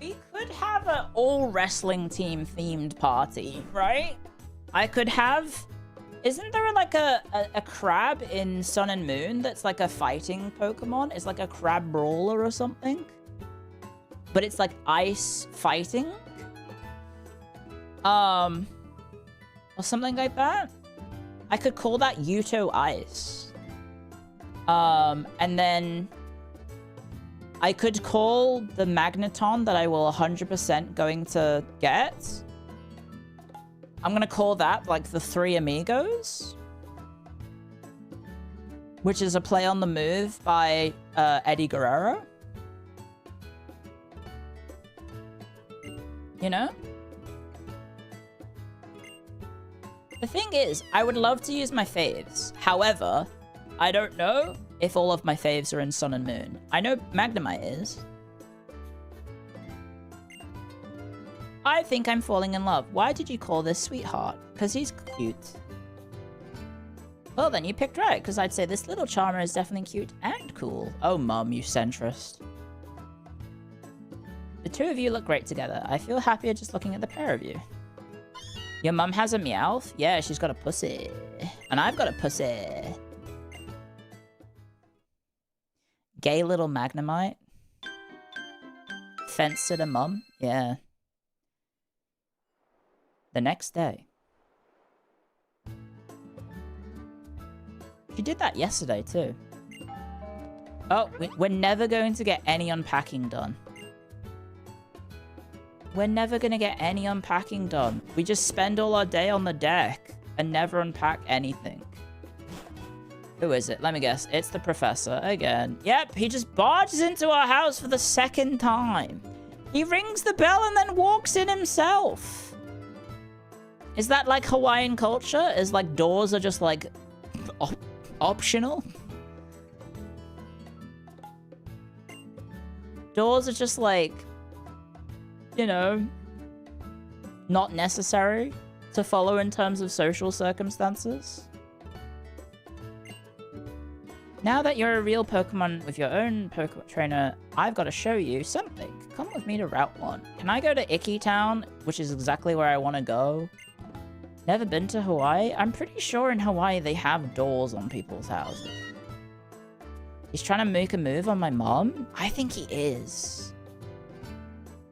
We could have an all wrestling team themed party, right? I could have... Isn't there like a crab in Sun and Moon that's like a fighting Pokemon? It's like a crab brawler or something? But it's like ice fighting? Or something like that? I could call that Yuto Ice. And then I could call the Magneton that I will 100% going to get I'm gonna call that like the Three Amigos, which is a play on the move by Eddie Guerrero. You know? The thing is, I would love to use my faves. However, I don't know if all of my faves are in Sun and Moon. I know Magnemite is. I think I'm falling in love. Why did you call this sweetheart? Because he's cute. Well, then you picked right, because I'd say this little charmer is definitely cute and cool. Oh, Mum, you centrist. The two of you look great together. I feel happier just looking at the pair of you. Your mum has a Meowth? Yeah, she's got a pussy. And I've got a pussy. Gay little Magnemite. Fence sitter mum? Yeah. The next day. She did that yesterday too. Oh, we're never going to get any unpacking done. We're never gonna get any unpacking done. We just spend all our day on the deck and never unpack anything. Who is it? Let me guess. It's the professor again. Yep, he just barges into our house for the second time. He rings the bell and then walks in himself. Is that like Hawaiian culture? Is like doors are just like optional? Doors are just like, you know, not necessary to follow in terms of social circumstances. Now that you're a real Pokemon with your own Pokemon trainer, I've got to show you something. Come with me to Route 1. Can I go to Icky Town, which is exactly where I want to go? Never been to Hawaii? I'm pretty sure in Hawaii they have doors on people's houses. He's trying to make a move on my mom? I think he is.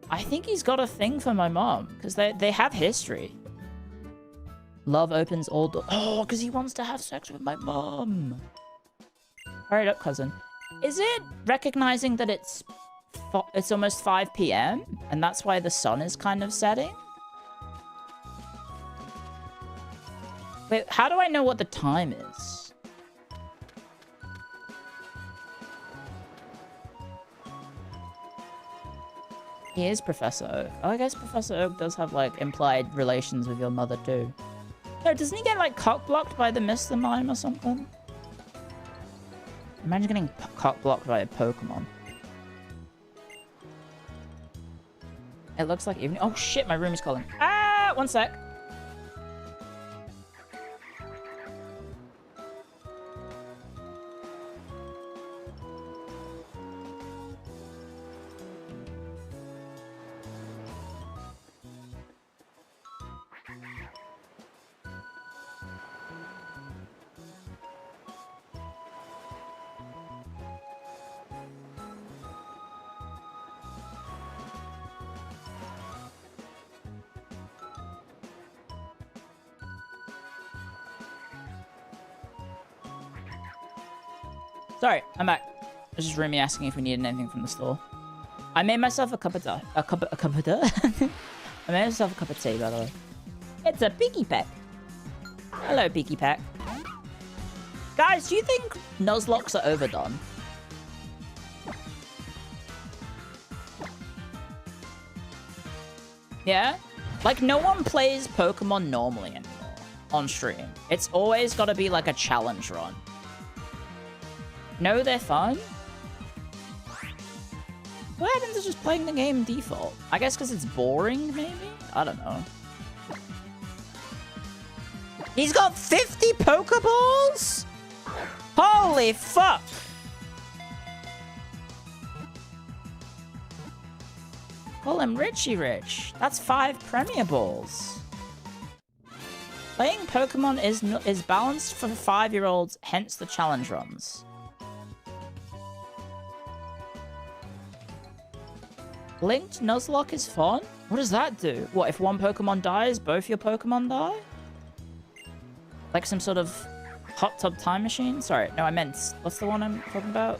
I think he's got a thing for my mom, because they have history. Love opens all doors. Oh, because he wants to have sex with my mom. Hurry up, cousin. Is it recognizing that it's almost 5 p.m. and that's why the sun is kind of setting? Wait, how do I know what the time is? He is Professor Oak. Oh, I guess Professor Oak does have, like, implied relations with your mother, too. No, doesn't he get, like, cock-blocked by the Mr. Mime or something? Imagine getting cock-blocked by a Pokemon. It looks like evening. Oh, shit, my room is calling. Ah, one sec. Sorry, I'm back. This is Rumi asking if we needed anything from the store. I made myself a cup of tea. I made myself a cup of tea, by the way. It's a Piggy Peck. Hello, Piggy Peck. Guys, do you think Nuzlockes are overdone? Yeah? Like, no one plays Pokemon normally anymore on stream. It's always got to be like a challenge run. No, they're fun. What happens to just playing the game default? I guess because it's boring, maybe? I don't know. He's got 50 Pokeballs? Holy fuck! Call him Richie Rich. That's 5 Premier Balls. Playing Pokemon is balanced for 5-year-olds, hence the challenge runs. Linked Nuzlocke is fun? What does that do? What, if one Pokemon dies, both your Pokemon die? Like some sort of hot tub time machine? Sorry, no, I meant... What's the one I'm talking about?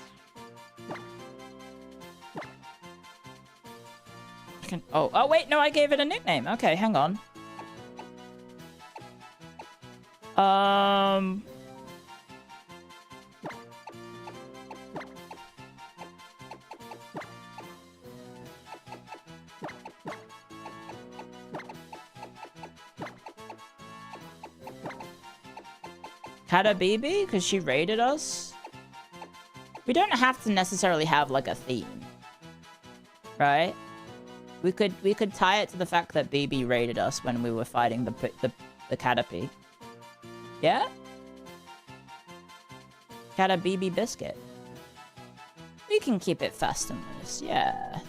can... Oh, wait, no, I gave it a nickname. Okay, hang on. Kata BB? Because she raided us? We don't have to necessarily have, like, a theme. Right? We could tie it to the fact that BB raided us when we were fighting the Caterpie. Yeah? Kata BB Biscuit. We can keep it fast and loose, yeah.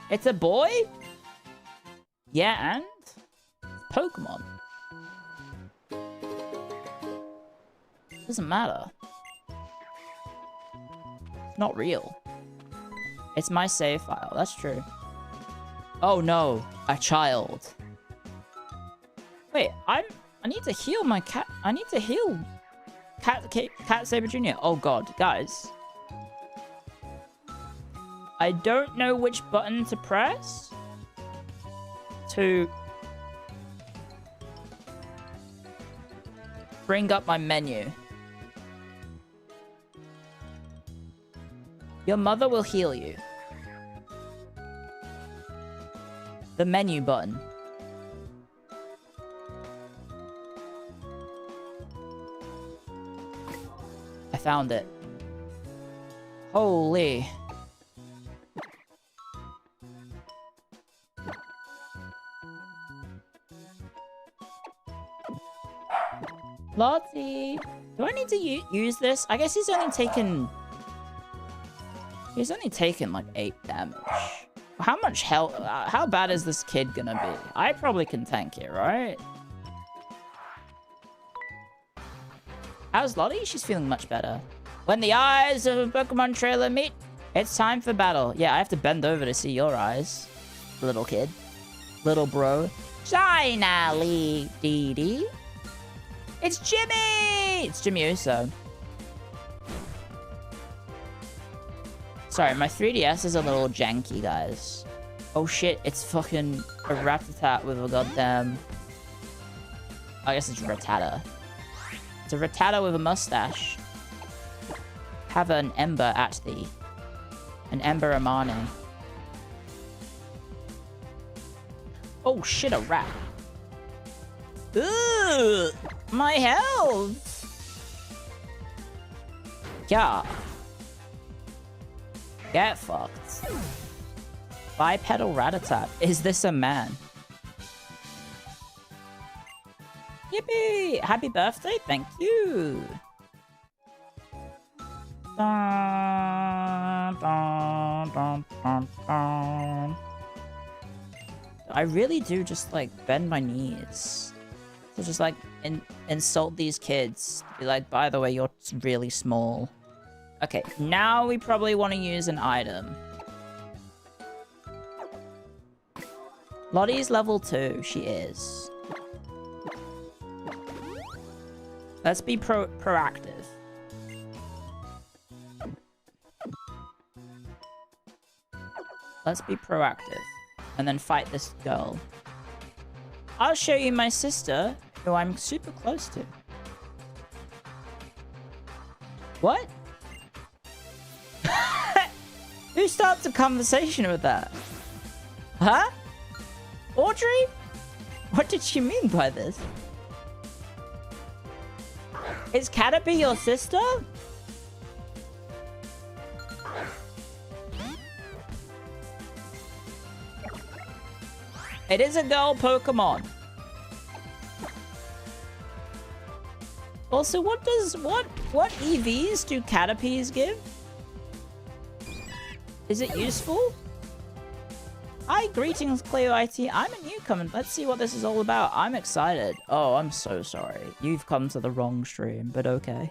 It's a boy? Yeah, and? Pokemon. Doesn't matter. Not real. It's my save file, that's true. Oh no, a child. Wait, I need to heal my cat. I need to heal Cat Saber Jr. Oh god, guys. I don't know which button to press to bring up my menu. Your mother will heal you. The menu button. I found it. Holy. Lottie. Do I need to use this? I guess he's only taken like 8 damage. How much health? How bad is this kid gonna be? I probably can tank it, right? How's Lottie? She's feeling much better. When the eyes of a Pokemon trailer meet, it's time for battle. Yeah, I have to bend over to see your eyes, little kid. Little bro. China Lee Dee Dee. It's Jimmy! It's Jimmy Uso. Sorry, my 3DS is a little janky, guys. Oh shit, it's fucking a Rattata with a goddamn... I guess it's Rattata. It's a Rattata with a mustache. Have an Ember at thee. An Ember Amane. Oh shit, a rat. Ugh! My health! Yeah. Get fucked. Bipedal Rattata. Is this a man? Yippee! Happy birthday, thank you! Dun, dun, dun, dun, dun. I really do just, like, bend my knees. To just, like, insult these kids. Be like, by the way, you're really small. Okay, now we probably want to use an item. Lottie's level 2, she is. Let's be proactive. Let's be proactive. And then fight this girl. I'll show you my sister, who I'm super close to. What? Who starts a conversation with that? Huh? Audrey? What did she mean by this? Is Caterpie your sister? It is a girl Pokemon. Also, what EVs do Caterpies give? Is it useful? Hi, greetings, Clio IT. I'm a newcomer. Let's see what this is all about. I'm excited. Oh, I'm so sorry. You've come to the wrong stream, but okay.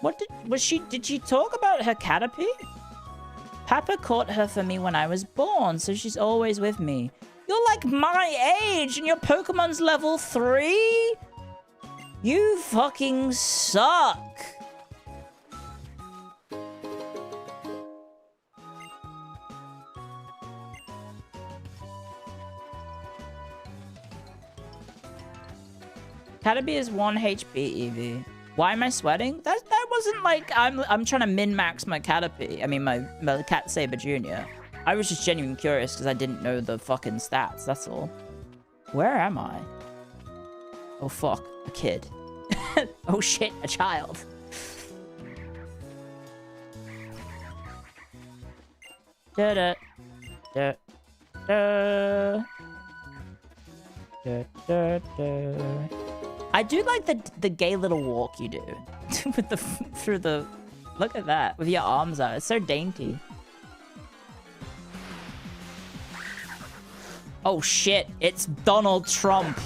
What did she talk about her Caterpie? Papa caught her for me when I was born, so she's always with me. You're like my age and your Pokemon's level 3? You fucking suck. Caterpie is 1 HP, Eevee. Why am I sweating? That wasn't like I'm trying to min-max my Caterpie. I mean, my Cat Saber Jr. I was just genuinely curious because I didn't know the fucking stats, that's all. Where am I? Oh, fuck. A kid. Oh, shit. A child. Da da da da da da da. I do like the gay little walk you do with the through the. Look at that with your arms out. It's so dainty. Oh shit! It's Donald Trump.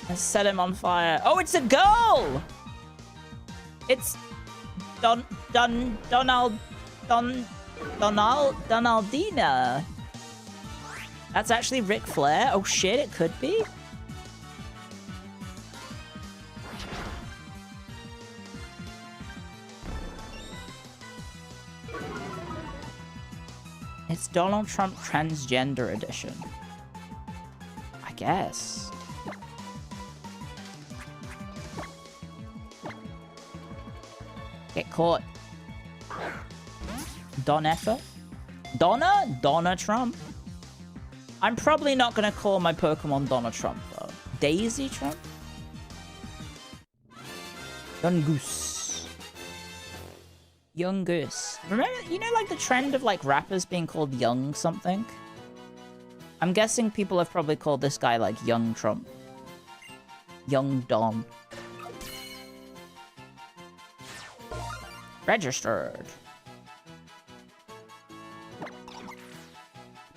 I set him on fire. Oh, it's a girl! It's Donaldina. That's actually Ric Flair? Oh shit, it could be? It's Donald Trump Transgender Edition. I guess. Get caught. Donetta? Donna Trump? I'm probably not gonna call my Pokemon Donna Trump, though. Daisy Trump? Yungoos. Yungoos. Remember, you know, like the trend of like rappers being called Young something? I'm guessing people have probably called this guy like Young Trump. Young Don. Registered.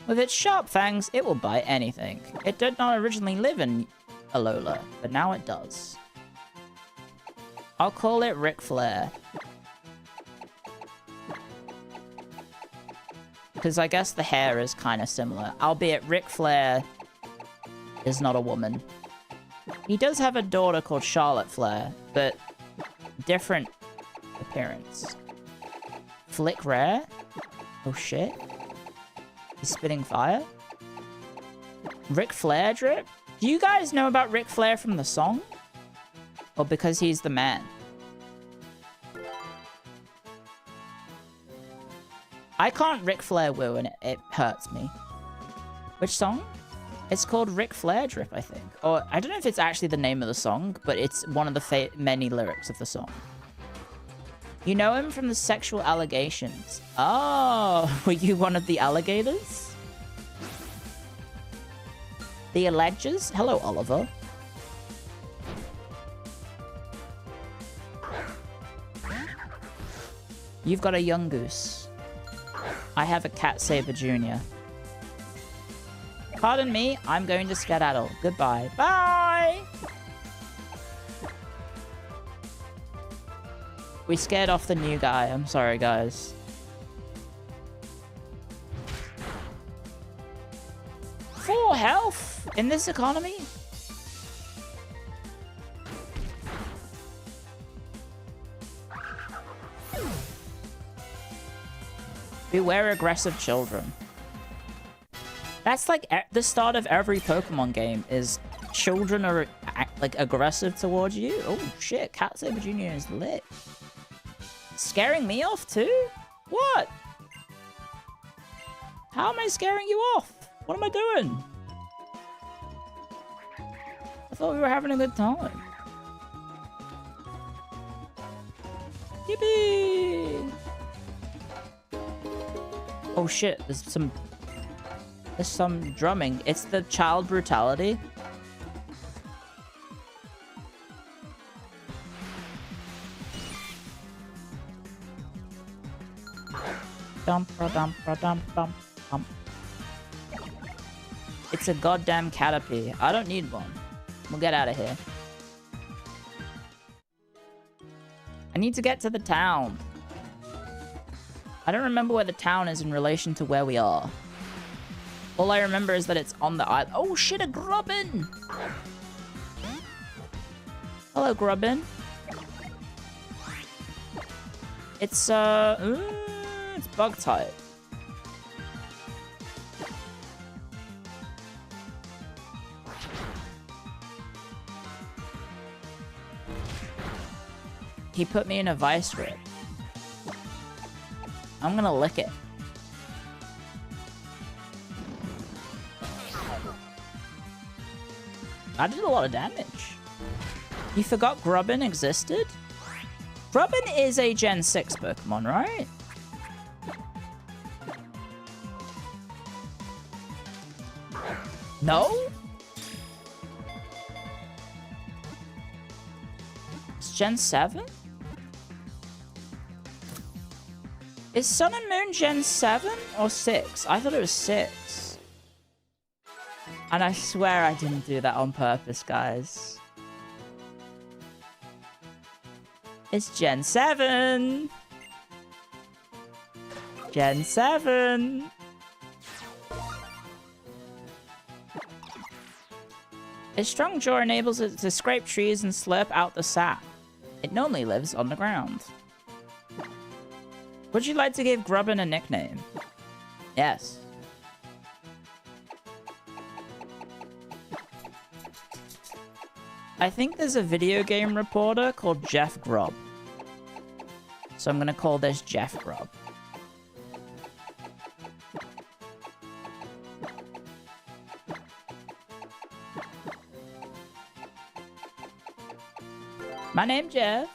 With its sharp fangs, it will bite anything. It did not originally live in Alola, but now it does. I'll call it Ric Flair. Because I guess the hair is kind of similar. Albeit Ric Flair is not a woman. He does have a daughter called Charlotte Flair, but different appearance. Flick Rare? Oh shit. He's spitting fire? Ric Flair drip? Do you guys know about Ric Flair from the song? Or because he's the man? I can't Ric Flair woo and it hurts me. Which song? It's called Ric Flair drip, I think. Or I don't know if it's actually the name of the song, but it's one of the many lyrics of the song. You know him from the sexual allegations. Oh, were you one of the alligators? The alleges? Hello, Oliver. You've got a Yungoos. I have a Cat Saber Jr. Pardon me, I'm going to skedaddle. Goodbye. Bye! We scared off the new guy. I'm sorry, guys. Full health in this economy? Beware aggressive children. That's like the start of every Pokemon game is children are like aggressive towards you. Oh shit, Cat Saber Jr. is lit. Scaring me off too? What? How am I scaring you off? What am I doing? I thought we were having a good time. Yippee! Oh shit, there's some drumming. It's the child brutality. It's a goddamn Caterpie. I don't need one. We'll get out of here. I need to get to the town. I don't remember where the town is in relation to where we are. All I remember is that it's on the island. Oh shit, a Grubbin! Hello, Grubbin. It's it's bug type. He put me in a vice grip. I'm gonna lick it. I did a lot of damage. You forgot Grubbin existed? Grubbin is a Gen 6 Pokemon, right? No? It's Gen 7? Is Sun and Moon Gen 7 or 6? I thought it was 6. And I swear I didn't do that on purpose, guys. It's Gen 7! Gen 7! Its strong jaw enables it to scrape trees and slurp out the sap. It normally lives on the ground. Would you like to give Grubbin a nickname? Yes. I think there's a video game reporter called Jeff Grubb. So I'm gonna call this Jeff Grubb. My name's Jeff.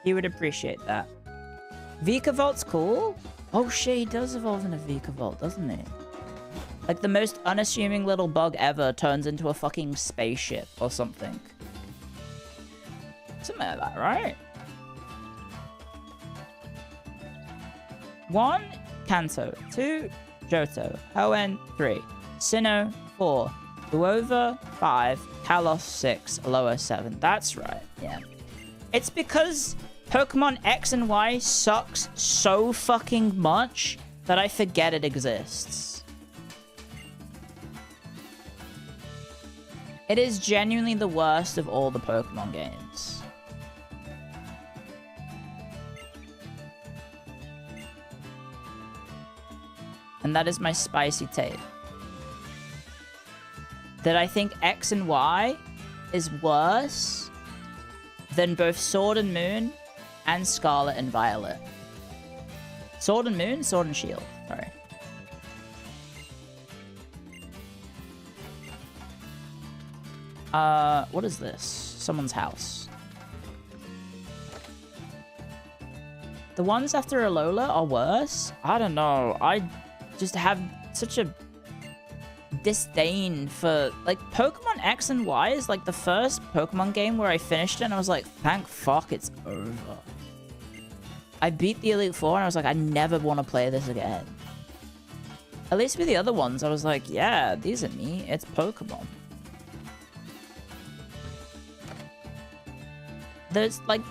He would appreciate that. Vikavolt cool? Oh shit, he does evolve in a Vikavolt, doesn't he? Like the most unassuming little bug ever turns into a fucking spaceship or something. Something like that, right? 1, Kanto. 2, Johto. Hoenn, 3. Sinnoh, 4. Uova, 5. Kalos, 6. Alola, 7. That's right, yeah. It's because Pokemon X and Y sucks so fucking much that I forget it exists. It is genuinely the worst of all the Pokemon games. And that is my spicy take. That I think X and Y is worse than both Sword and Moon and Scarlet and Violet. Sword and Moon, Sword and Shield, sorry. What is this? Someone's house. The ones after Alola are worse? I don't know. I just have such a disdain for, like, Pokemon X and Y is like the first Pokemon game where I finished it and I was like, thank fuck it's over. I beat the Elite Four and I was like, I never want to play this again. At least with the other ones, I was like, yeah, these are me. It's Pokemon. There's, like,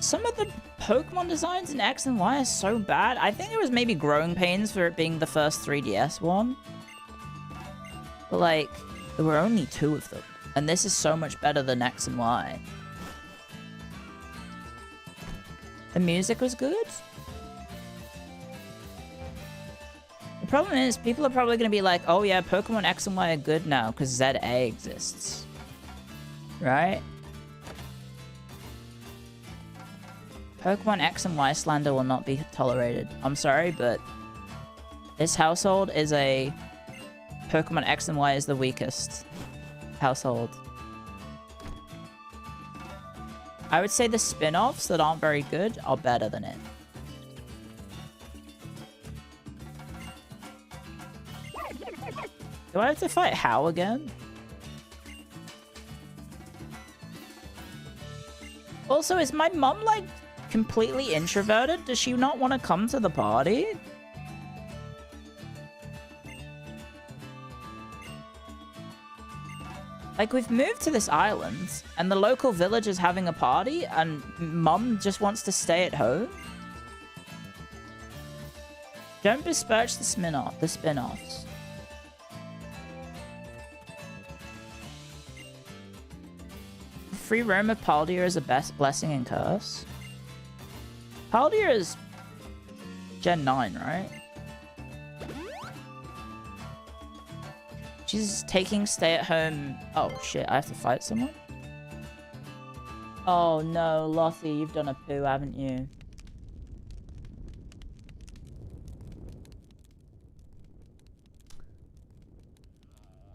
some of the Pokemon designs in X and Y are so bad. I think it was maybe growing pains for it being the first 3DS one. But, like, there were only 2 of them. And this is so much better than X and Y. The music was good. The problem is, people are probably going to be like, oh yeah, Pokemon X and Y are good now because ZA exists. Right? Pokemon X and Y slander will not be tolerated. I'm sorry, but this household is a... Pokemon X and Y is the weakest household. I would say the spin-offs that aren't very good are better than it. Do I have to fight How again? Also, is my mum, like, completely introverted? Does she not want to come to the party? Like, we've moved to this island, and the local village is having a party, and Mum just wants to stay at home? Don't besmirch the spin-offs. free roam of Paldia is a best blessing and curse? Paldia is Gen 9, right? She's taking stay-at-home... Oh, shit. I have to fight someone? Oh, no. Lottie, you've done a poo, haven't you?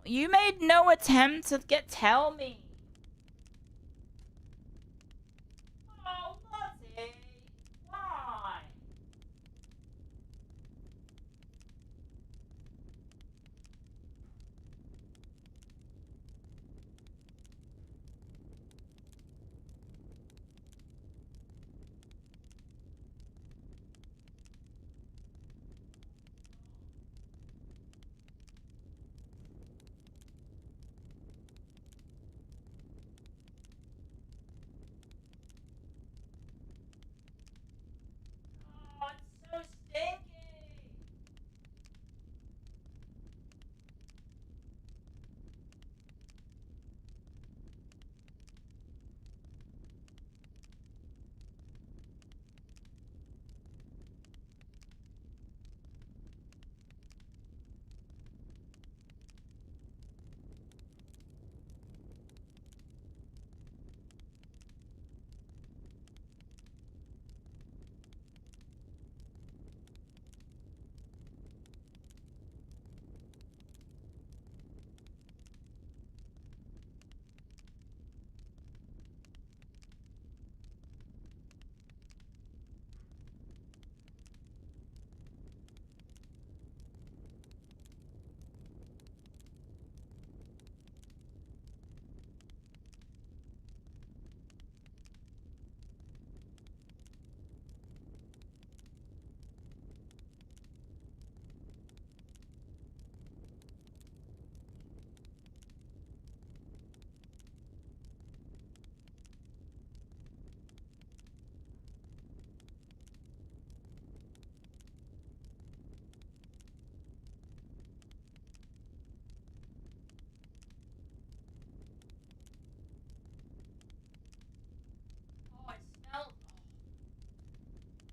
You made no attempt to tell me. Oh, Lottie. Why? Oh, it's so stinky.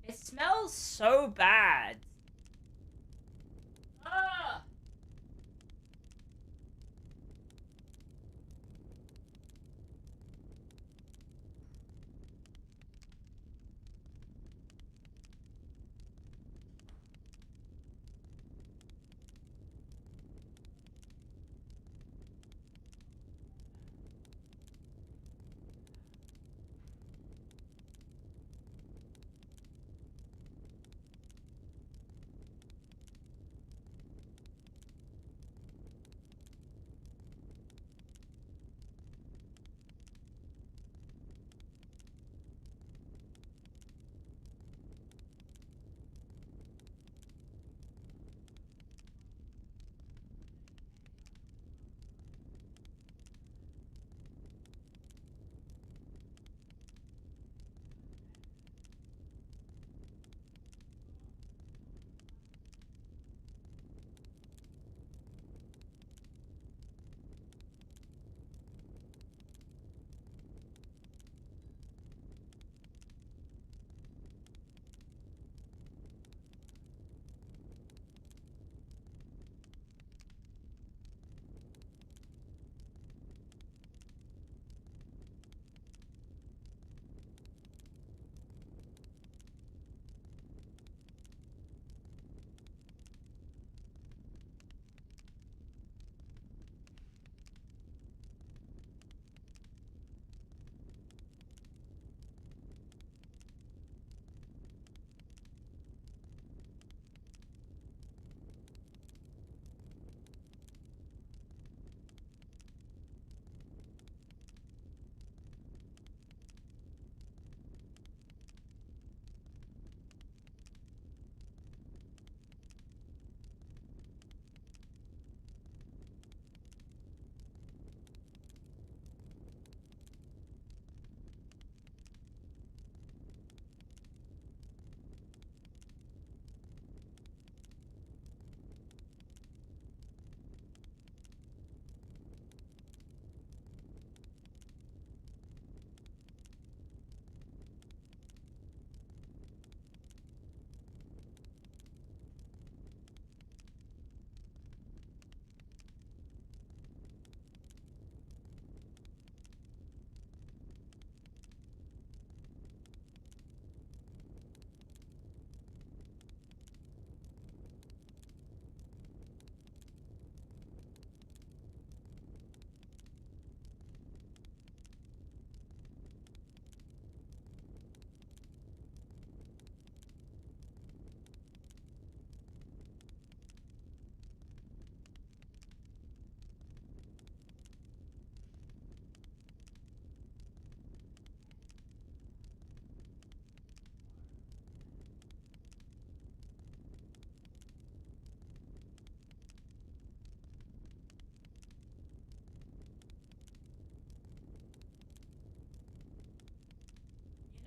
It smells so bad. Ugh.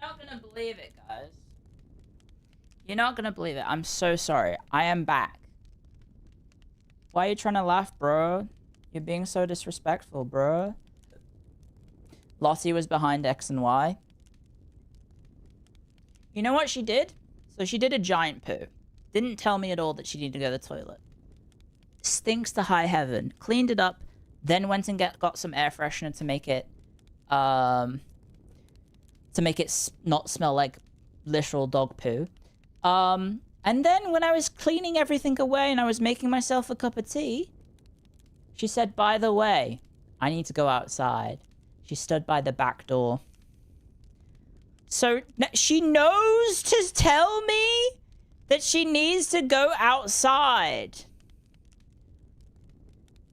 Not gonna believe it, guys. You're not gonna believe it. I'm so sorry. I am back. Why are you trying to laugh, bro? You're being so disrespectful, bro. Lottie was behind X and Y. You know what she did? So she did a giant poo. Didn't tell me at all that she needed to go to the toilet. Stinks to high heaven. Cleaned it up. Then went and got some air freshener to make it not smell like literal dog poo. And then when I was cleaning everything away and I was making myself a cup of tea, she said, by the way, I need to go outside. She stood by the back door. So she knows to tell me that she needs to go outside.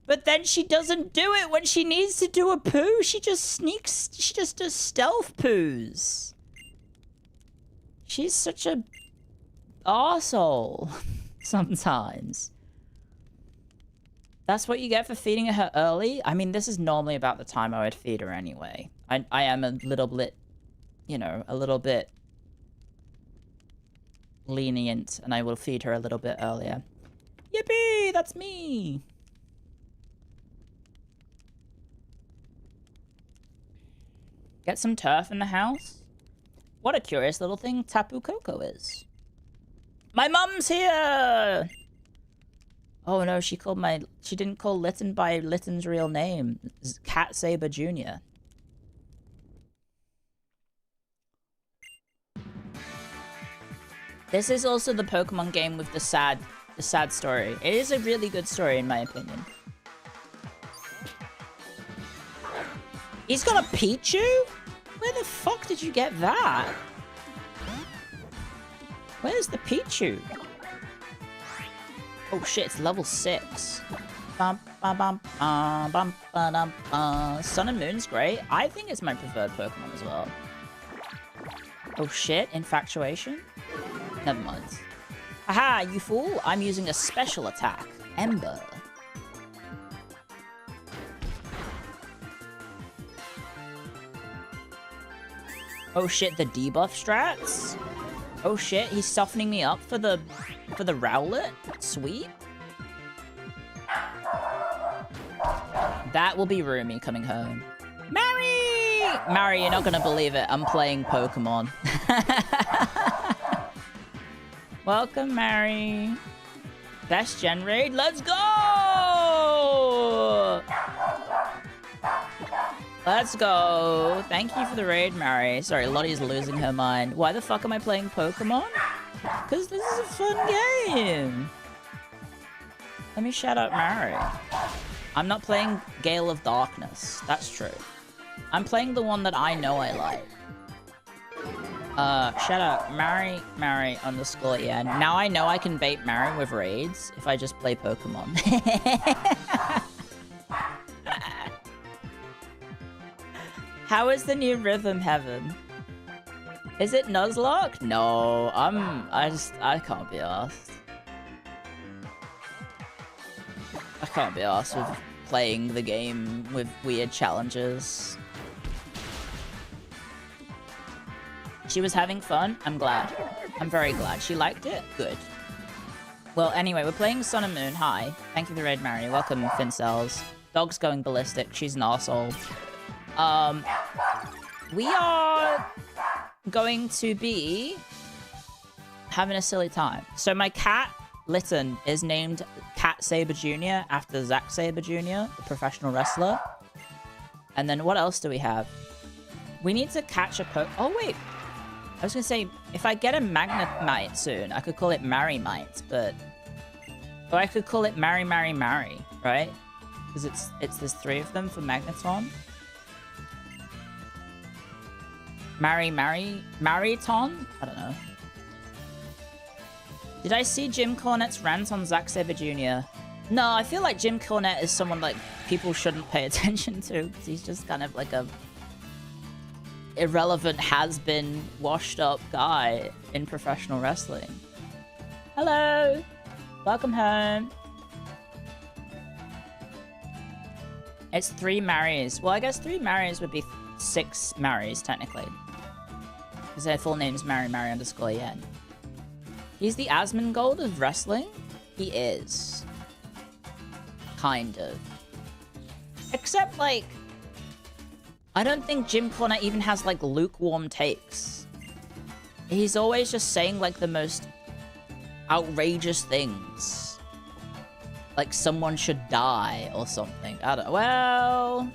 But then she doesn't do it when she needs to do a poo. She just sneaks. She just does stealth poos. She's such a arsehole sometimes. That's what you get for feeding her early? I mean, this is normally about the time I would feed her anyway. I am a little bit, you know, a little bit lenient, and I will feed her a little bit earlier. Yippee! That's me! Get some turf in the house? What a curious little thing Tapu Koko is. My mum's here! Oh no, she didn't call Lytton by Lytton's real name. Cat Saber Jr. This is also the Pokemon game with the sad story. It is a really good story in my opinion. He's got a Pichu? Where the fuck did you get that? Where's the Pichu? Oh shit, it's level 6. Bum, bum, bum, bum, bum, bum. Sun and Moon's great. I think it's my preferred Pokemon as well. Oh shit, Infatuation? Never mind. Haha, you fool! I'm using a special attack. Ember. Oh shit, the debuff strats? Oh shit, he's softening me up for the Rowlet? Sweet. That will be Rumi coming home. Mary! Mary, you're not gonna believe it. I'm playing Pokemon. Welcome, Mary. Best gen raid? Let's go! Let's go. Thank you for the raid, Mary. Sorry, Lottie's losing her mind. Why the fuck am I playing Pokemon? Because this is a fun game. Let me shout out Mary. I'm not playing Gale of Darkness. That's true. I'm playing the one that I know I like. Shout out Mary _ yeah. Now I know I can bait Mary with raids if I just play Pokemon. How is the new Rhythm Heaven? Is it Nuzlocke? No, I can't be arsed. I can't be arsed with playing the game with weird challenges. She was having fun? I'm glad. I'm very glad. She liked it? Good. Well, anyway, we're playing Sun and Moon. Hi. Thank you for the raid, Mary. Welcome, Fincells. Dog's going ballistic. She's an arsehole. We are going to be having a silly time. So my cat, Lytton, is named Cat Saber Jr. after Zack Saber Jr., the professional wrestler. And then what else do we have? We need to catch a oh, wait. I was going to say, if I get a Magnemite soon, I could call it Marymite, but... Or I could call it Mary, right? Because there's 3 of them for Magneton. Mariton? I don't know. Did I see Jim Cornette's rant on Zack Saber Jr.? No, I feel like Jim Cornette is someone like people shouldn't pay attention to because he's just kind of like a irrelevant, has-been, washed-up guy in professional wrestling. Hello! Welcome home. It's 3 Marys. Well, I guess 3 Marys would be 6 Marys, technically. Because their full name's Mary_Yen. He's the Asmongold of wrestling? He is. Kind of. Except, like, I don't think Jim Cornette even has, like, lukewarm takes. He's always just saying, like, the most outrageous things. Like, someone should die or something. I don't... Well...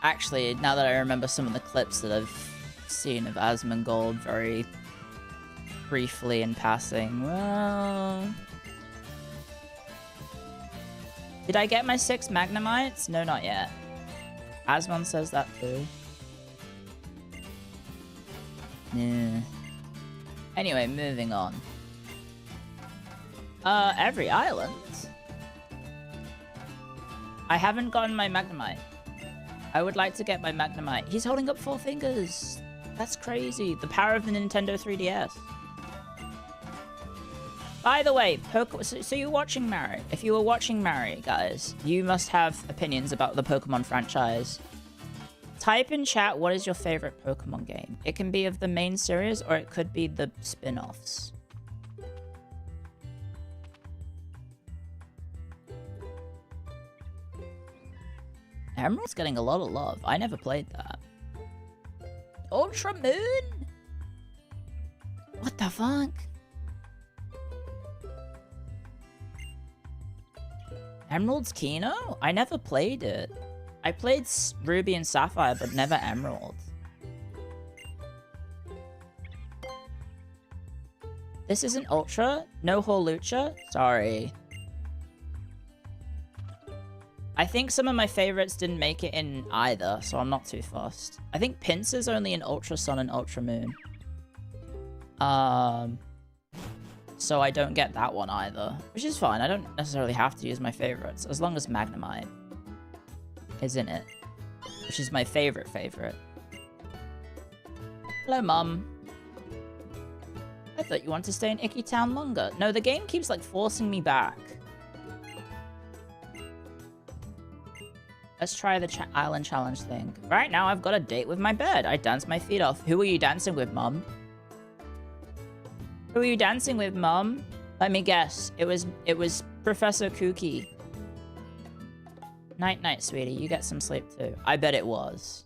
Actually, now that I remember some of the clips that I've seen of Asmongold very briefly in passing, well... Did I get my 6 Magnemites? No, not yet. Asmon says that too. Yeah. Anyway, moving on. Every island? I haven't gotten my Magnemite. I would like to get my Magnemite. He's holding up 4 fingers. That's crazy. The power of the Nintendo 3DS. By the way, so you're watching Mario. If you were watching Mario, guys, you must have opinions about the Pokemon franchise. Type in chat, what is your favorite Pokemon game? It can be of the main series, or it could be the spin-offs. Emerald's getting a lot of love. I never played that. Ultra Moon? What the fuck? Emerald's Kino? I never played it. I played Ruby and Sapphire, but never Emerald. This isn't Ultra? No Horlucha? Sorry. I think some of my favorites didn't make it in either, so I'm not too fussed. I think Pinsir's only in Ultra Sun and Ultra Moon. So I don't get that one either, which is fine. I don't necessarily have to use my favorites, as long as Magnemite is in it, which is my favorite. Hello, Mum. I thought you wanted to stay in Icky Town longer. No, the game keeps, like, forcing me back. Let's try the island challenge thing. Right now, I've got a date with my bed. I dance my feet off. Who are you dancing with, Mum? Who are you dancing with, Mum? Let me guess. It was Professor Kooky. Night-night, sweetie. You get some sleep, too. I bet it was.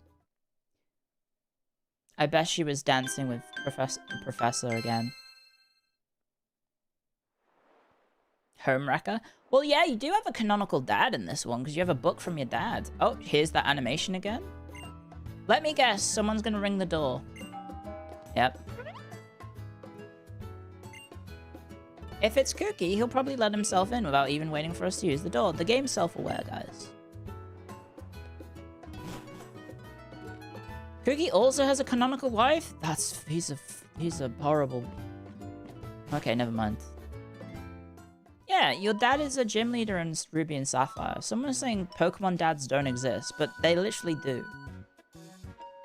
I bet she was dancing with Professor again. Homewrecker? Well, yeah, you do have a canonical dad in this one, because you have a book from your dad. Oh, here's that animation again. Let me guess. Someone's going to ring the door. Yep. If it's Kooky, he'll probably let himself in without even waiting for us to use the door. The game's self-aware, guys. Kooky also has a canonical wife? He's a horrible... Okay, never mind. Yeah, your dad is a gym leader in Ruby and Sapphire. Someone is saying Pokemon dads don't exist, but they literally do.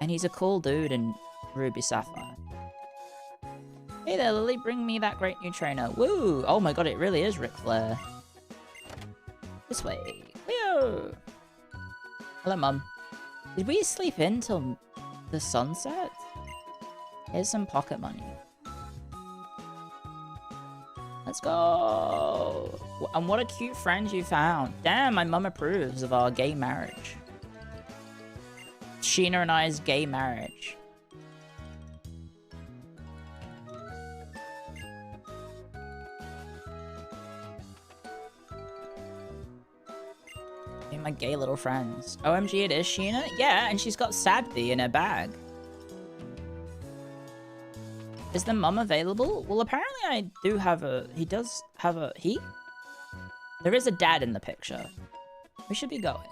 And he's a cool dude in Ruby Sapphire. Hey there, Lily, bring me that great new trainer. Woo! Oh my god, it really is Ric Flair. This way. Clio! Hello, Mum. Did we sleep in till the sunset? Here's some pocket money. Let's go! And what a cute friend you found. Damn, my mum approves of our gay marriage. Sheena and I's gay marriage. My gay little friends. OMG, it is Sheena? Yeah, and she's got Sadby in her bag. Is the mum available? Well, apparently I do have a... He does have a... He? There is a dad in the picture. We should be going.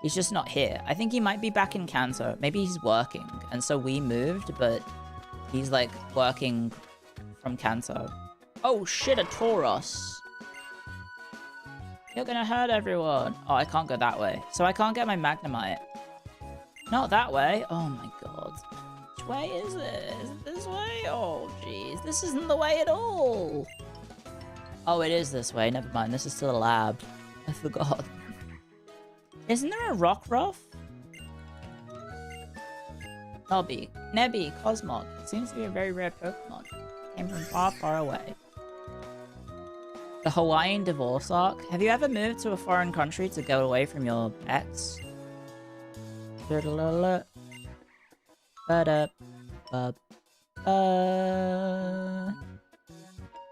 He's just not here. I think he might be back in Kanto. Maybe he's working. And so we moved, but he's, like, working from Kanto. Oh, shit, a Tauros. You're gonna hurt everyone. Oh, I can't go that way. So I can't get my Magnemite. Not that way. Oh my god. Which way is it? Is it this way? Oh, jeez. This isn't the way at all. Oh, it is this way. Never mind. This is still a lab. I forgot. Isn't there a Rockruff? Nebby, Cosmog. Seems to be a very rare Pokemon. Came from far, far away. The Hawaiian divorce arc. Have you ever moved to a foreign country to go away from your ex?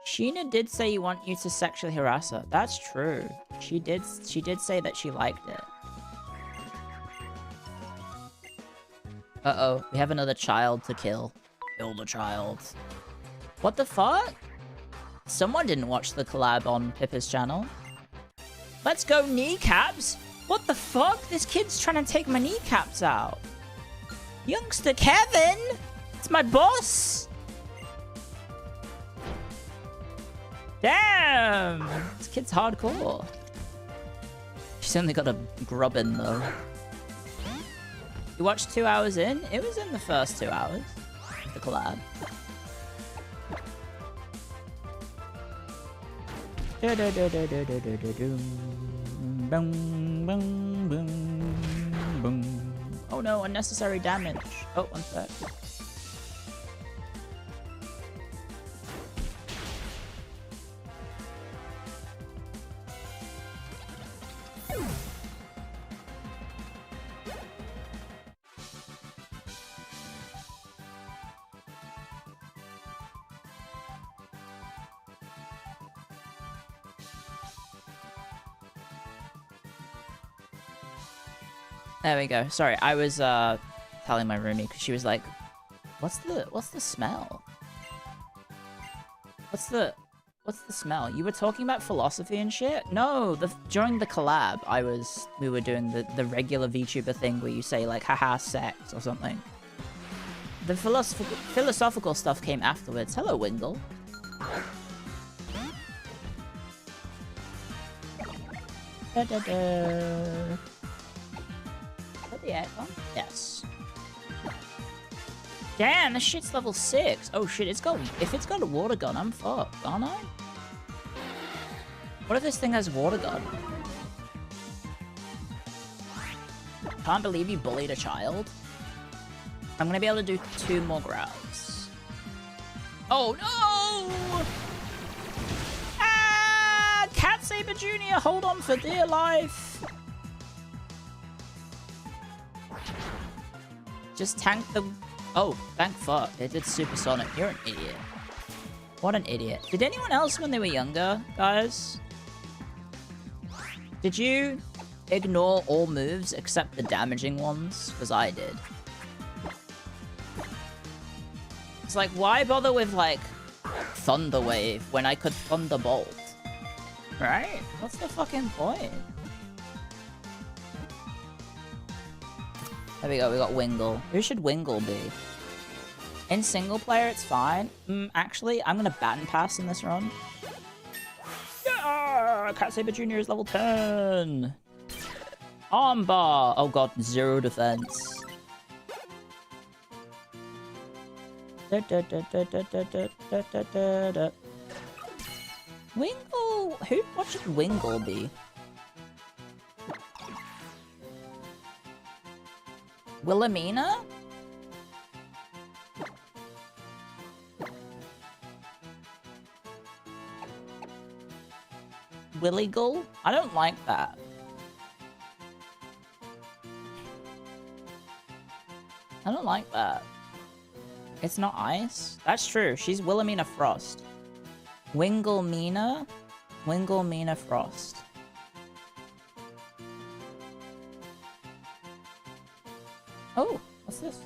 Sheena did say you want you to sexually harass her. That's true. She did say that she liked it. Uh-oh, we have another child to kill. Kill the child. What the fuck? Someone didn't watch the collab on Pippa's channel. Let's go kneecaps! What the fuck? This kid's trying to take my kneecaps out. Youngster Kevin! It's my boss! Damn! This kid's hardcore. She's only got a grubbin though. You watched 2 hours in? It was in the first 2 hours of the collab. Oh no, unnecessary damage. Oh, one sec. There we go. Sorry, I was telling my roomie because she was like, "What's the smell? What's the smell? You were talking about philosophy and shit? No, during the collab, we were doing the regular VTuber thing where you say like, haha, sex or something. The philosophical stuff came afterwards. Hello, Wingle. Da da da. The aircon? Yes. Damn, this shit's level 6. Oh shit, if it's got a water gun, I'm fucked, aren't I? What if this thing has water gun? Can't believe you bullied a child. I'm gonna be able to do 2 more growls. Oh no! Ah! Cat Saber Jr., hold on for dear life. Just tank the... Oh, thank fuck. It did supersonic. You're an idiot. What an idiot. Did anyone else when they were younger, guys? Did you ignore all moves except the damaging ones? Because I did. It's like, why bother with, like, Thunder Wave when I could Thunderbolt? Right? What's the fucking point? There we go, we got Wingle. Who should Wingle be? In single player, it's fine. Actually, I'm gonna baton pass in this run. Yeah! Cat Saber Jr. is level 10! Armbar! Oh god, 0 defense. Wingle! What should Wingle be? Wilhelmina? Willigal? I don't like that. I don't like that. It's not ice? That's true. She's Wilhelmina Frost. Wingelmina? Wingelmina Frost. Oh, what's this?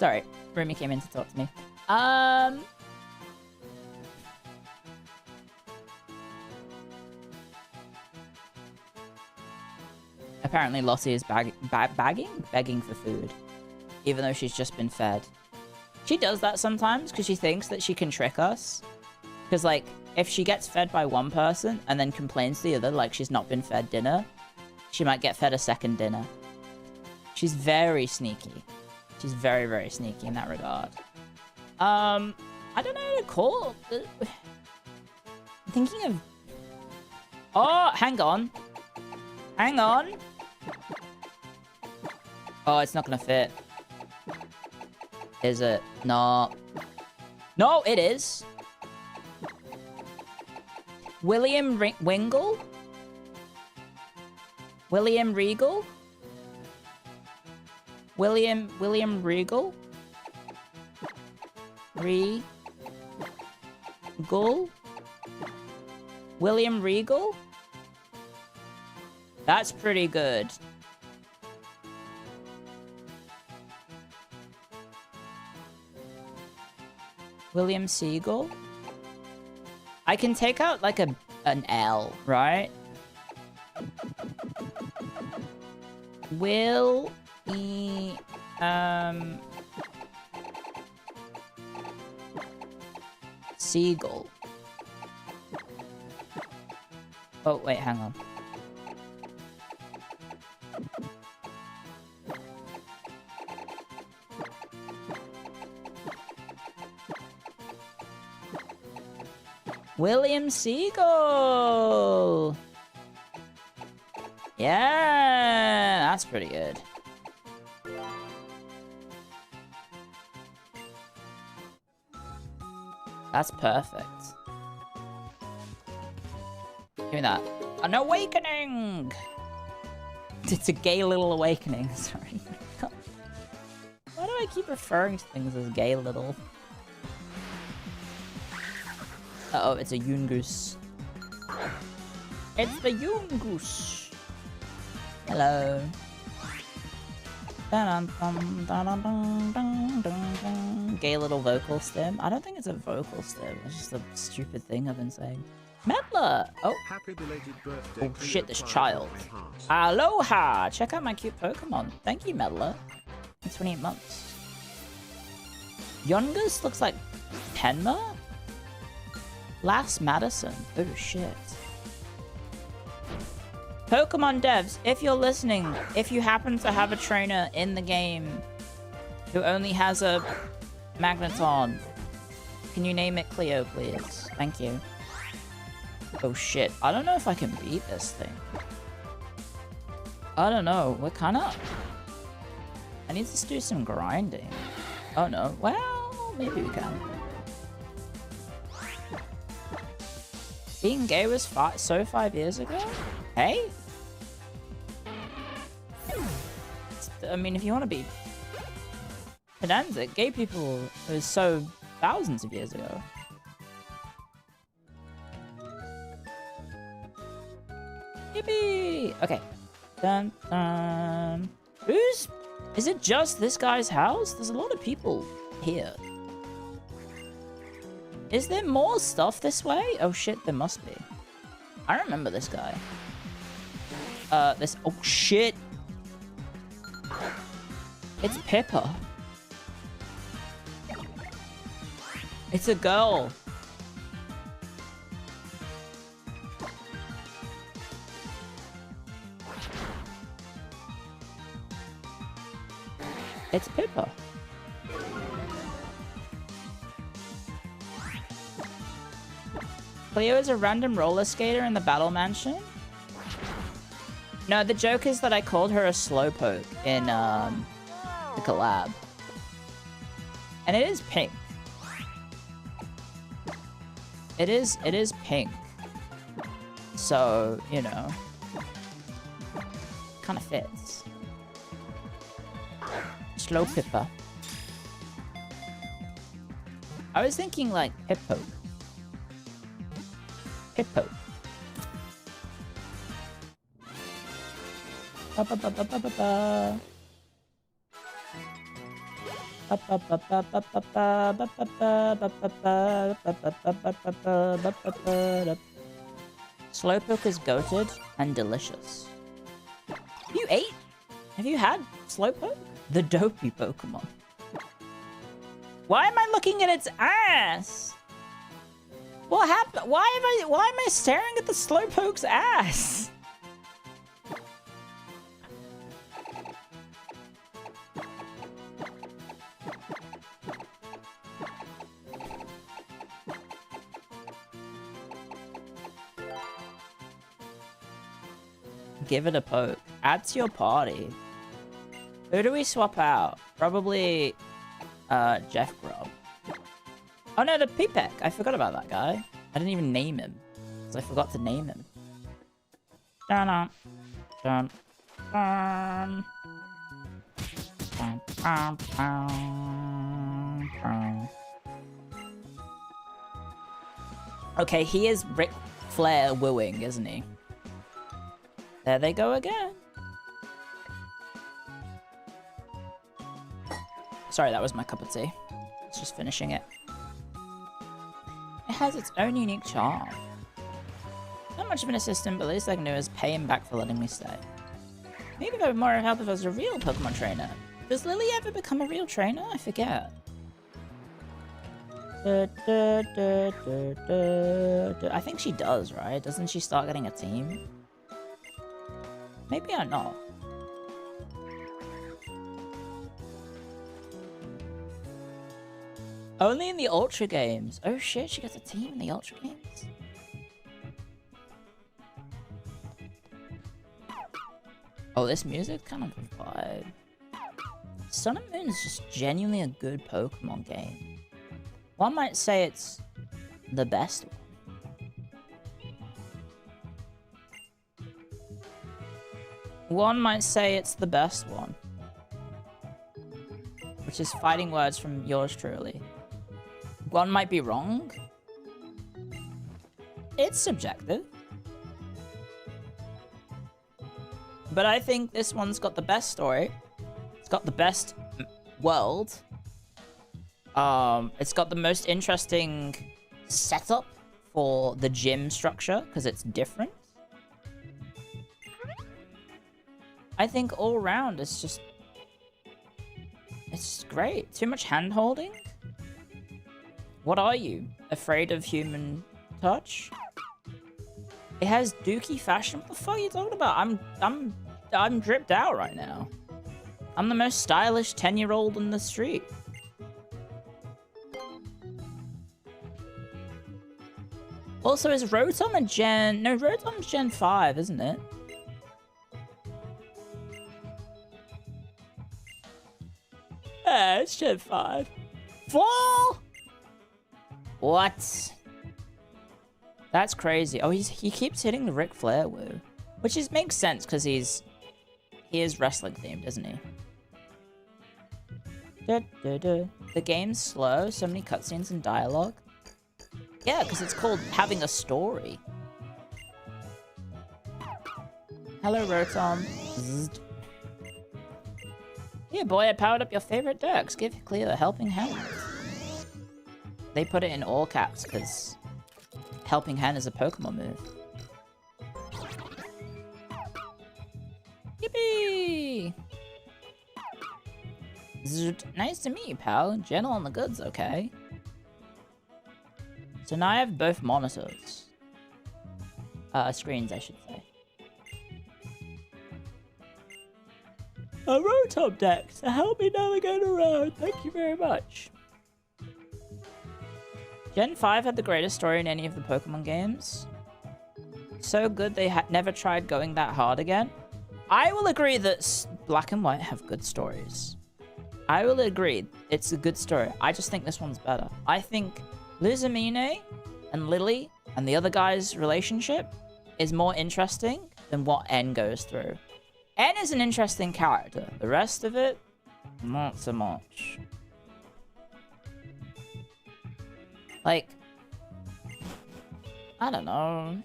Sorry, Rumi came in to talk to me. Apparently Lottie is begging for food, even though she's just been fed. She does that sometimes because she thinks that she can trick us. Because, like, if she gets fed by one person and then complains to the other like she's not been fed dinner, she might get fed a second dinner. She's very sneaky. She's very, very sneaky in that regard. I don't know what to call... I'm thinking of... Oh, hang on. Hang on. Oh, it's not gonna fit. Is it? No. No, it is. William Wingle? William Regal? William Regal? Regal? William Regal? That's pretty good. William Siegel? I can take out like an L, right? Will E Siegel. Oh wait, hang on. William Siegel! Yeah, that's pretty good. That's perfect. Give me that. An awakening! It's a gay little awakening, sorry. Why do I keep referring to things as gay little? Uh-oh, it's a Yungoos. It's the Yungoos. Hello. Gay little vocal stem. I don't think it's a vocal stem. It's just a stupid thing I've been saying. Medler! Oh. Happy belated birthday. Oh shit, this child. Aloha! Check out my cute Pokemon. Thank you, Medler. It's 28 months. Yungoos looks like Tenma? Last Madison. Oh shit. Pokemon devs, if you're listening, if you happen to have a trainer in the game who only has a Magneton, can you name it Clio, please? Thank you. Oh shit. I don't know if I can beat this thing. I don't know. We're kind of... I need to do some grinding. Oh no. Well, maybe we can. Being gay was so 5 years ago? Hey? I mean, if you want to be pedantic, gay people was so thousands of years ago. Yippee! Okay. Dun, dun. Is it just this guy's house? There's a lot of people here. Is there more stuff this way? Oh shit, there must be. I remember this guy. Oh shit. It's Pippa. It's a girl. It's Pippa. Clio is a random roller skater in the Battle Mansion? No, the joke is that I called her a slowpoke in the collab. And it is pink. It is pink. So, you know. Kind of fits. Slow Pippa. I was thinking like Hippo. Hippo. Ba, ba, ba, ba, ba, ba, ba. Slowpoke is goated and delicious. You ate? Have you had Slowpoke? The dopey Pokemon. Why am I looking at its ass? What happened? Why am I staring at the Slowpoke's ass? Give it a poke. Add to your party. Who do we swap out? Probably Jeff Grubb. Oh no, the Peepek. I forgot about that guy. I didn't even name him. Because I forgot to name him. Dun dun dun. Okay, he is Ric Flair wooing, isn't he? There they go again. Sorry, that was my cup of tea. It's just finishing it. It has its own unique charm. Not much of an assistant, but the least I can do is pay him back for letting me stay. Maybe if I would more help if I was a real Pokemon trainer. Does Lily ever become a real trainer? I forget. I think she does, right? Doesn't she start getting a team? Maybe I'm not. Only in the Ultra games. Oh shit, she gets a team in the Ultra games? Oh, this music kind of a vibe. Sun and Moon is just genuinely a good Pokemon game. One might say it's the best one. One might say it's the best one. Which is fighting words from yours truly. One might be wrong. It's subjective. But I think this one's got the best story. It's got the best world. It's got the most interesting setup for the gym structure, because it's different. I think all around it's just great. Too much hand holding? What are you? Afraid of human touch? It has dookie fashion. What the fuck are you talking about? I'm dripped out right now. I'm the most stylish 10-year-old in the street. Also, is Rotom a Gen... No, Rotom's Gen 5, isn't it? Yeah, it's Gen 5. 4? What? That's crazy. Oh, he keeps hitting the Ric Flair woo. Which makes sense, because he is wrestling themed, isn't he? The game's slow, so many cutscenes and dialogue. Yeah, because it's called having a story. Hello, Rotom. Zzz. Yeah, boy, I powered up your favorite Dex. Give Clio a helping hand. They put it in all caps because helping hand is a Pokemon move. Yippee! Zzz. Nice to meet you, pal. Gentle on the goods, okay? So now I have both monitors. Screens, I should say. A Rotom Dex to help me navigate around. Thank you very much. Gen 5 had the greatest story in any of the Pokemon games. So good they never tried going that hard again. I will agree that Black and White have good stories. I will agree it's a good story. I just think this one's better. I think Luzamine and Lily and the other guy's relationship is more interesting than what N goes through. N is an interesting character. The rest of it, not so much. Like, I don't know.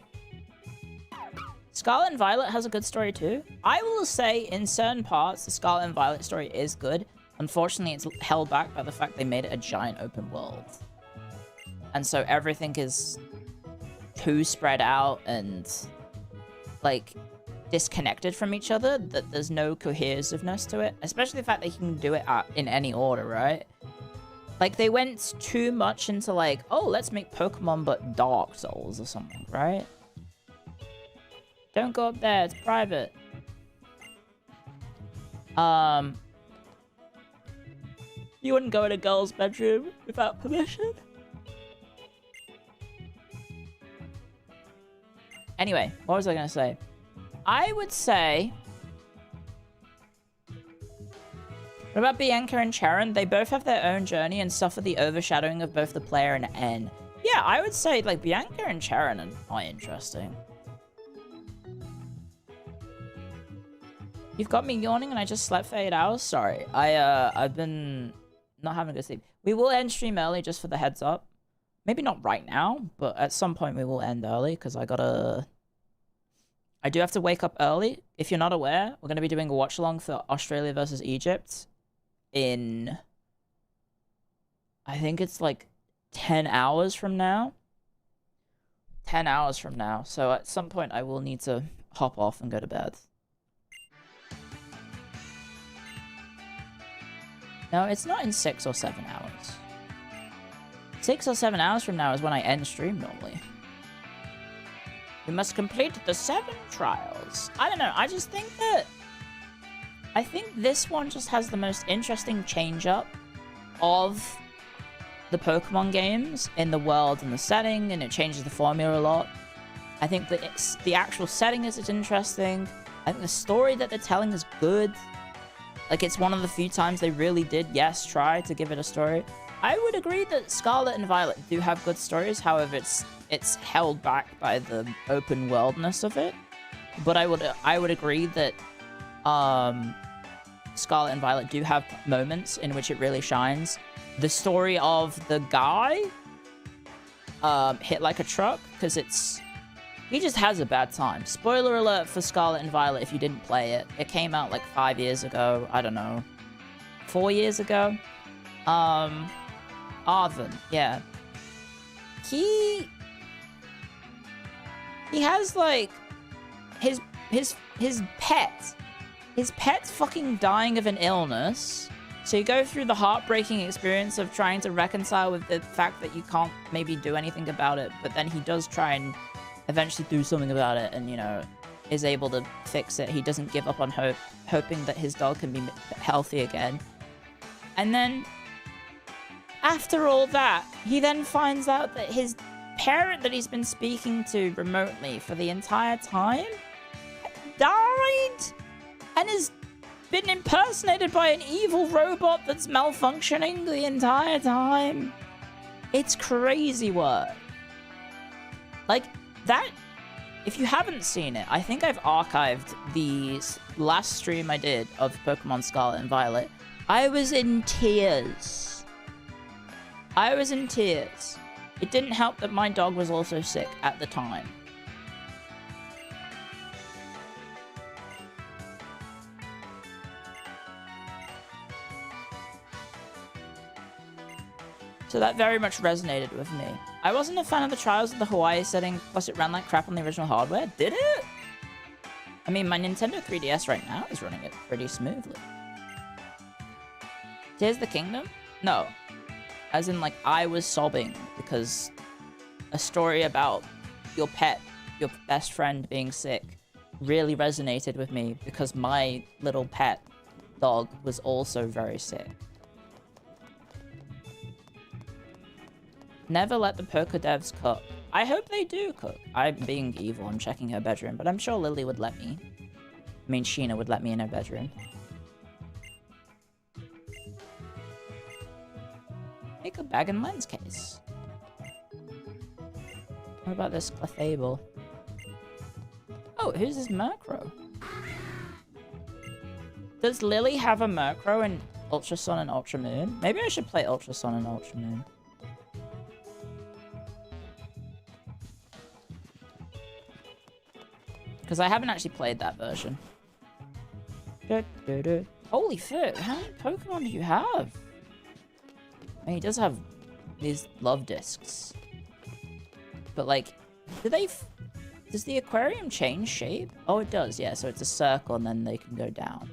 Scarlet and Violet has a good story too. I will say in certain parts, the Scarlet and Violet story is good. Unfortunately, it's held back by the fact they made it a giant open world. And so everything is too spread out and, like, disconnected from each other, that there's no cohesiveness to it. Especially the fact that you can do it in any order, right? Like, they went too much into, like, oh, let's make Pokemon but Dark Souls or something, right? Don't go up there, it's private. You wouldn't go in a girl's bedroom without permission? Anyway, what was I gonna say? I would say... What about Bianca and Charon? They both have their own journey and suffer the overshadowing of both the player and N. Yeah, I would say, like, Bianca and Charon are quite interesting. You've got me yawning and I just slept for 8 hours? Sorry. I've been not having a good sleep. We will end stream early just for the heads up. Maybe not right now, but at some point we will end early because I do have to wake up early. If you're not aware, we're going to be doing a watch along for Australia versus Egypt in, I think it's like 10 hours from now. 10 hours from now. So at some point I will need to hop off and go to bed. No, it's not in 6 or 7 hours. 6 or 7 hours from now is when I end stream normally. We must complete the 7 trials. I don't know, I just think that... I think this one just has the most interesting change-up of the Pokemon games in the world and the setting, and it changes the formula a lot. I think that the actual setting is interesting. I think the story that they're telling is good. Like, it's one of the few times they really did, yes, try to give it a story. I would agree that Scarlet and Violet do have good stories, however, it's held back by the open worldness of it. But I would agree that Scarlet and Violet do have moments in which it really shines. The story of the guy hit like a truck, because he just has a bad time. Spoiler alert for Scarlet and Violet if you didn't play it. It came out like 5 years ago. I don't know. 4 years ago? Arvin, yeah. He has like his pet. His pet's fucking dying of an illness. So you go through the heartbreaking experience of trying to reconcile with the fact that you can't maybe do anything about it, but then he does try and eventually do something about it and, you know, is able to fix it. He doesn't give up on hope, hoping that his dog can be healthy again. And then, after all that, he then finds out that his parent that he's been speaking to remotely for the entire time died and has been impersonated by an evil robot that's malfunctioning the entire time. It's crazy work. Like, that, if you haven't seen it, I think I've archived the last stream I did of Pokemon Scarlet and Violet. I was in tears. I was in tears. It didn't help that my dog was also sick at the time. So that very much resonated with me. I wasn't a fan of the trials of the Hawaii setting, plus it ran like crap on the original hardware. Did it? I mean, my Nintendo 3DS right now is running it pretty smoothly. Tears the Kingdom? No. As in, like, I was sobbing because a story about your pet, your best friend being sick really resonated with me because my little pet dog was also very sick. Never let the Poké devs cook. I hope they do cook. I'm being evil, I'm checking her bedroom, but I'm sure Lily would let me. I mean, Sheena would let me in her bedroom. Make a bag and lens case. What about this Clefable? Oh, who's this Murkrow? Does Lily have a Murkrow in Ultra Sun and Ultra Moon? Maybe I should play Ultra Sun and Ultra Moon. Because I haven't actually played that version. Holy shit, how many Pokemon do you have? I mean, he does have these love discs. But, like, does the aquarium change shape? Oh, it does, yeah. So it's a circle and then they can go down.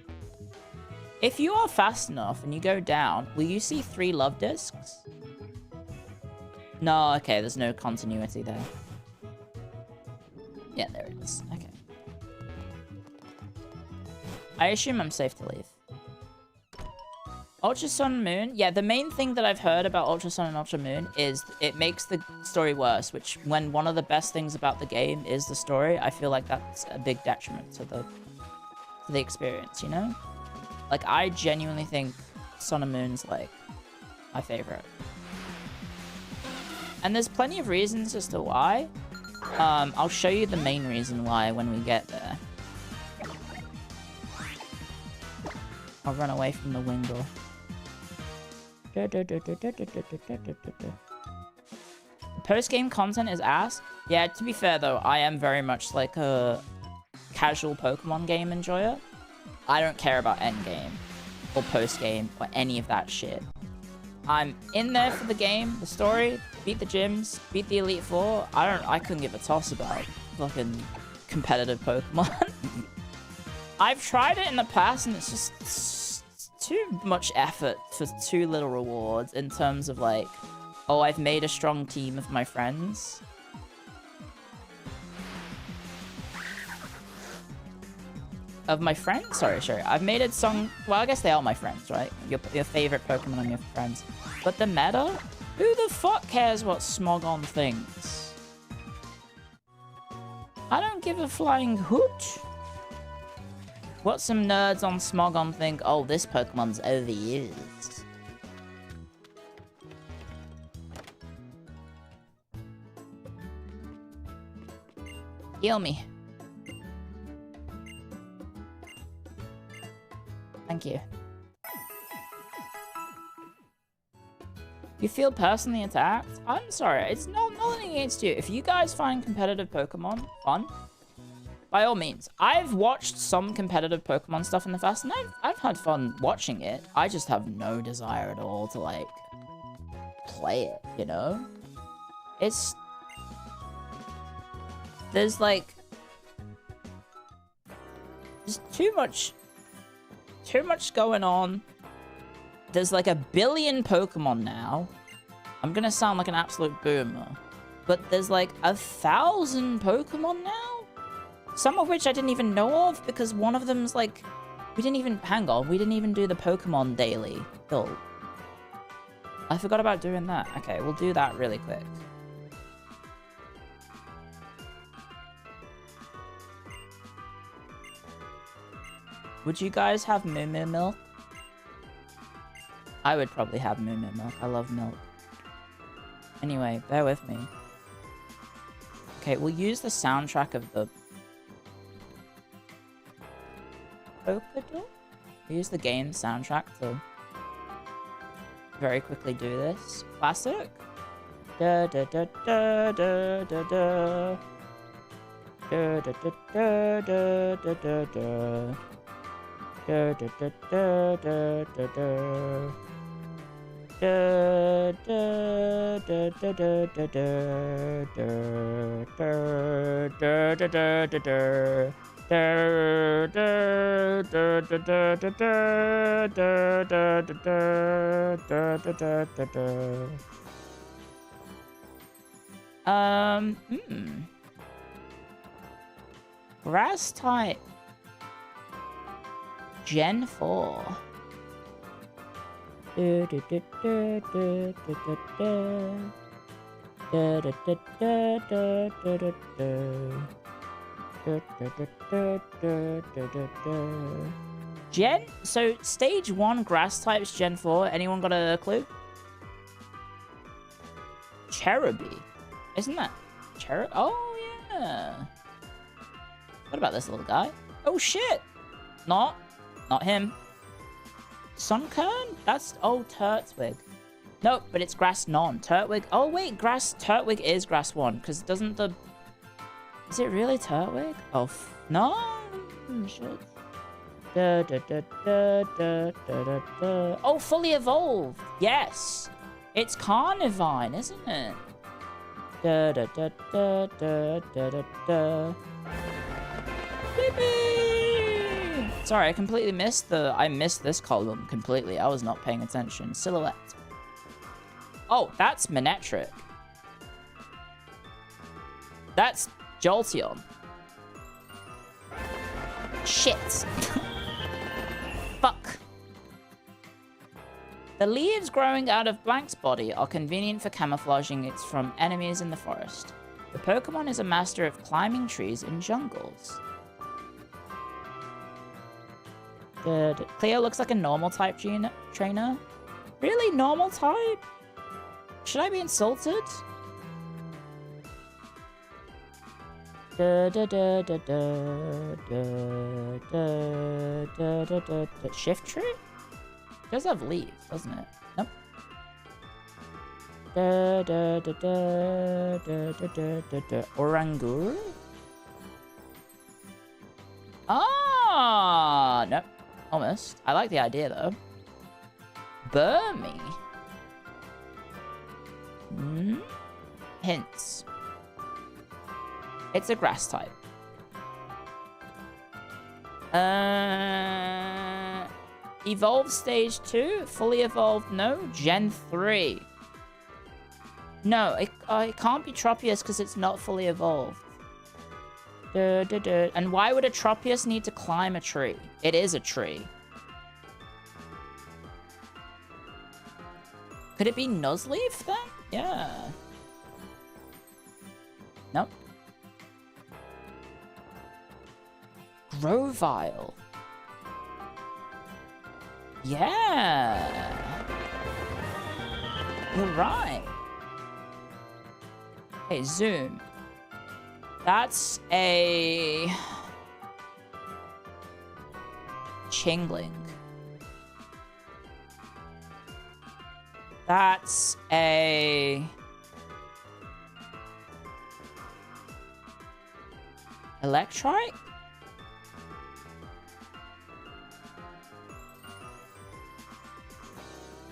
If you are fast enough and you go down, will you see 3 love discs? No, okay, there's no continuity there. Yeah, there it is. Okay. I assume I'm safe to leave. Ultra Sun and Moon? Yeah, the main thing that I've heard about Ultra Sun and Ultra Moon is it makes the story worse, which when one of the best things about the game is the story, I feel like that's a big detriment to the experience, you know? Like, I genuinely think Sun and Moon's, like, my favorite. And there's plenty of reasons as to why. I'll show you the main reason why when we get there. I'll run away from the Wingull. Post-game content is ass. Yeah, to be fair though, I am very much like a casual Pokemon game enjoyer. I don't care about endgame or post-game or any of that shit. I'm in there for the game, the story, beat the gyms, beat the Elite Four. I couldn't give a toss about fucking competitive Pokemon. I've tried it in the past and it's just too much effort for too little rewards in terms of like, oh, I've made a strong team of my friends. Sorry, sure. I've made it song. Well, I guess they are my friends, right? Your favorite Pokemon are your friends. But the meta? Who the fuck cares what Smogon thinks? I don't give a flying hoot. What some nerds on Smogon think, oh, this Pokemon's overused. Heal me. Thank you. You feel personally attacked? I'm sorry, it's nothing against you. If you guys find competitive Pokemon fun, by all means. I've watched some competitive Pokemon stuff in the past, and I've had fun watching it. I just have no desire at all to, like, play it, you know? There's, like... There's too much going on. There's, like, 1 billion Pokemon now. I'm gonna sound like an absolute boomer. But there's, like, 1,000 Pokemon now? Some of which I didn't even know of, because one of them's like... We didn't even do the Pokemon daily build. I forgot about doing that. Okay, we'll do that really quick. Would you guys have Moo Moo milk? I would probably have Moo Moo milk. I love milk. Anyway, bear with me. Okay, we'll use the soundtrack of the... We'll use the game soundtrack to very quickly do this. Classic. Da da da da da da da. Da da da da da da da da. Da da da da da da da. Da da da da da da da da da da da. Grass type Gen 4. So stage 1 grass types Gen 4. Anyone got a clue? Cherubi. Isn't that Cherub? Oh yeah. What about this little guy? Oh shit. Not him. Sunkern? That's Turtwig. Nope, but it's grass non. Turtwig. Oh wait, Turtwig is grass 1 because doesn't the... Is it really Turtwig? Oh, no! Shit. Da, da, da, da, da, da, da, da. Oh, fully evolved. Yes. It's Carnivine, isn't it? Da, da, da, da, da, da, da, da. Eepy! Sorry, I completely missed I missed this column completely. I was not paying attention. Silhouette. Oh, that's Manectric. That's Jolteon. Shit. Fuck. The leaves growing out of Blank's body are convenient for camouflaging it from enemies in the forest. The Pokemon is a master of climbing trees in jungles. Clio looks like a normal type trainer. Really? Normal type? Should I be insulted? Shift tree? It does have leaves, doesn't it? Nope. Oranguru? Ah, nope. Almost. I like the idea though. Burmy. Hints. It's a grass type. Evolved stage 2? Fully evolved, no. Gen 3. No, it can't be Tropius because it's not fully evolved. And why would a Tropius need to climb a tree? It is a tree. Could it be Nuzleaf then? Yeah. Nope. Grovyle. Yeah. You're right. Hey, zoom. That's a Chingling. That's a Electrike?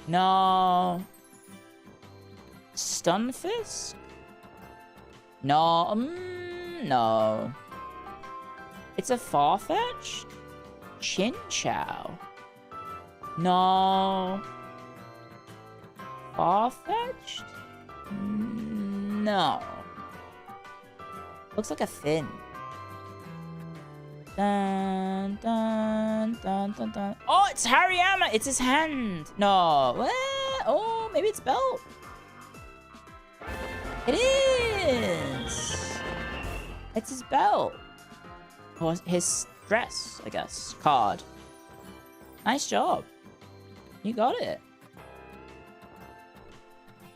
No. Stunfisk? No. No. It's a Farfetch'd? Chinchou? No. Farfetch'd? No. Looks like a Finn. Dun, dun, dun, dun, dun. Oh, it's Hariyama! It's his hand! No. Oh, maybe it's belt. It is! It's his belt. Or his dress, I guess. Card. Nice job. You got it.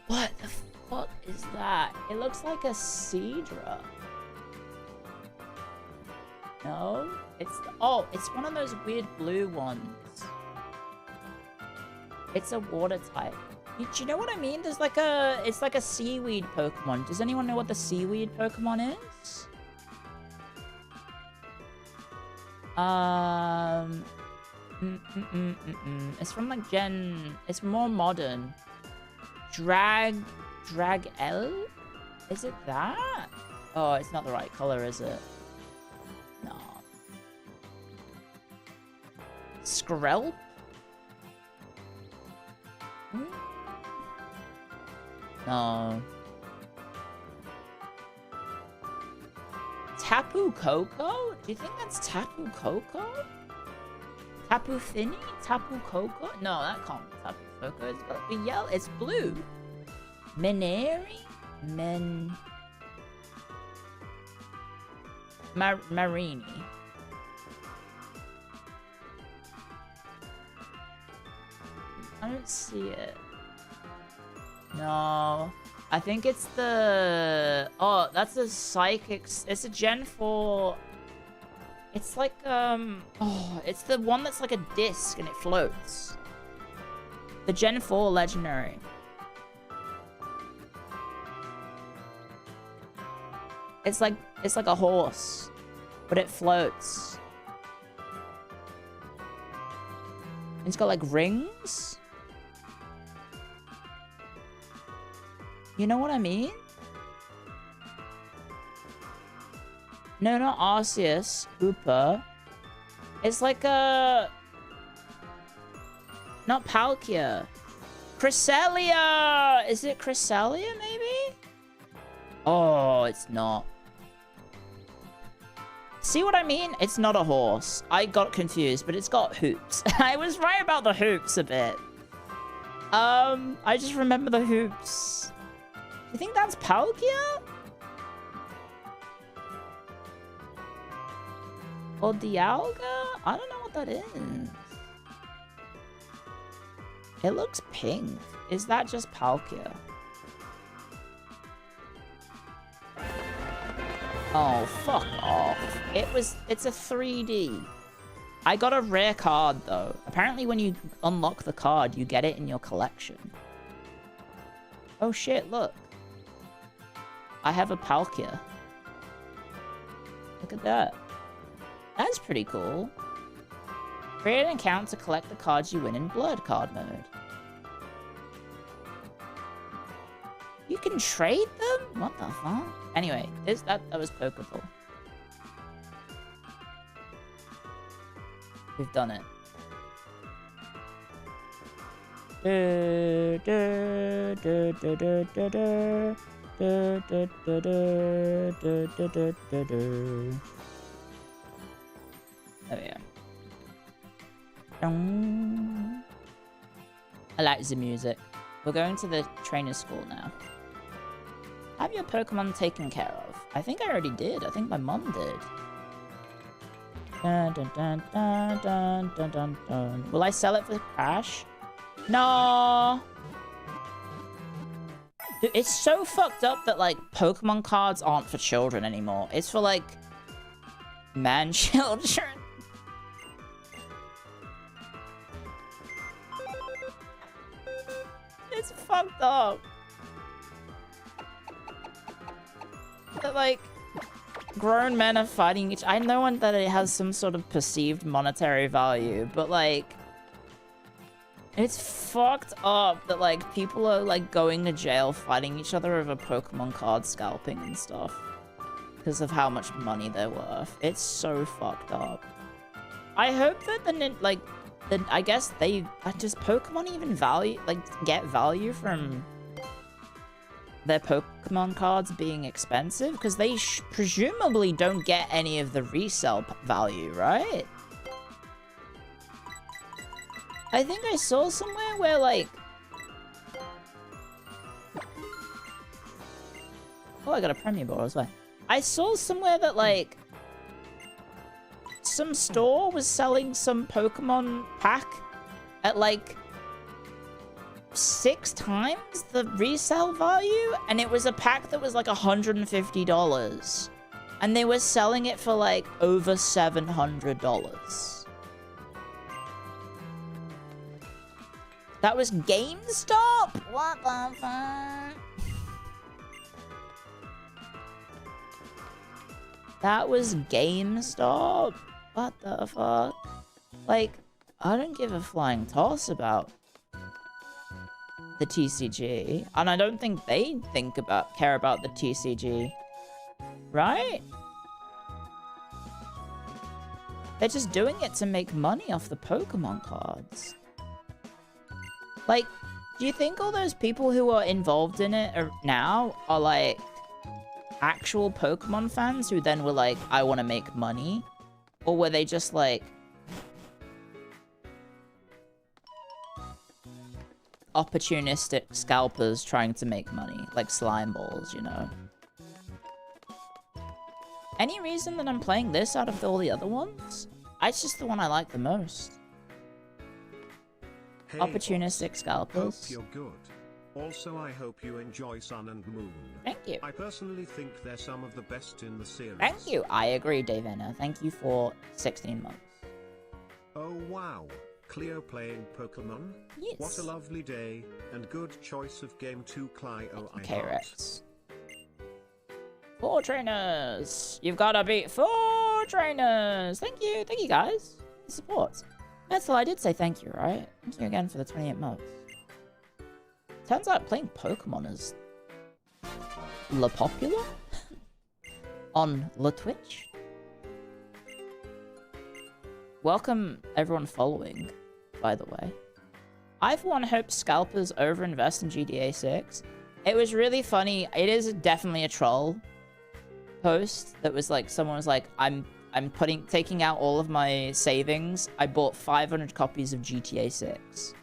What the fuck is that? It looks like a Seadra. No? Oh, it's one of those weird blue ones. It's a water type. Do you know what I mean? It's like a seaweed Pokemon. Does anyone know what the seaweed Pokemon is? It's from like it's more modern. Drag L? Is it that? Oh, it's not the right color, is it? No. Skrelp? No. Tapu Koko? Do you think that's Tapu Koko? Tapu Fini? Tapu Koko? No, that can't be Tapu Koko. It's got to be yellow. It's blue. Meneri? Marini. I don't see it. No. I think it's the... Oh, that's the Psychics. It's a Gen 4... It's like, Oh, it's the one that's like a disc and it floats. The Gen 4 Legendary. It's like a horse, but it floats. It's got like rings. You know what I mean? No, not Arceus. Hooper. It's like a... Not Palkia. Cresselia! Is it Cresselia, maybe? Oh, it's not. See what I mean? It's not a horse. I got confused, but it's got hoops. I was right about the hoops a bit. I just remember the hoops. You think that's Palkia? Or Dialga? I don't know what that is. It looks pink. Is that just Palkia? Oh, fuck off. It's a 3D. I got a rare card, though. Apparently, when you unlock the card, you get it in your collection. Oh, shit, look. I have a Palkia. Look at that. That's pretty cool. Create an account to collect the cards you win in Blurred Card mode. You can trade them? What the fuck? Anyway, that was Pokeball. We've done it. There we go. I like the music. We're going to the trainer school now. Have your Pokemon taken care of? I think I already did. I think my mom did. Dun, dun, dun, dun, dun, dun, dun, dun. Will I sell it for cash? No. Dude, it's so fucked up that, like, Pokemon cards aren't for children anymore. It's for, like, man-children. It's fucked up. That, like, grown men are fighting each... I know that it has some sort of perceived monetary value, but, like... It's fucked up that, like, people are, like, going to jail fighting each other over Pokemon card scalping and stuff. Because of how much money they're worth. It's so fucked up. I hope that I guess they... Does Pokemon even get value from their Pokemon cards being expensive? Because they presumably don't get any of the resale value, right? I think I saw somewhere where, like... Oh, I got a Premier Ball as well. I saw somewhere that, like... Some store was selling some Pokemon pack at, like... 6 times the resale value? And it was a pack that was, like, $150. And they were selling it for, like, over $700. That was GameStop? What the fuck? That was GameStop? What the fuck? Like, I don't give a flying toss about the TCG. And I don't think they care about the TCG. Right? They're just doing it to make money off the Pokemon cards. Like, do you think all those people who are involved in it now are, like, actual Pokemon fans who then were like, I want to make money? Or were they just, like, opportunistic scalpers trying to make money? Like slime balls, you know? Any reason that I'm playing this out of all the other ones? It's just the one I like the most. Hey, opportunistic scalpers. Hope you're good. Also, I hope you enjoy Sun and Moon. Thank you. I personally think they're some of the best in the series. Thank you. I agree, Davina. Thank you for 16 months. Oh wow. Clio playing Pokemon? Yes. What a lovely day, and good choice of game to Clio. Okay, Rex. 4 trainers. You've got to beat 4 trainers. Thank you. Thank you, guys. Support. Metal, I did say thank you, right? Thank you again for the 28 months. Turns out playing Pokemon is la popular on la Twitch. Welcome everyone following, by the way. I for one hope scalpers overinvest in GTA 6. It was really funny. It is definitely a troll post that was like, someone was like, I'm taking out all of my savings. I bought 500 copies of GTA 6.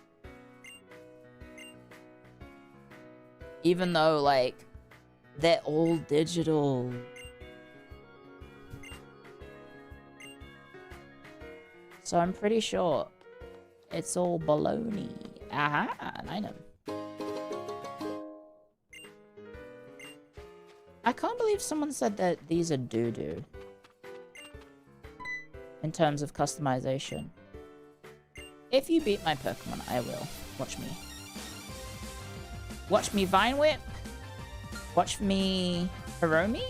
Even though, like, they're all digital. So I'm pretty sure it's all baloney. Aha, an item. I can't believe someone said that these are doo-doo. In terms of customization. If you beat my Pokemon, I will. Watch me. Watch me Vine Whip. Watch me Hiromi.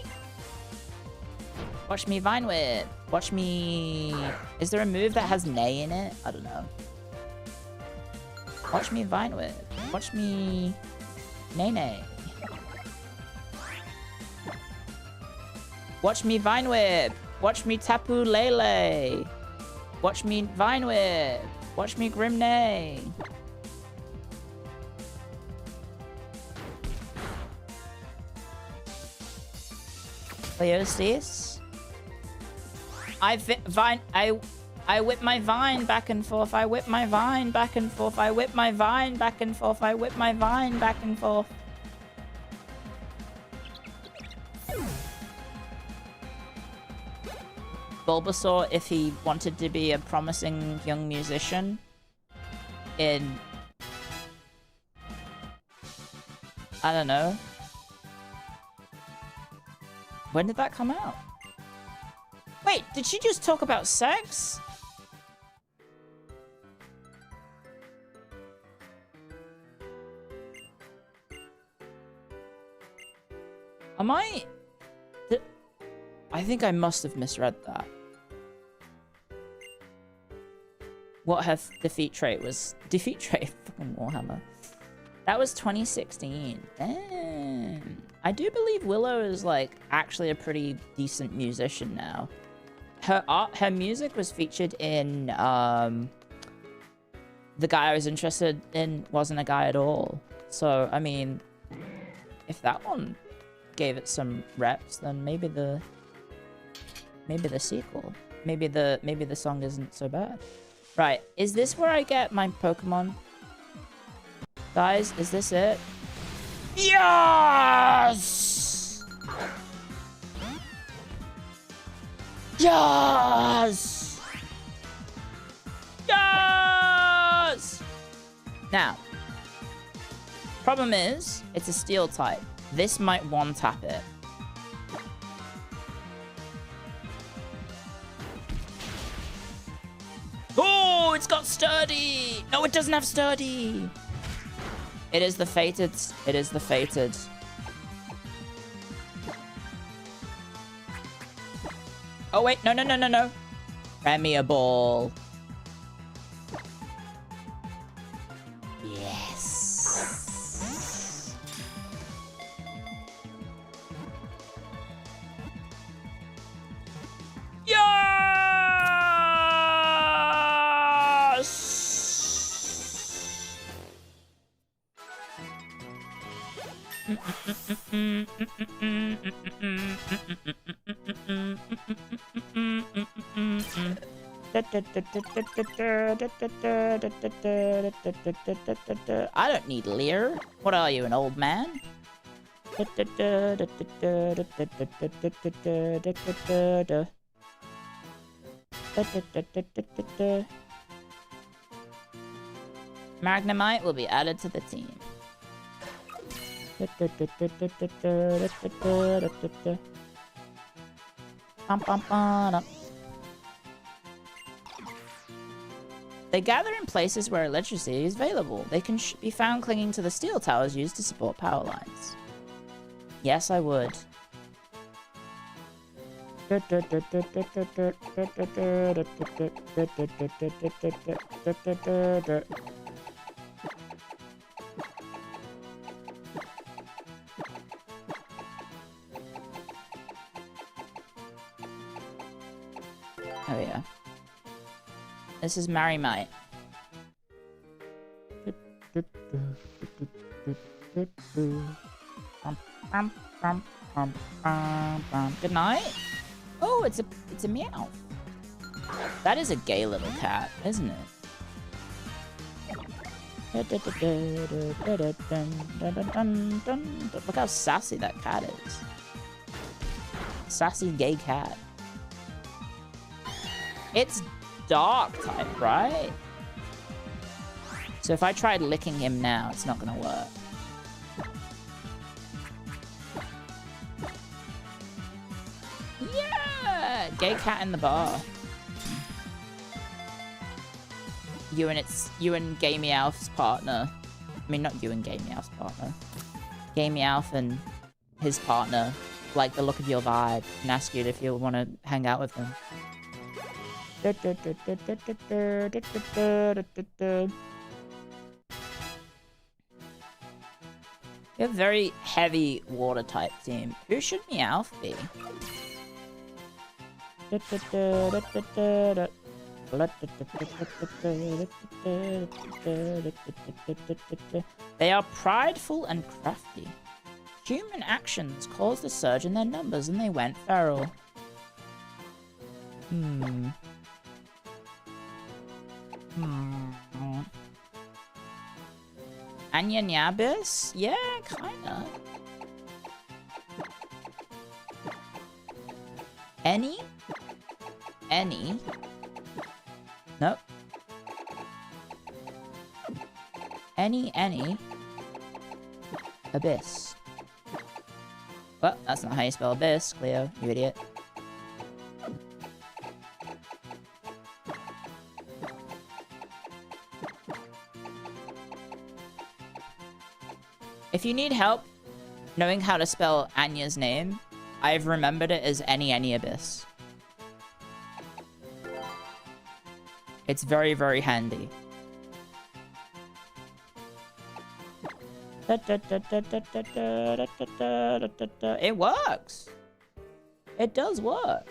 Watch me Vine Whip. Watch me... Is there a move that has Nay in it? I don't know. Watch me Vine Whip. Watch me... Nay. Watch me Vine Whip. Watch me Tapu Lele. Watch me Vine Whip. Watch me Grimnay. Clio sis. I whip my vine back and forth. I whip my vine back and forth. I whip my vine back and forth. I whip my vine back and forth. Bulbasaur, if he wanted to be a promising young musician in... I don't know. When did that come out? Wait, did she just talk about sex? Am I... I think I must have misread that. What her defeat trait was... Defeat trait? Fucking Warhammer. That was 2016. Damn. I do believe Willow is, like, actually a pretty decent musician now. Her music was featured in, the guy I was interested in wasn't a guy at all. So, I mean, if that one gave it some reps, then maybe the sequel. Maybe the song isn't so bad. Right, is this where I get my Pokemon? Guys, is this it? Yes! Yes! Yes! Now, problem is, it's a steel type. This might one-tap it. Oh, it's got sturdy! No, it doesn't have sturdy! It is the fated. It is the fated. Oh, wait. No. Premiable. Yes. I don't need Lear. What are you, an old man? Magnemite will be added to the team. They gather in places where electricity is available. They can be found clinging to the steel towers used to support power lines. Yes, I would. Oh yeah. This is Marry Mate. Good night. Oh, it's a meow. That is a gay little cat, isn't it? Look how sassy that cat is. Sassy gay cat. It's dark type, right? So if I tried licking him now, it's not gonna work. Yeah! Gay cat in the bar. You and Gay Meowth's partner. I mean, not you and Gay Meowth's partner. Gay Meowth and his partner like the look of your vibe and ask you if you want to hang out with them. You have a very heavy water type team. Who should Meowth be? They are prideful and crafty. Human actions caused a surge in their numbers and they went feral. Anya Nyabis? Yeah, kinda. Any? Nope. Any. Abyss. Well, that's not how you spell abyss, Clio, you idiot. If you need help knowing how to spell Anya's name, I've remembered it as any abyss. It's very, very handy. It works. It does work.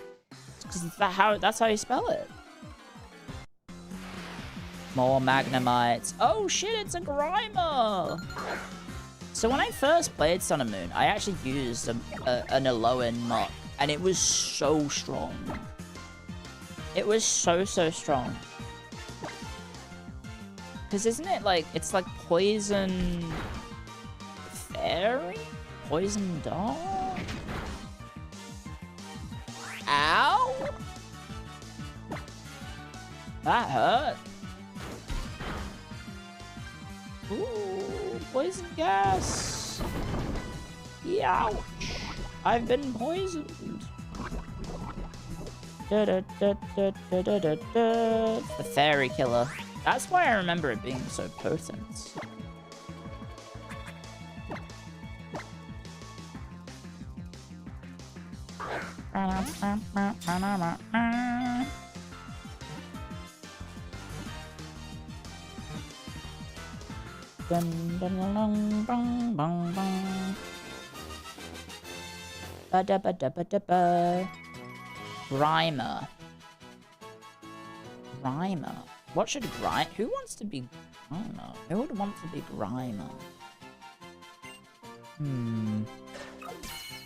Because that's how you spell it. More Magnemites. Oh shit, it's a Grimer! So when I first played Sun and Moon, I actually used an Alolan Muk, and it was so strong. It was so strong. Because isn't it like, it's like Poison Fairy? Poison Dog? Ow! That hurt. Ooh, poison gas. Ouch. I've been poisoned. The fairy killer. That's why I remember it being so potent. Grimer. What should Grimer? Who wants to be? I don't know. Who would want to be Grimer?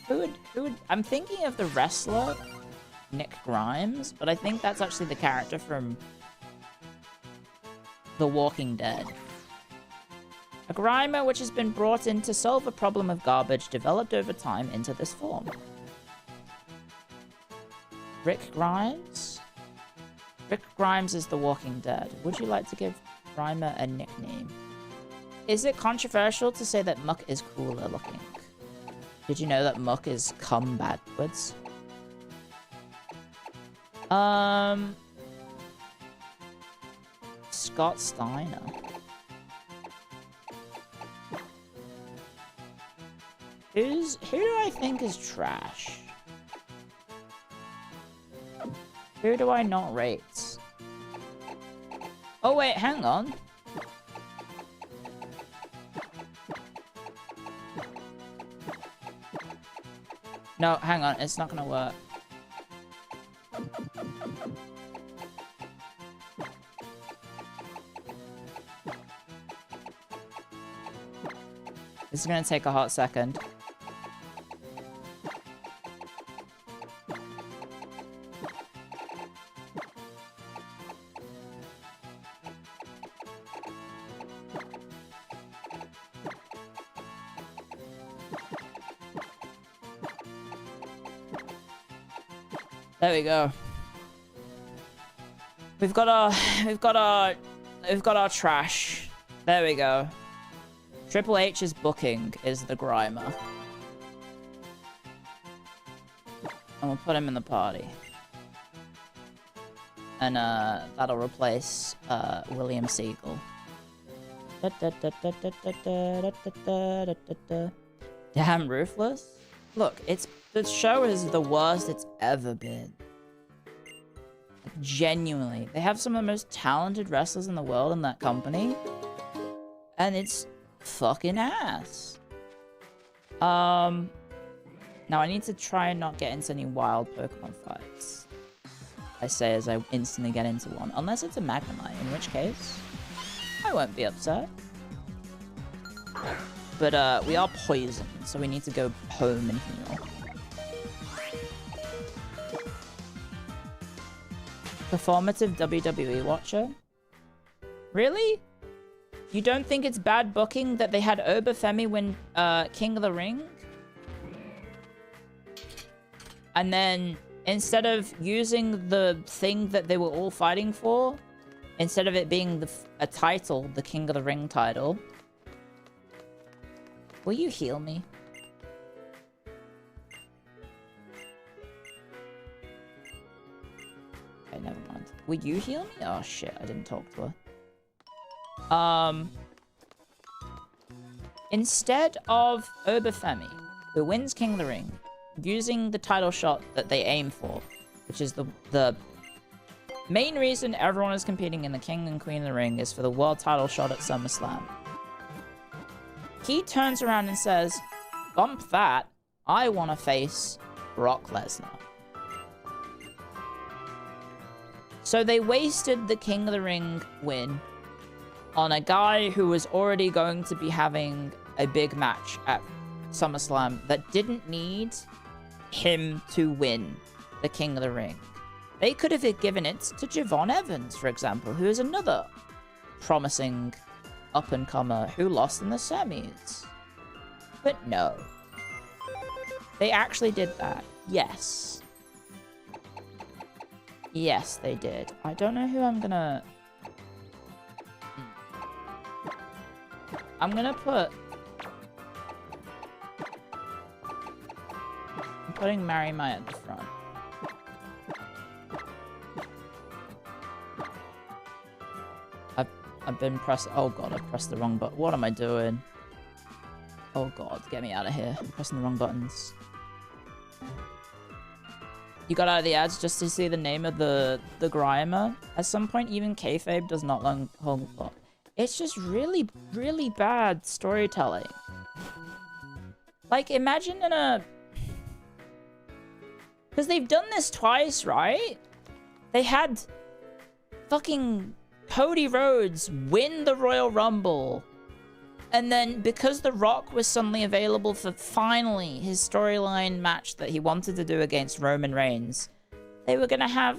Who would? I'm thinking of the wrestler Nick Grimes, but I think that's actually the character from The Walking Dead. A Grimer which has been brought in to solve a problem of garbage developed over time into this form. Rick Grimes? Rick Grimes is The Walking Dead. Would you like to give Grimer a nickname? Is it controversial to say that Muk is cooler looking? Did you know that Muk is cum backwards? Scott Steiner. Who do I think is trash? Who do I not rate? Oh wait, hang on. No, hang on, it's not gonna work. This is gonna take a hot second. There we go. We've got our trash. There we go. Triple H's booking is the Grimer. And we'll put him in the party. And that'll replace William Siegel. Damn Ruthless. Look, the show is the worst it's ever been. Like, genuinely. They have some of the most talented wrestlers in the world in that company. And it's fucking ass. Now I need to try and not get into any wild Pokemon fights. I say as I instantly get into one. Unless it's a Magnemite, in which case I won't be upset. But we are poisoned, so we need to go home and heal. Performative WWE watcher? Really? You don't think it's bad booking that they had Obafemi win King of the Ring? And then, instead of using the thing that they were all fighting for, instead of it being a title, the King of the Ring title... Will you heal me? Okay, never mind. Will you heal me? Oh shit, I didn't talk to her. Instead of Obafemi, who wins King of the Ring, using the title shot that they aim for, which is the main reason everyone is competing in the King and Queen of the Ring is for the world title shot at SummerSlam. He turns around and says, bump that, I want to face Brock Lesnar. So they wasted the King of the Ring win on a guy who was already going to be having a big match at SummerSlam that didn't need him to win the King of the Ring. They could have given it to Javon Evans, for example, who is another promising up-and-comer who lost in the semis. But no. They actually did that. Yes. Yes, they did. I don't know who I'm gonna... I'm gonna put... I'm putting Mary Mai at the front. I've been pressing... Oh god, I pressed the wrong button. What am I doing? Oh god, get me out of here. I'm pressing the wrong buttons. You got out of the ads just to see the name of the Grimer? At some point, even kayfabe does not hold up. It's just really, really bad storytelling. Like, imagine in a... Because they've done this twice, right? They had fucking Cody Rhodes win the Royal Rumble. And then, because The Rock was suddenly available for finally his storyline match that he wanted to do against Roman Reigns, they were going to have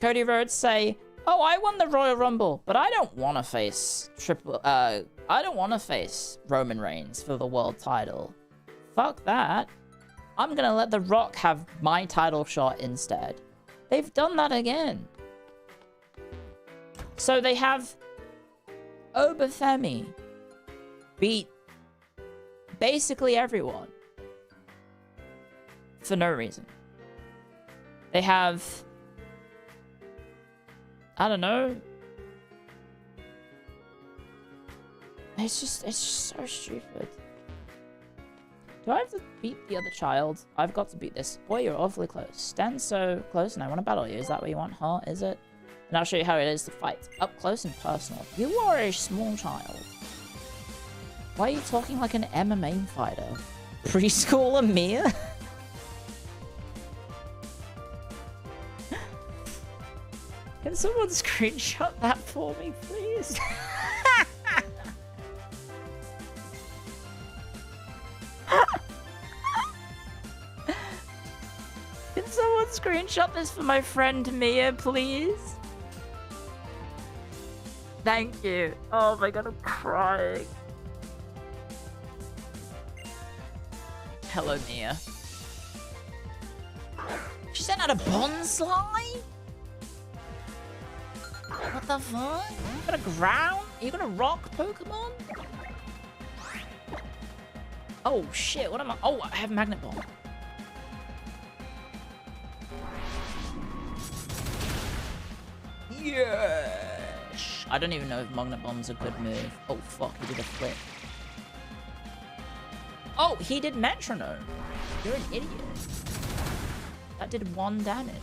Cody Rhodes say, oh, I won the Royal Rumble, but I don't want to face I don't want to face Roman Reigns for the world title. Fuck that. I'm going to let The Rock have my title shot instead. They've done that again. So they have Obafemi beat basically everyone for no reason. They have, I don't know. It's just so stupid. Do I have to beat the other child? I've got to beat this. Boy, you're awfully close. Stand so close and I want to battle you. Is that what you want, huh? Is it? And I'll show you how it is to fight. Up close and personal. You are a small child. Why are you talking like an MMA fighter? Preschooler Mia? Can someone screenshot that for me, please? Can someone screenshot this for my friend Mia, please? Thank you. Oh my god, I'm crying. Hello, Mia. She sent out a bonsai? What the fuck? You gonna ground? Are you gonna rock Pokemon? Oh shit, what am I? Oh, I have Magnet Bomb. Yes! I don't even know if Magnet Bomb's a good move. Oh fuck, he did a flip. Oh, he did Metronome. You're an idiot. That did 1 damage.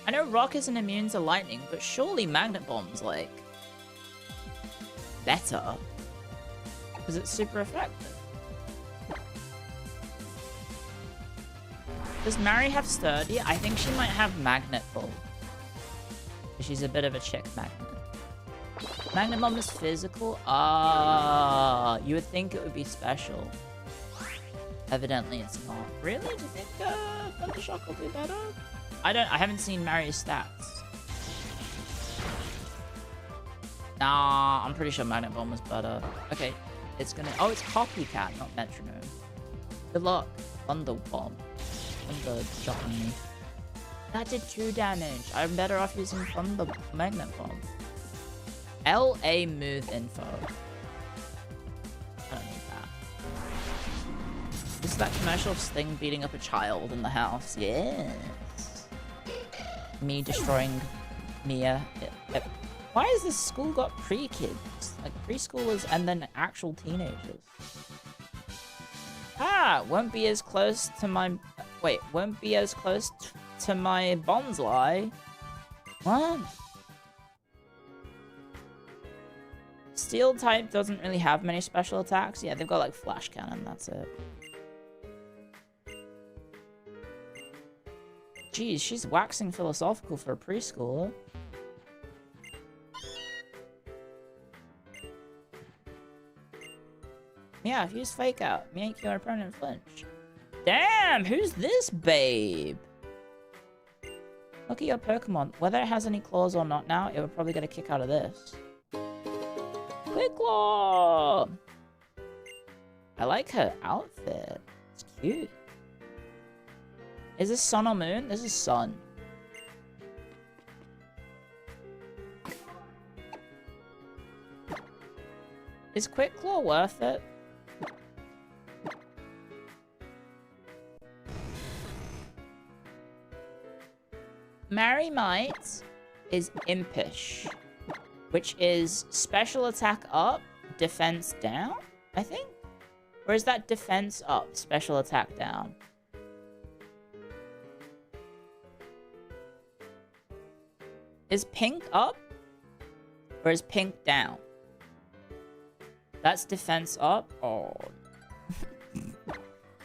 I know Rock isn't immune to lightning, but surely Magnet Bomb's like better because it's super effective. Does Mary have Sturdy? I think she might have Magnet Ball. She's a bit of a chick magnet. Magnet Bomb is physical? Ah, you would think it would be special. Evidently it's not. Really? Do you think Thundershock will do better? I haven't seen Mary's stats. Nah, I'm pretty sure Magnet Bomb was better. Okay, it's gonna... Oh, it's Copycat, not Metronome. Good luck. Thunder Bomb. Thunder shocking me. That did 2 damage. I'm better off using Thunder Magnet Bomb. LA move info. I don't need that. This is that commercial of Sting beating up a child in the house. Yes. Me destroying Mia. Why has this school got pre-kids? Like preschoolers and then actual teenagers. Ah, won't be as close to my... Wait, won't be as close to my Bonsly. What? Steel type doesn't really have many special attacks. Yeah, they've got like Flash Cannon, that's it. Jeez, she's waxing philosophical for a preschooler. Yeah, use Fake Out. Make your opponent flinch. Damn, who's this babe? Look at your Pokemon. Whether it has any claws or not now, it would probably get a kick out of this. Quick Claw! I like her outfit. It's cute. Is this sun or moon? This is sun. Is Quick Claw worth it? Mary Might is Impish, which is special attack up, defense down, I think? Or is that defense up, special attack down? Is pink up? Or is pink down? That's defense up? Oh.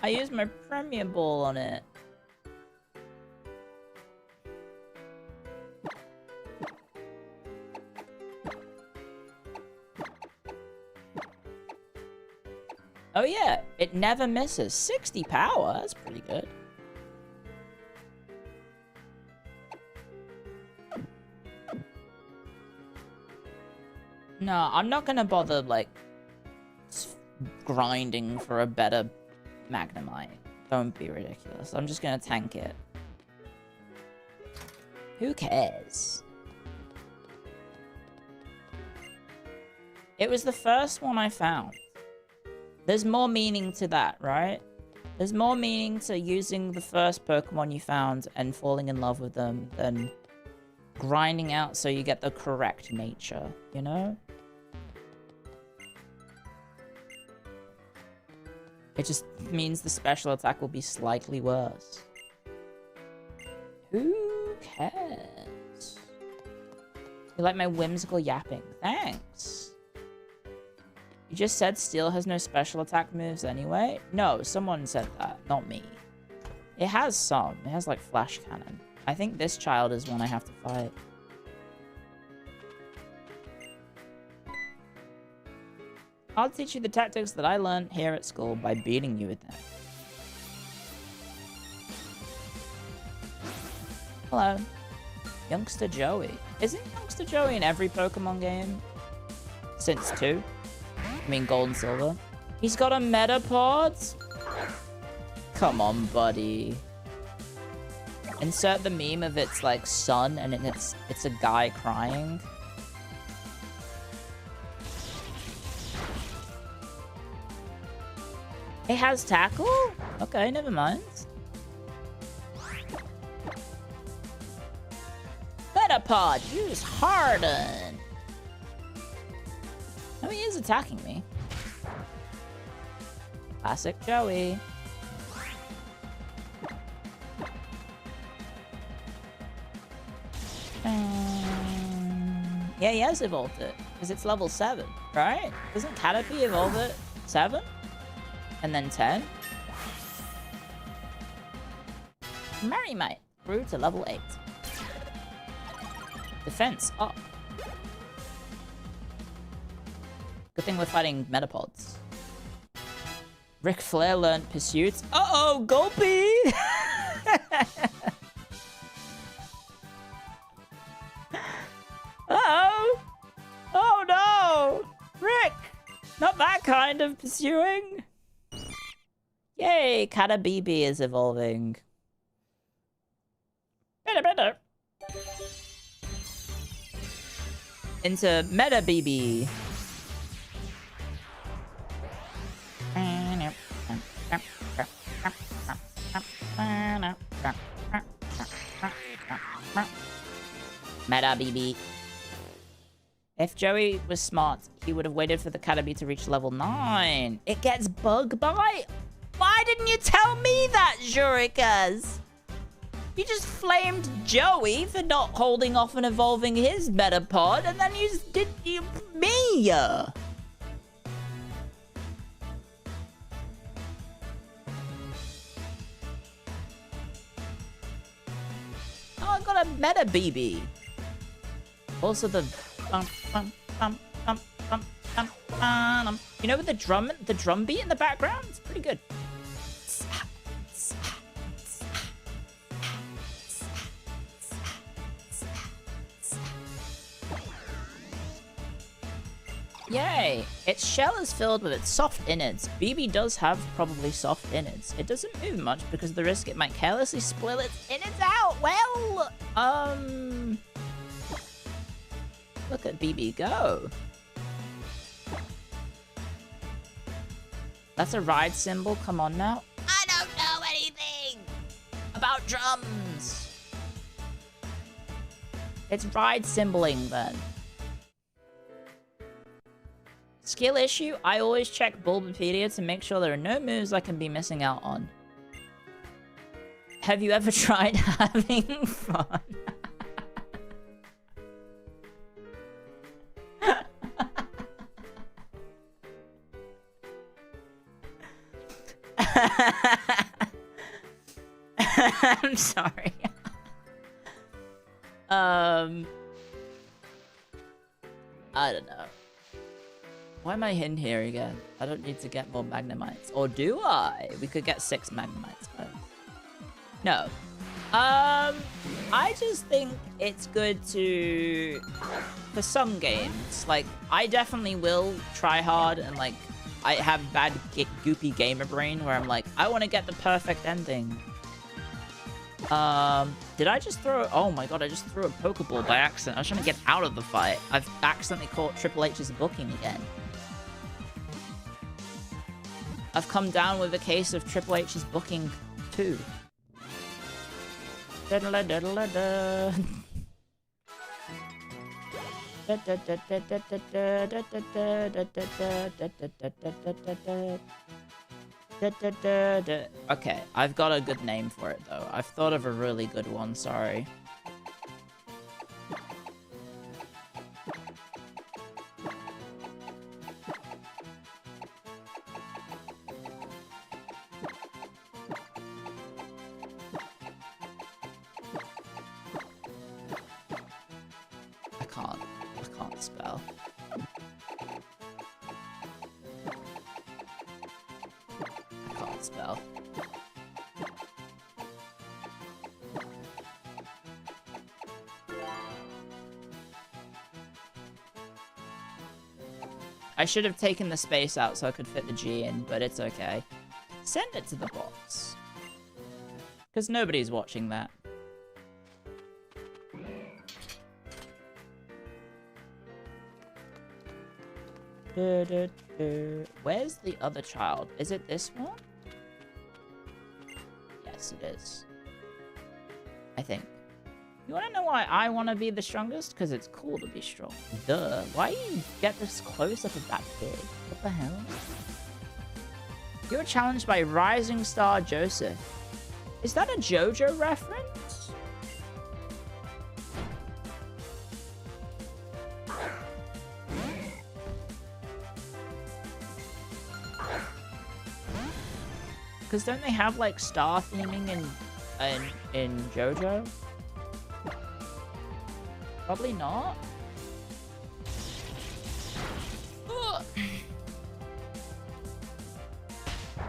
I used my Premier Ball on it. Oh yeah, it never misses. 60 power, that's pretty good. No, I'm not gonna bother, like, grinding for a better Magnemite. Don't be ridiculous. I'm just gonna tank it. Who cares? It was the first one I found. There's more meaning to that, right? There's more meaning to using the first Pokemon you found and falling in love with them than grinding out so you get the correct nature, you know? It just means the special attack will be slightly worse. Who cares? You like my whimsical yapping? Thanks. You just said steel has no special attack moves anyway? No, someone said that, not me. It has some. It has like flash cannon. I think this child is one I have to fight. I'll teach you the tactics that I learned here at school by beating you with them. Hello. Youngster Joey. Isn't Youngster Joey in every Pokemon game? Since 2? I mean Gold and Silver. He's got a Metapod? Come on, buddy. Insert the meme of its like son and it's a guy crying. It has tackle? Okay, never mind. Metapod, use Harden. Oh, he is attacking me. Classic Joey. Yeah, he has evolved it. Because it's level 7, right? Doesn't Caterpie evolve it 7? And then 10? Marymite grew to level 8. Defense up. Good thing we're fighting Metapods. Ric Flair learned pursuits. Uh-oh, Gulpy! Uh-oh! Oh no! Rick! Not that kind of pursuing! Yay, Katabibi is evolving. Better. Into Meta BB. Meta BB. If Joey was smart, he would have waited for the Caterpie to reach level 9. It gets bug bite? Why didn't you tell me that, Jurikas? You just flamed Joey for not holding off and evolving his Metapod, and then you just did me. Oh, I got a Meta BB. Also the you know, with the drum beat in the background, it's pretty good. Yay! Its shell is filled with its soft innards. BB does have probably soft innards. It doesn't move much because of the risk it might carelessly spill its innards out. Well, look at BB go. That's a ride symbol. Come on now. I don't know anything about drums. It's ride symboling then. Skill issue, I always check Bulbapedia to make sure there are no moves I can be missing out on. Have you ever tried having fun? I'm sorry. I don't know. Why am I in here again? I don't need to get more Magnemites. Or do I? We could get 6 Magnemites, but... No. I just think it's good to... For some games, like, I definitely will try hard and, like, I have bad goopy gamer brain where I'm like, I want to get the perfect ending. Did I just throw... Oh my god, I just threw a Pokeball by accident. I was trying to get out of the fight. I've accidentally caught Triple H's booking again. I've come down with a case of Triple H's booking too. Okay, I've got a good name for it, though. I've thought of a really good one, sorry. I can't spell. I can't spell. I should have taken the space out so I could fit the G in, but it's okay. Send it to the box. Because nobody's watching that. Where's the other child? Is it this one? Yes, it is. I think. You want to know why I want to be the strongest? Because it's cool to be strong. Duh. Why do you get this close up of that kid? What the hell? You're challenged by Rising Star Joseph. Is that a JoJo reference? Because don't they have like star theming in JoJo? Probably not. Ugh.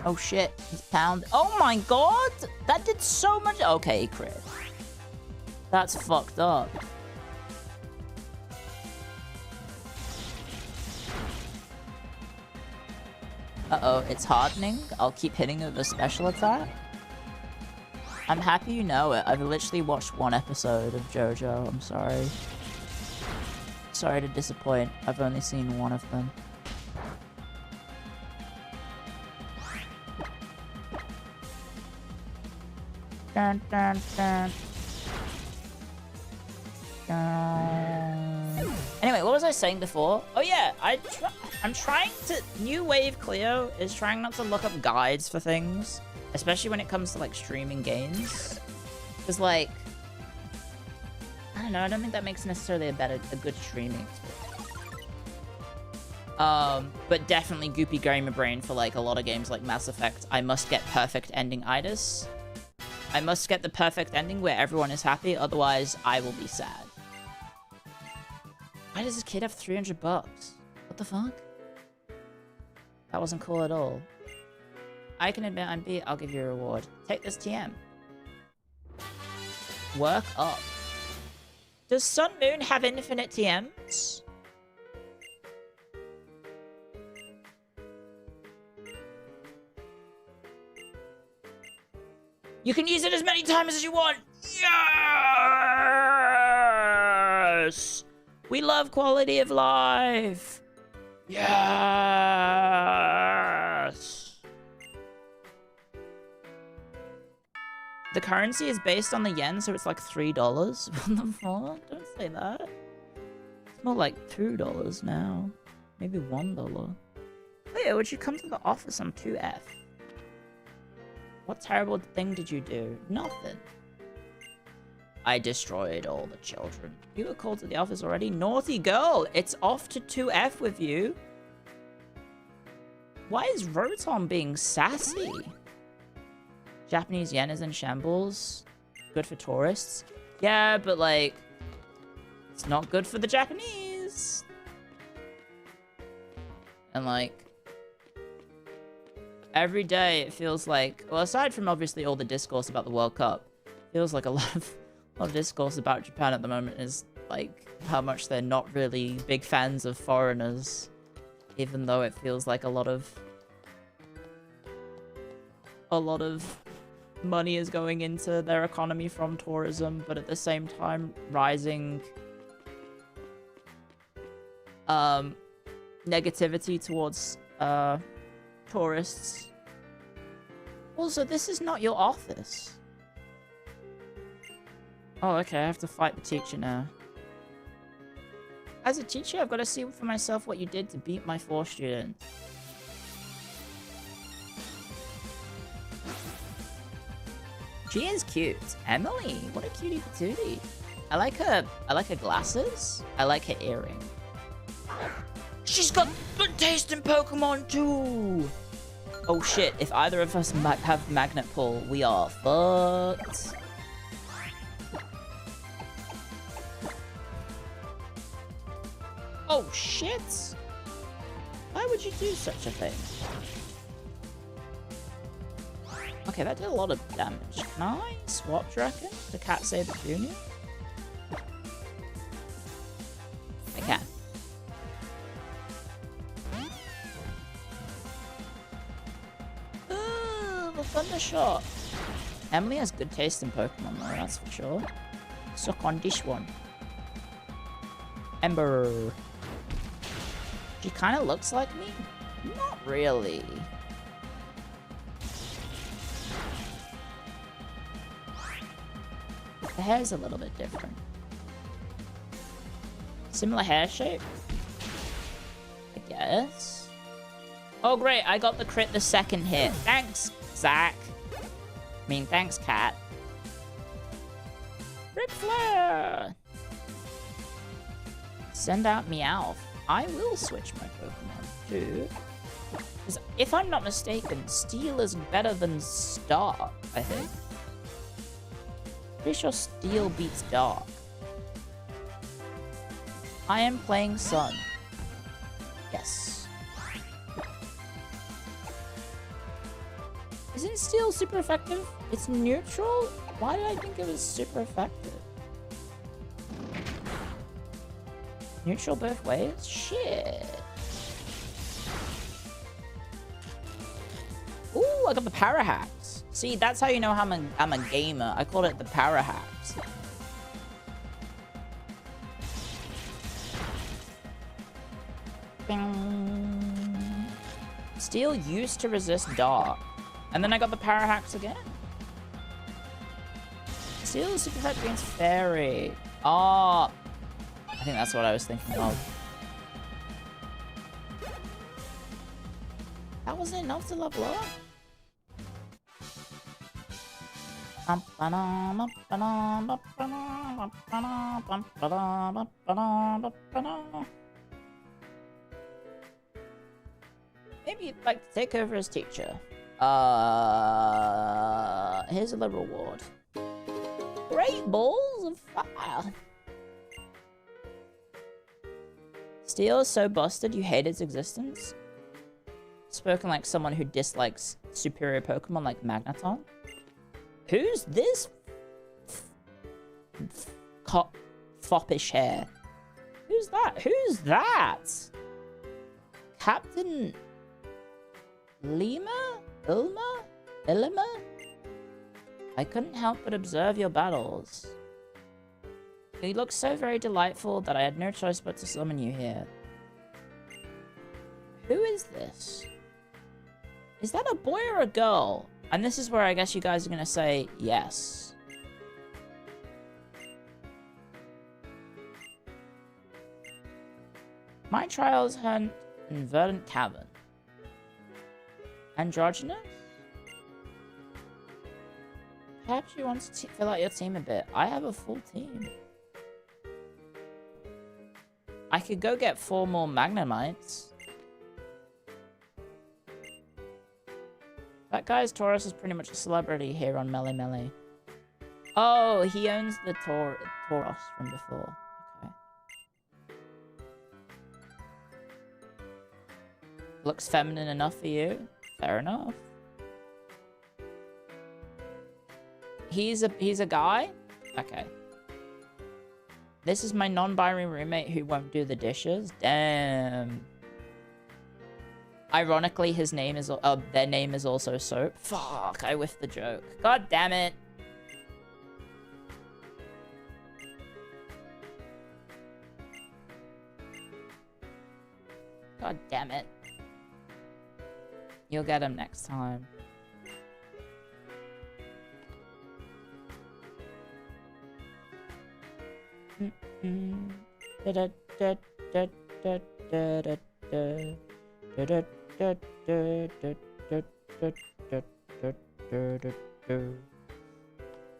Oh shit, he's pound. Oh my god! That did so much. Okay, crit. That's fucked up. Uh-oh, it's hardening. I'll keep hitting it with a special attack. I'm happy you know it. I've literally watched one episode of JoJo. I'm sorry. Sorry to disappoint. I've only seen one of them. Dun, dun, dun. Dun. Anyway, what was I saying before? Oh yeah, I'm trying to... New Wave Clio is trying not to look up guides for things. Especially when it comes to, like, streaming games. Because, like... I don't know, I don't think that makes necessarily a good streaming experience. But definitely Goopy Gamer Brain for, like, a lot of games like Mass Effect. I must get perfect ending-itis. I must get the perfect ending where everyone is happy, otherwise I will be sad. Why does this kid have 300 bucks? What the fuck? That wasn't cool at all. I can admit I'm beat, I'll give you a reward. Take this TM. Work up. Does Sun Moon have infinite TMs? You can use it as many times as you want! Yes! We love quality of life! Yes! The currency is based on the yen, so it's like $3. What the fuck? Don't say that. It's more like $2 now. Maybe $1. Cleo, would you come to the office on 2F? What terrible thing did you do? Nothing. I destroyed all the children. You were called to the office already? Naughty girl! It's off to 2F with you. Why is Rotom being sassy? Japanese yen is in shambles. Good for tourists. Yeah, but like... It's not good for the Japanese. And like... Every day it feels like... Well, aside from obviously all the discourse about the World Cup, feels like a lot of discourse about Japan at the moment is like how much they're not really big fans of foreigners. Even though it feels like a lot of money is going into their economy from tourism, but at the same time rising negativity towards tourists. Also, this is not your office. Oh, okay, I have to fight the teacher now. As a teacher, I've got to see for myself what you did to beat my 4 students. She is cute. Emily, what a cutie patootie. I like her glasses. I like her earring. She's got good taste in Pokemon too. Oh shit, if either of us have magnet pull, we are fucked. Oh shit! Why would you do such a thing? Okay, that did a lot of damage. Can I swap, do you reckon? To Cat Saber Jr.? I can. Ooh, the Thunder Shot. Emily has good taste in Pokemon though, that's for sure. Suck on this one. Ember. She kind of looks like me? Not really. The hair's a little bit different. Similar hair shape? I guess. Oh great, I got the crit the second hit. Thanks, Zach. I mean, thanks, Cat. Ric Flair! Send out Meowth. I will switch my Pokemon too. Because if I'm not mistaken, Steel is better than Dark, I think. Pretty sure Steel beats Dark. I am playing Sun. Yes. Isn't Steel super effective? It's neutral? Why did I think it was super effective? Neutral both ways? Shit. Ooh, I got the Power Hacks. See, that's how you know I'm a gamer. I called it the Power Hacks. Bing. Steel used to resist Dark. And then I got the Power Hacks again. Steel is super effective against Fairy. Oh. I think that's what I was thinking of. That wasn't enough to level up. Maybe you'd like to take over as teacher. Here's a little reward. Great balls of fire. Steel is so busted you hate its existence. Spoken like someone who dislikes superior Pokemon like Magneton. Who's this foppish hair? Who's that? Who's that? Captain Lima? Ilma? I couldn't help but observe your battles. You look so very delightful that I had no choice but to summon you here. Who is this? Is that a boy or a girl? And this is where I guess you guys are gonna say yes. My trials hunt in Verdant Cavern. Androgynous? Perhaps you want to fill out your team a bit. I have a full team. I could go get 4 more Magnemites. That guy's Taurus is pretty much a celebrity here on Melee Melee. Oh, he owns the Tauros from before. Okay. Looks feminine enough for you? Fair enough. He's a guy? Okay. This is my non-binary roommate who won't do the dishes. Damn. Ironically, his name is their name is also Soap. Fuck, I whiffed the joke. God damn it. God damn it. You'll get him next time.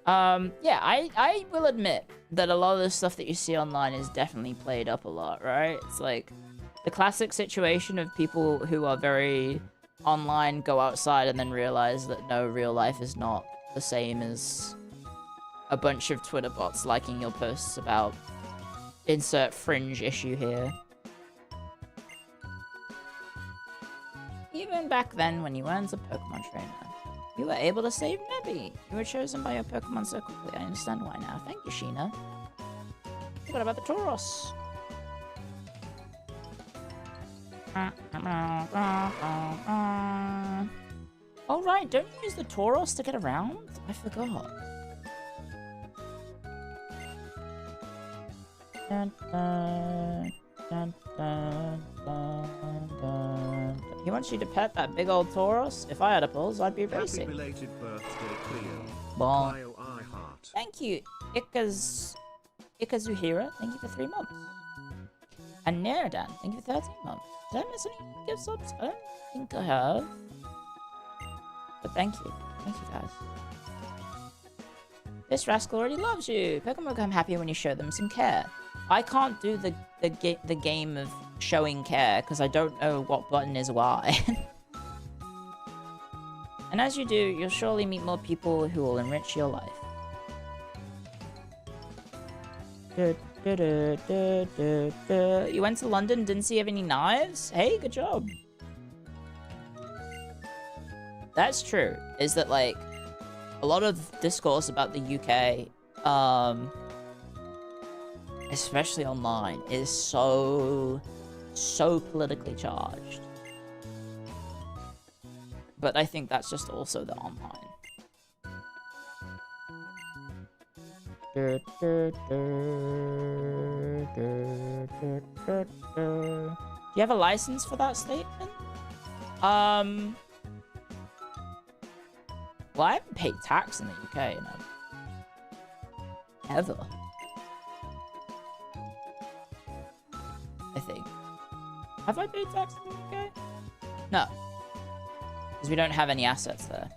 Yeah, I will admit that a lot of the stuff that you see online is definitely played up a lot, right? It's like the classic situation of people who are very online go outside and then realize that no, real life is not the same as a bunch of Twitter bots liking your posts about insert fringe issue here. Even back then, when you weren't a Pokemon trainer, you were able to save Nebby. You were chosen by your Pokemon so quickly. I understand why now. Thank you, Sheena. What about the Tauros? Oh, right. Don't you use the Tauros to get around? I forgot. Dun, dun, dun, dun, dun, dun. He wants you to pet that big old Tauros. If I had a pulse, I'd be racing. Happy belated birthday, Clio. Bon. Clio, I heart. Thank you, Ikazuhira. Thank you for 3 months. And Neradan, thank you for 13 months. Did I miss any gift subs? I don't think I have. But thank you. Thank you, guys. This rascal already loves you. Pokemon become happy when you show them some care. I can't do the game of showing care because I don't know what button is why. And as you do, you'll surely meet more people who will enrich your life. You went to London, didn't see any knives? Hey, good job. That's true. Is that like a lot of discourse about the UK, especially online, is so politically charged. But I think that's just also the online. Do you have a license for that statement? Well, I haven't paid tax in the UK, you know. Ever. I think. Have I paid tax in the UK? No. Because we don't have any assets there.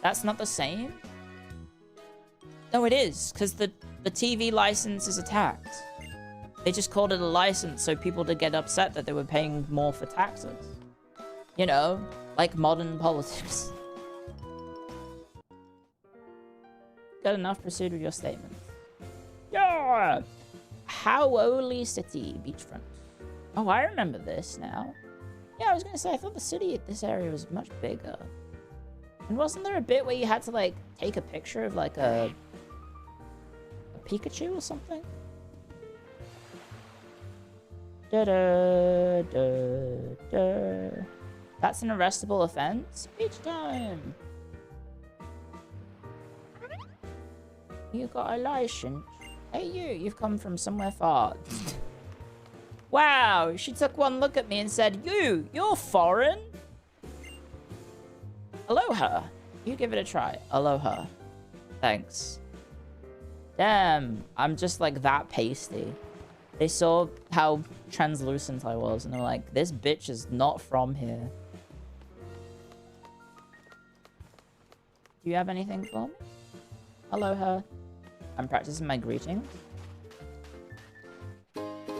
That's not the same? No, it is, because the TV license is a tax. They just called it a license so people to get upset that they were paying more for taxes. You know, like modern politics. Got enough, proceed with your statement. Yeah! Howoli City, beachfront. Oh, I remember this now. Yeah, I was gonna say, I thought the city at this area was much bigger. And wasn't there a bit where you had to, like, take a picture of, like, a Pikachu or something? Da-da-da-da. That's an arrestable offense? Beach time! You got a license? Hey you've come from somewhere far. Wow, she took one look at me and said, you're foreign? Aloha. You give it a try. Aloha. Thanks. Damn, I'm just like that pasty. They saw how translucent I was and they're like, this bitch is not from here. Do you have anything for me? Aloha. I'm practicing my greetings.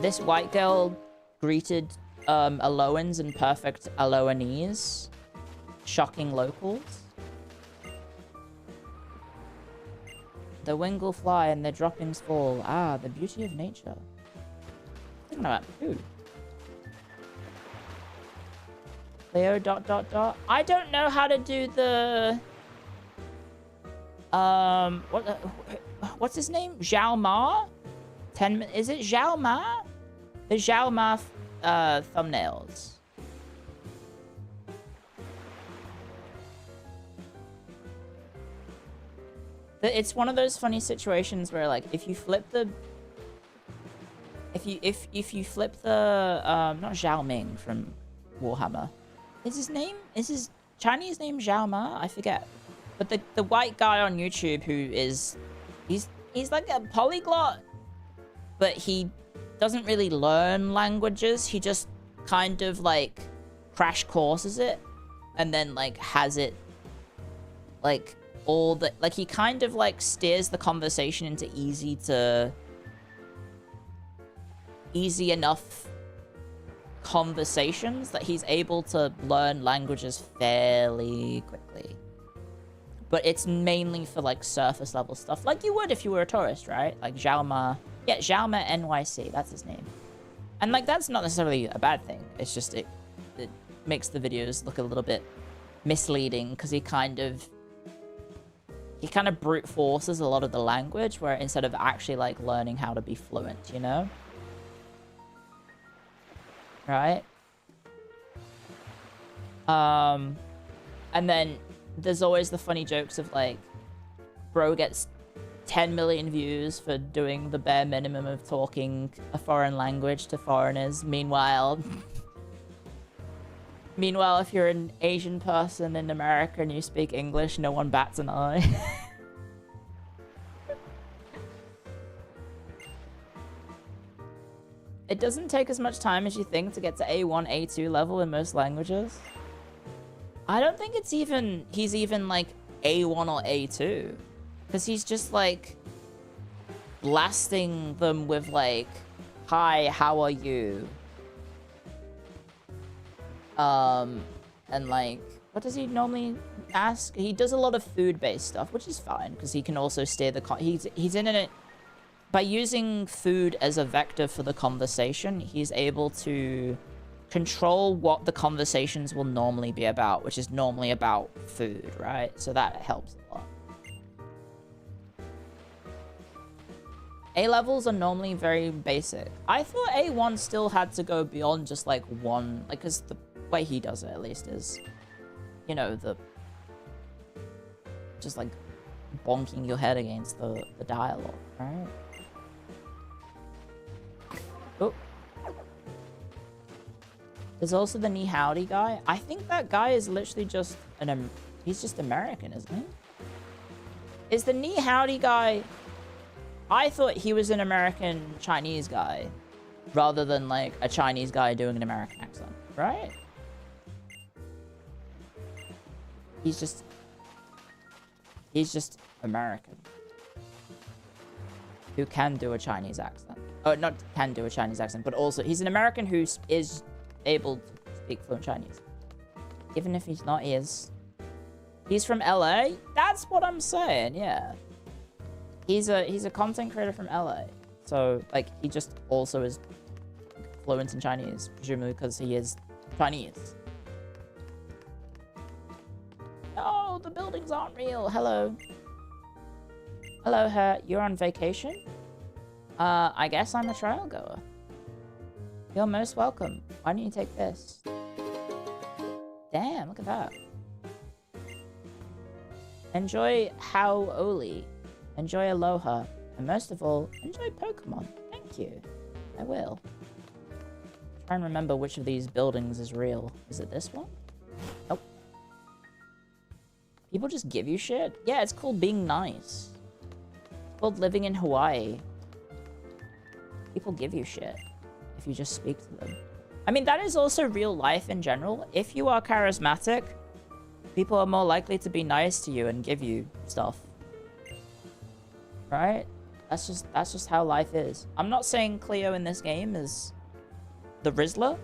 This white girl greeted Aloans in perfect Aloanese, shocking locals. The wing will fly and their droppings fall. Ah, the beauty of nature. Thinking about food. Leo ... I don't know how to do the what's his name? Zhao Ma? Is it Zhao Ma? The Zhao Ma thumbnails. It's one of those funny situations where, like, if you flip the not Zhao Ming from Warhammer, is his Chinese name Zhao Ma? I forget. But the white guy on YouTube who is he's like a polyglot, but he doesn't really learn languages. He just kind of like crash courses it and then like has it like all the, like he kind of like steers the conversation into easy enough conversations that he's able to learn languages fairly quickly. But it's mainly for like surface level stuff, like you would if you were a tourist, right? Like Xiaoma, yeah, Xiaoma NYC, that's his name. And like that's not necessarily a bad thing. It's just it makes the videos look a little bit misleading because he kind of brute forces a lot of the language where instead of actually like learning how to be fluent, you know? Right? And then there's always the funny jokes of like, bro gets 10 million views for doing the bare minimum of talking a foreign language to foreigners. Meanwhile, if you're an Asian person in America and you speak English, no one bats an eye. It doesn't take as much time as you think to get to A1, A2 level in most languages. I don't think he's even like A1 or A2. Because he's just like blasting them with like, hi, how are you? And like, what does he normally ask? He does a lot of food-based stuff, which is fine because he can also steer the he's in it by using food as a vector for the conversation. He's able to control what the conversations will normally be about, which is normally about food, right? So that helps a lot. A levels are normally very basic. I thought A1 still had to go beyond just like one, like, because the way he does it at least is, you know, just like bonking your head against the dialogue, right? Oh. There's also the Ni Howdy guy. I think that guy is literally just he's just American, isn't he? Is the Ni Howdy guy... I thought he was an American Chinese guy rather than like a Chinese guy doing an American accent, right? He's just American who can do a Chinese accent. Oh, not can do a Chinese accent, but also he's an American who is able to speak fluent Chinese. Even if he's not, he is. He's from LA? That's what I'm saying, yeah. He's a content creator from LA. So, like, he just also is fluent in Chinese, presumably because he is Chinese. No, the buildings aren't real. Hello. Hello, you're on vacation? I guess I'm a trail goer. You're most welcome. Why don't you take this? Damn, look at that. Enjoy Howoli. Enjoy Aloha. And most of all, enjoy Pokemon. Thank you. I will. Try and remember which of these buildings is real. Is it this one? Nope. People just give you shit? Yeah, it's called being nice. It's called living in Hawaii. People give you shit if you just speak to them. I mean, that is also real life in general. If you are charismatic, people are more likely to be nice to you and give you stuff. Right? That's just how life is. I'm not saying Clio in this game is the Rizzler,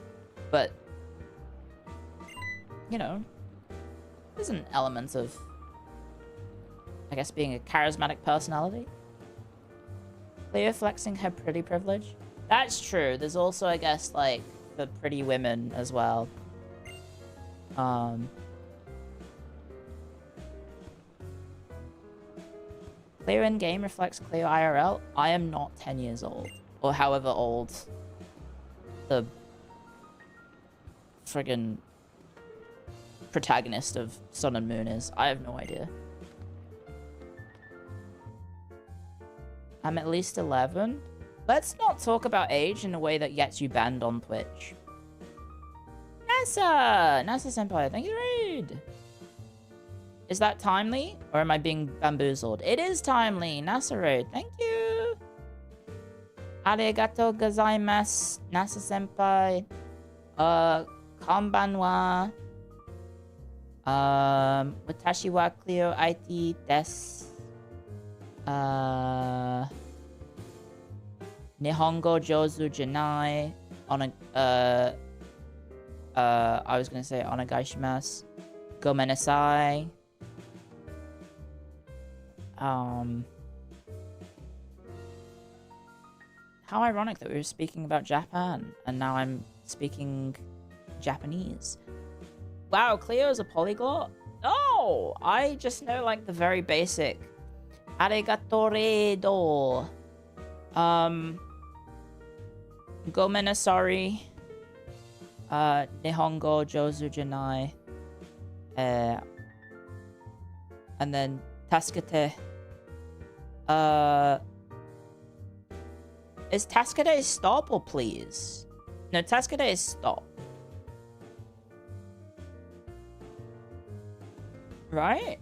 but you know, there's an element of, I guess, being a charismatic personality. Clio flexing her pretty privilege. That's true. There's also, I guess, like, the pretty women as well. Clio in-game reflects Clio IRL. I am not 10 years old. Or however old the friggin' protagonist of Sun and Moon is. I have no idea. I'm at least 11. Let's not talk about age in a way that gets you banned on Twitch. NASA-senpai, thank you, Raid! Is that timely? Or am I being bamboozled? It is timely! NASA-Raid, thank you! Arigato gozaimasu, NASA-senpai. Konbanwa. Watashi wa Clio IT desu. Nihongo Jozu Janai. I was gonna say onegaishimasu. Gomenasai. How ironic that we were speaking about Japan, and now I'm speaking Japanese. Wow, Clio's a polyglot? Oh, I just know, like, the very basic. Arigato do. Gomenasari. Nihongo Jozu Janai. And then Tasukete. Is Tasukete stop or please? No, Tasukete is stop. Right?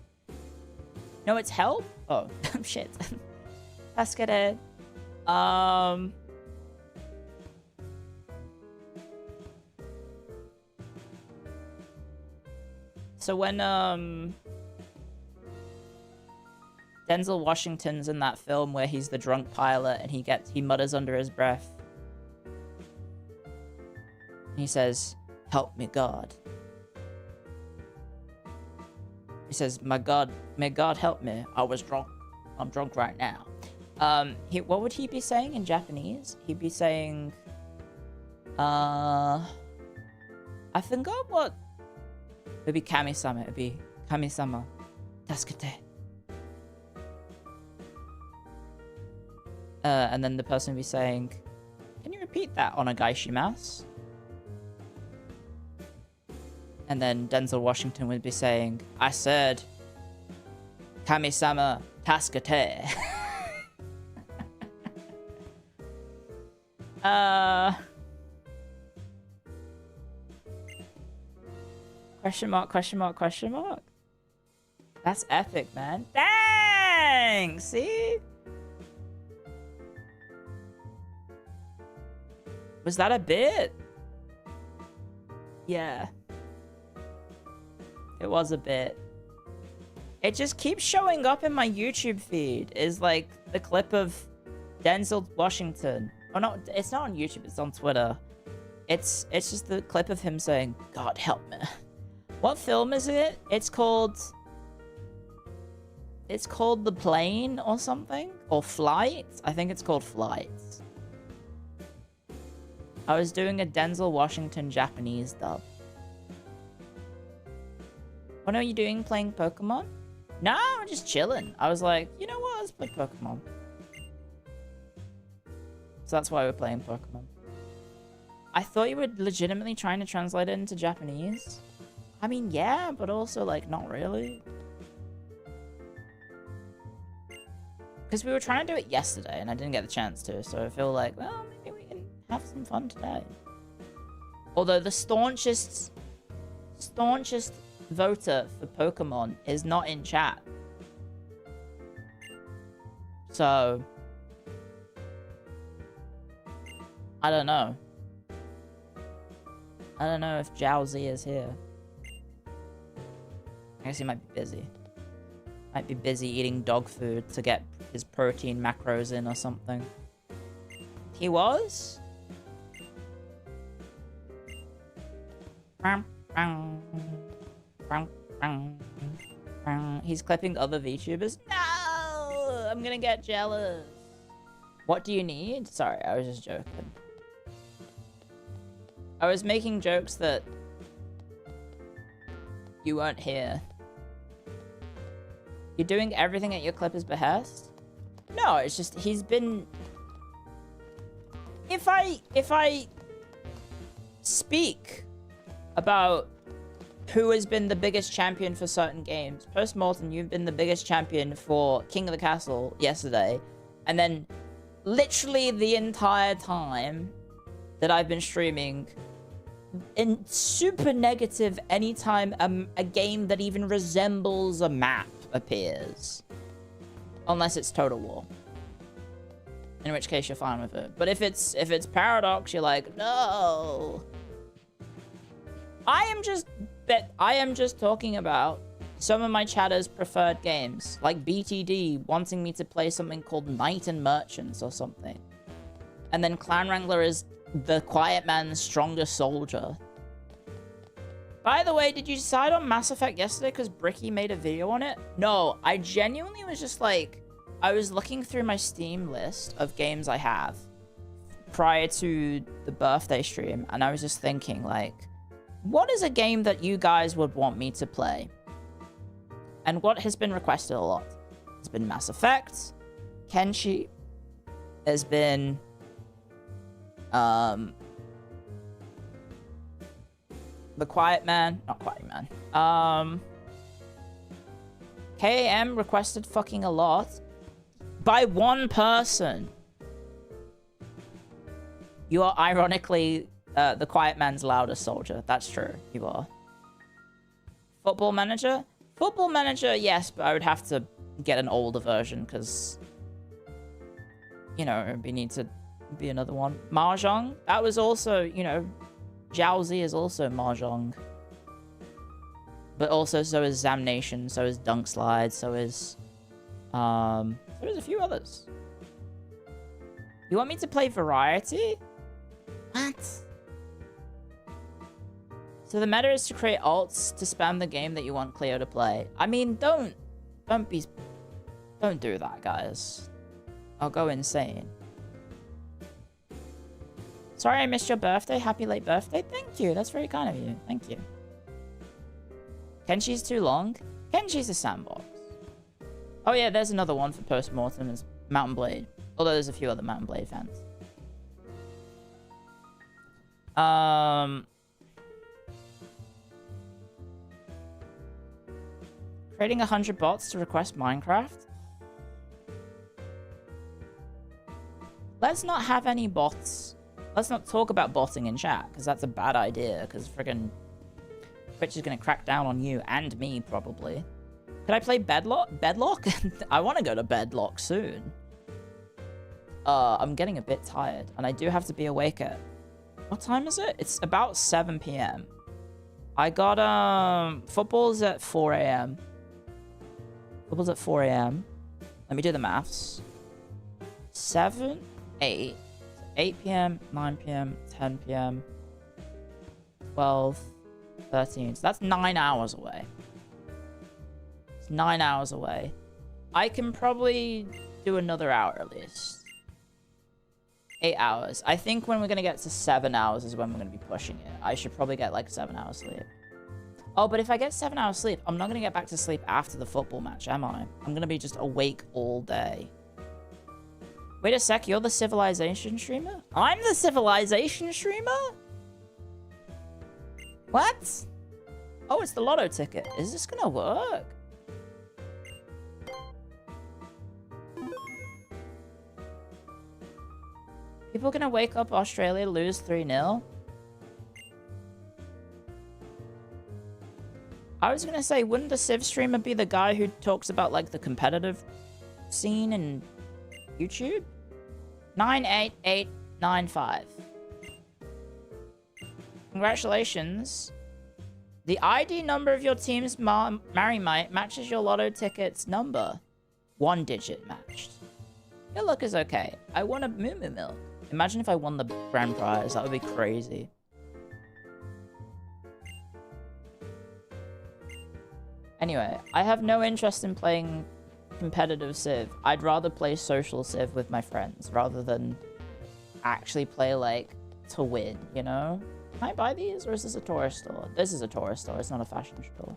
No, it's help? Oh, shit. Tasukete. So when, Denzel Washington's in that film where he's the drunk pilot and he mutters under his breath. He says, "Help me, God." He says, may God help me. I was drunk. I'm drunk right now. What would he be saying in Japanese? He'd be saying, I forgot what. It'd be Kami-sama. It'd be Kami-sama. Tasukete. And then the person would be saying, "Can you repeat that, onegaishimasu?" And then Denzel Washington would be saying, "I said, Kami-sama, tasukete." Question mark, question mark, question mark. That's epic, man. Dang! See? Was that a bit? Yeah. It was a bit. It just keeps showing up in my YouTube feed. Is like the clip of Denzel Washington. Oh no, it's not on YouTube, it's on Twitter. It's just the clip of him saying, "God help me." What film is it? It's called The Plane or something? Or Flight? I think it's called Flight. I was doing a Denzel Washington Japanese dub. What are you doing, playing Pokemon? No, I'm just chilling. I was like, you know what, let's play Pokemon. So that's why we're playing Pokemon. I thought you were legitimately trying to translate it into Japanese. I mean, yeah, but also, like, not really. Because we were trying to do it yesterday, and I didn't get the chance to, so I feel like, well, maybe we can have some fun today. Although the staunchest voter for Pokemon is not in chat. So, I don't know. I don't know if Jowsy is here. I guess he might be busy. Might be busy eating dog food to get his protein macros in or something. He was? He's clipping other VTubers? No! I'm gonna get jealous. What do you need? Sorry, I was just joking. I was making jokes that you weren't here. You're doing everything at your clipper's behest? No, it's just he's been... If I speak about who has been the biggest champion for certain games, post-mortem, you've been the biggest champion for King of the Castle yesterday, and then literally the entire time that I've been streaming, in super negative anytime a game that even resembles a map appears. Unless it's Total War. In which case you're fine with it. But if it's Paradox, you're like, no. I am just but I am just talking about some of my chatters' preferred games, like BTD wanting me to play something called Knight and Merchants or something. And then Clan Wrangler is the Quiet Man's strongest soldier. By the way, did you decide on Mass Effect yesterday because Bricky made a video on it? No, I genuinely was just like, I was looking through my Steam list of games I have prior to the birthday stream, and I was just thinking, like, what is a game that you guys would want me to play? And what has been requested a lot? It's been Mass Effect, Kenshi, there's been The Quiet Man, not Quiet Man. KAM requested fucking a lot. By one person. You are ironically the Quiet Man's loudest soldier. That's true. You are. Football Manager? Football Manager, yes, but I would have to get an older version because, you know, we need to be another one. Mahjong? That was also, you know, Jiaozi is also Mahjong. But also, so is Zamnation, so is Dunk Slide, so is a few others. You want me to play Variety? What? So the meta is to create alts to spam the game that you want Clio to play. I mean, don't do that, guys. I'll go insane. Sorry I missed your birthday. Happy late birthday. Thank you. That's very kind of you. Thank you. Kenshi's too long? Kenshi's a sandbox. Oh yeah, there's another one for Postmortem. Is Mountain Blade. Although there's a few other Mountain Blade fans. Creating 100 bots to request Minecraft? Let's not have any bots. Let's not talk about botting in chat, because that's a bad idea, because friggin' Twitch is going to crack down on you and me, probably. Could I play Bedlock? Bedlock? I want to go to Bedlock soon. I'm getting a bit tired, and I do have to be awake at... What time is it? It's about 7 p.m. I got, football's at 4 a.m. Football's at 4 a.m. Let me do the maths. 7, 8, 8 p.m., 9 p.m., 10 p.m., 12, 13. So that's 9 hours away. It's 9 hours away. I can probably do another hour at least. 8 hours. I think when we're going to get to 7 hours is when we're going to be pushing it. I should probably get like 7 hours sleep. Oh, but if I get 7 hours sleep, I'm not going to get back to sleep after the football match, am I? I'm going to be just awake all day. Wait a sec, you're the Civilization streamer? I'm the Civilization streamer? What? Oh, it's the lotto ticket. Is this going to work? People going to wake up Australia, lose 3-0? I was going to say, wouldn't the Civ streamer be the guy who talks about, like, the competitive scene in YouTube? 98895. Congratulations. The ID number of your team's Marymite matches your lotto ticket's number. 1 digit matched. Your luck is okay. I won a Moo Moo Milk. Imagine if I won the grand prize. That would be crazy. Anyway, I have no interest in playing competitive Civ. I'd rather play social Civ with my friends rather than actually play, like, to win, you know? Can I buy these, or is this a tourist store? This is a tourist store, it's not a fashion store.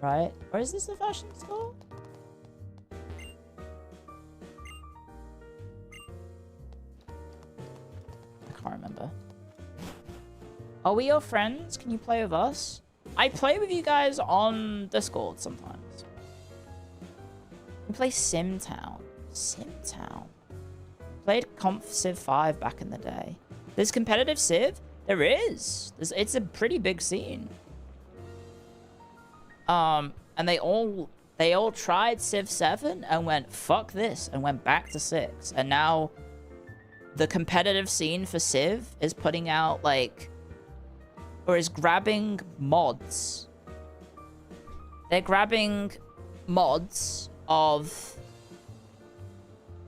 Right? Or is this a fashion store? I can't remember. Are we your friends? Can you play with us? I play with you guys on Discord sometimes. We play Simtown. Simtown. Played Conf Civ 5 back in the day. There's competitive Civ? There is. It's a pretty big scene. And they all tried Civ 7 and went, fuck this, and went back to 6. And now the competitive scene for Civ is putting out, like, or is grabbing mods. They're grabbing mods of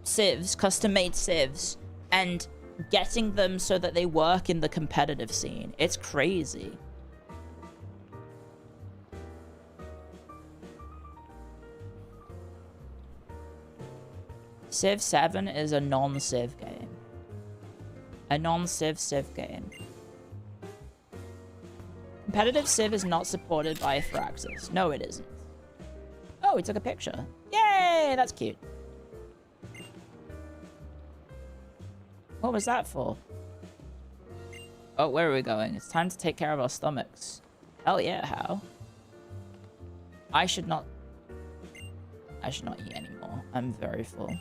civs, custom-made civs, and getting them so that they work in the competitive scene. It's crazy. Civ 7 is a non-civ game. A non-civ civ game. Competitive civ is not supported by Firaxis. No, it isn't. Oh, we took a picture. Yay, that's cute. What was that for? Oh, where are we going? It's time to take care of our stomachs. Hell yeah, how? I should not eat anymore. I'm very full.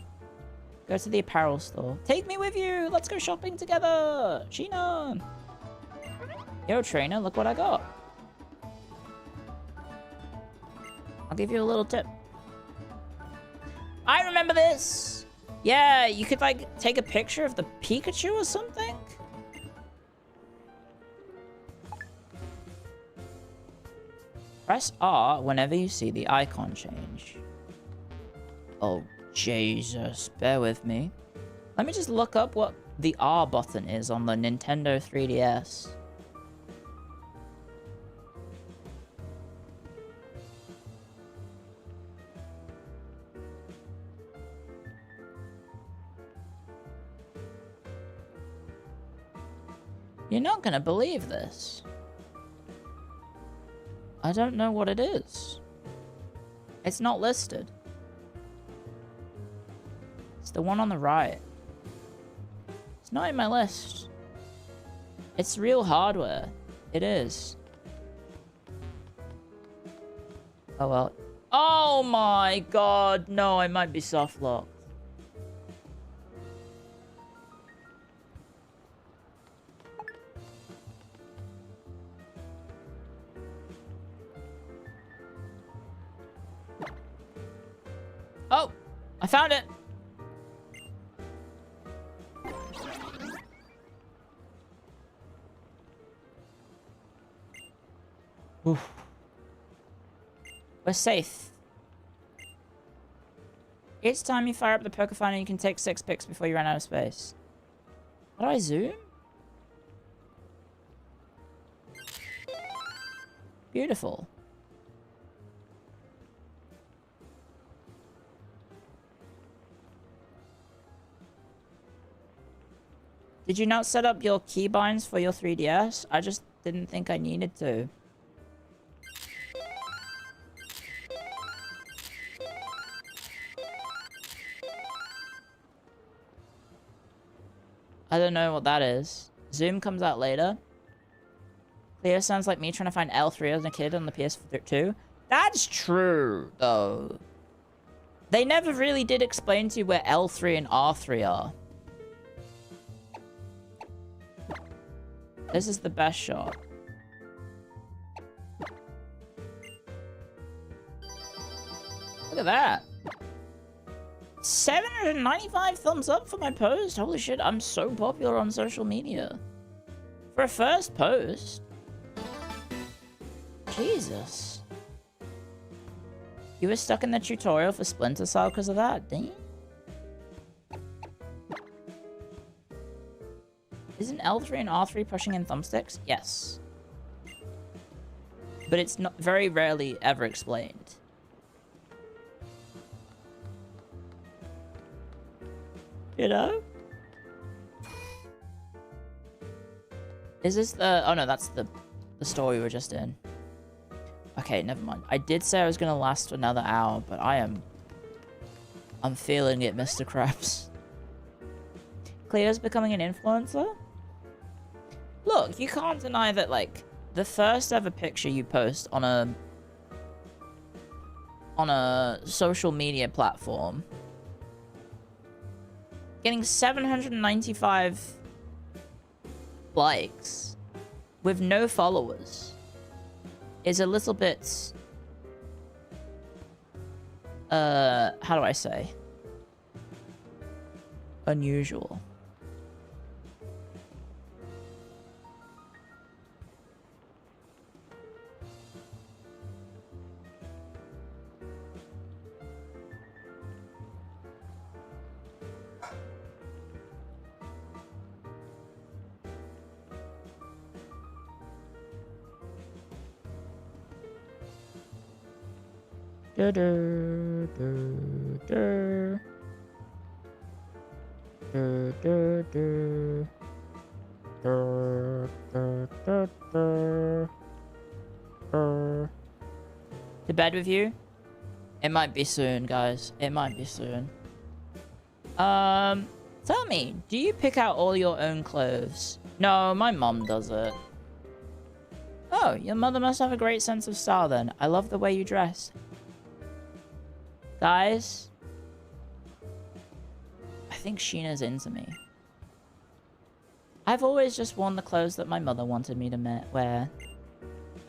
Go to the apparel store. Take me with you! Let's go shopping together! Sheena! Yo, trainer, look what I got. I'll give you a little tip. I remember this! Yeah, you could, like, take a picture of the Pikachu or something? Press R whenever you see the icon change. Oh, Jesus. Bear with me. Let me just look up what the R button is on the Nintendo 3DS. You're not gonna believe this. I don't know what it is. It's not listed. It's the one on the right. It's not in my list. It's real hardware. It is. Oh well. Oh my god, no, I might be soft locked. Oh, I found it. Oof. We're safe. Each time you fire up the poker finder, you can take 6 pics before you run out of space. How do I zoom? Beautiful. Did you not set up your keybinds for your 3DS? I just didn't think I needed to. I don't know what that is. Zoom comes out later. Clio sounds like me trying to find L3 as a kid on the PS2. That's true, though. They never really did explain to you where L3 and R3 are. This is the best shot. Look at that. 795 thumbs up for my post. Holy shit, I'm so popular on social media. For a first post. Jesus. You were stuck in the tutorial for Splinter Cell because of that? Damn. Isn't L3 and R3 pushing in thumbsticks? Yes. But it's not very rarely ever explained. You know? Is this the... Oh no, that's the story we were just in. Okay, never mind. I did say I was gonna last another hour, but I'm feeling it, Mr. Krabs. Clio's becoming an influencer? Look, you can't deny that, like, the first ever picture you post on a social media platform, getting 795 likes with no followers is a little bit, how do I say? Unusual. Du, du, du, du. Du, du, du. Du, du, du, du. To bed with you? It might be soon, guys. It might be soon. Tell me, do you pick out all your own clothes? No, my mom does it. Oh, your mother must have a great sense of style then. I love the way you dress. Guys, I think Sheena's into me. I've always just worn the clothes that my mother wanted me to wear.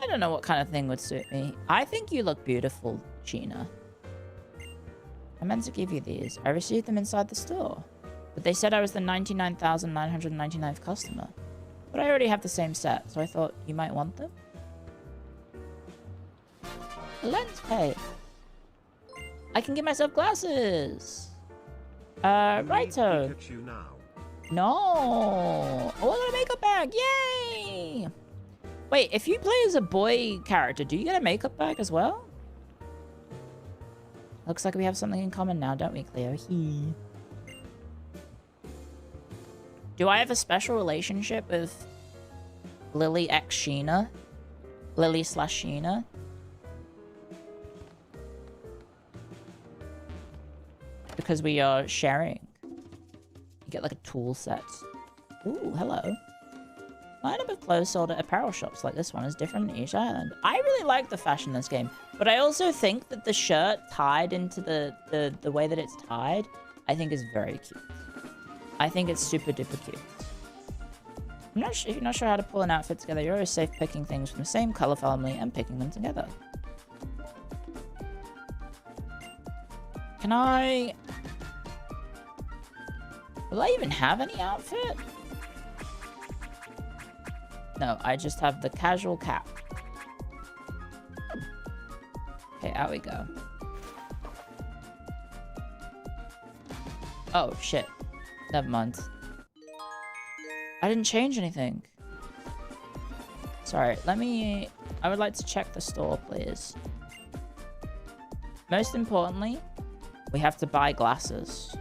I don't know what kind of thing would suit me. I think you look beautiful, Sheena. I meant to give you these. I received them inside the store. But they said I was the 99,999th customer. But I already have the same set, so I thought you might want them. Lens pay. I can give myself glasses. Righto. No. Oh, I got a makeup bag. Yay! Wait, if you play as a boy character, do you get a makeup bag as well? Looks like we have something in common now, don't we, Clio? Do I have a special relationship with Lily x Sheena? Lily / Sheena? Because we are sharing. You get like a tool set. Ooh, hello. Lineup of clothes sold at apparel shops like this one is different in each island. I really like the fashion in this game, but I also think that the shirt tied into the way that it's tied, I think is very cute. I think it's super duper cute. If you're not sure how to pull an outfit together, you're always safe picking things from the same color family and picking them together. Can I... Will I even have any outfit? No, I just have the casual cap. Okay, out we go. Oh, shit. Never mind. I didn't change anything. Sorry, I would like to check the store, please. Most importantly, we have to buy glasses.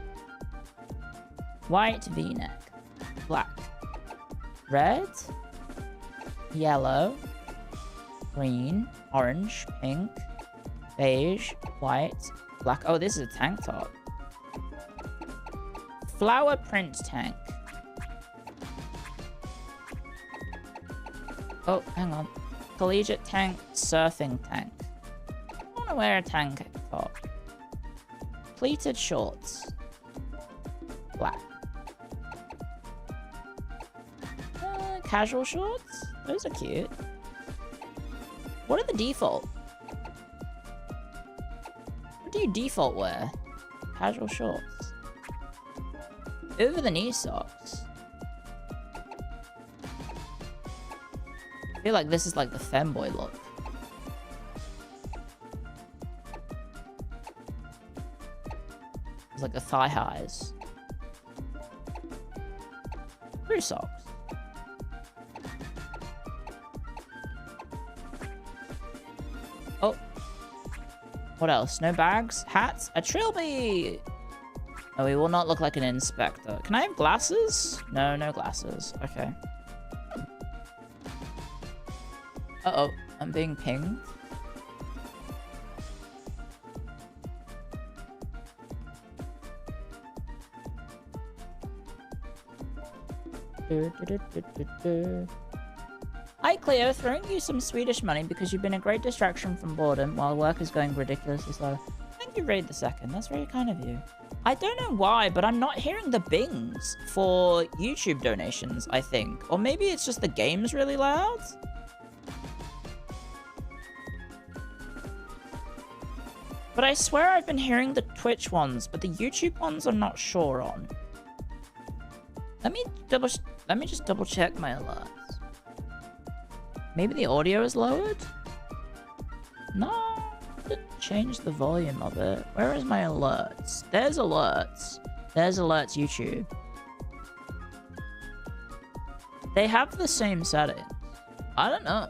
White V-neck. Black. Red. Yellow. Green. Orange. Pink. Beige. White. Black. Oh, this is a tank top. Flower print tank. Oh, hang on. Collegiate tank, surfing tank. I want to wear a tank top. Pleated shorts. Black. Casual shorts? Those are cute. What are the default? What do you default wear? Casual shorts. Over the knee socks. I feel like this is like the femboy look. It's like the thigh highs. Blue socks. Oh. What else? No bags? Hats? A trilby! Oh, we will not look like an inspector. Can I have glasses? No, no glasses. Okay. Uh-oh. I'm being pinged. Hi, Clio. Throwing you some Swedish money because you've been a great distraction from boredom while work is going ridiculously slow. Thank you, Raid the Second. That's very kind of you. I don't know why, but I'm not hearing the bings for YouTube donations, I think. Or maybe it's just the game's really loud? But I swear I've been hearing the Twitch ones, but the YouTube ones I'm not sure on. Let me just double check my alerts. Maybe the audio is lowered? No, didn't change the volume of it. Where is my alerts? There's alerts. There's alerts YouTube. They have the same settings. I don't know.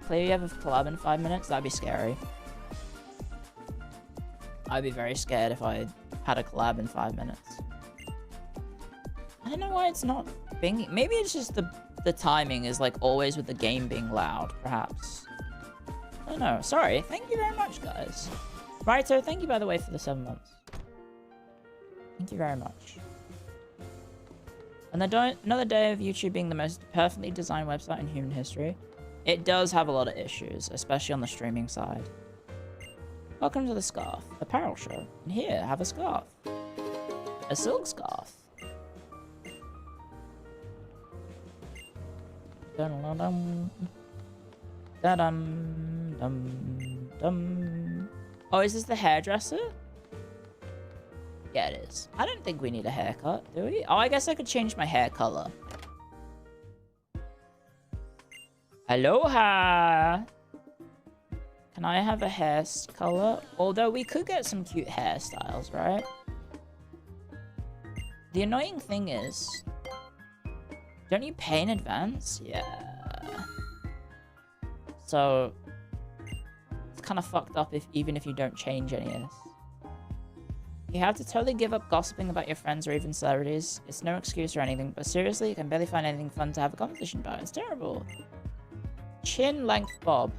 Clio, you have a collab in 5 minutes? That'd be scary. I'd be very scared if I had a collab in 5 minutes. I don't know why it's not binging. Maybe it's just the timing is like always with the game being loud, perhaps. I don't know. Sorry. Thank you very much, guys. Righto, thank you, by the way, for the 7 months. Thank you very much. And another day of YouTube being the most perfectly designed website in human history. It does have a lot of issues, especially on the streaming side. Welcome to the Scarf Apparel Show. And here, have a scarf. A silk scarf. Dun-dun-dum. Da-dum-dum-dum. Oh, is this the hairdresser? Yeah, it is. I don't think we need a haircut, do we? Oh, I guess I could change my hair color. Aloha! Can I have a hair color? Although we could get some cute hairstyles, right? The annoying thing is... Don't you pay in advance? Yeah. So... It's kind of fucked up even if you don't change any of this. You have to totally give up gossiping about your friends or even celebrities. It's no excuse or anything, but seriously, you can barely find anything fun to have a conversation about. It's terrible. Chin length bob.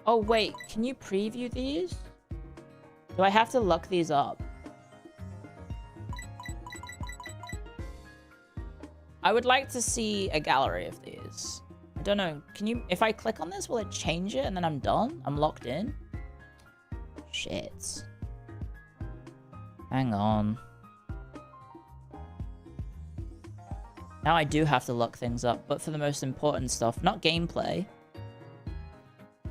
Oh wait, can you preview these? Do I have to look these up? I would like to see a gallery of these. I don't know, can you, if I click on this, will it change it and then I'm done? I'm locked in? Shit. Hang on. Now I do have to look things up, but for the most important stuff, not gameplay.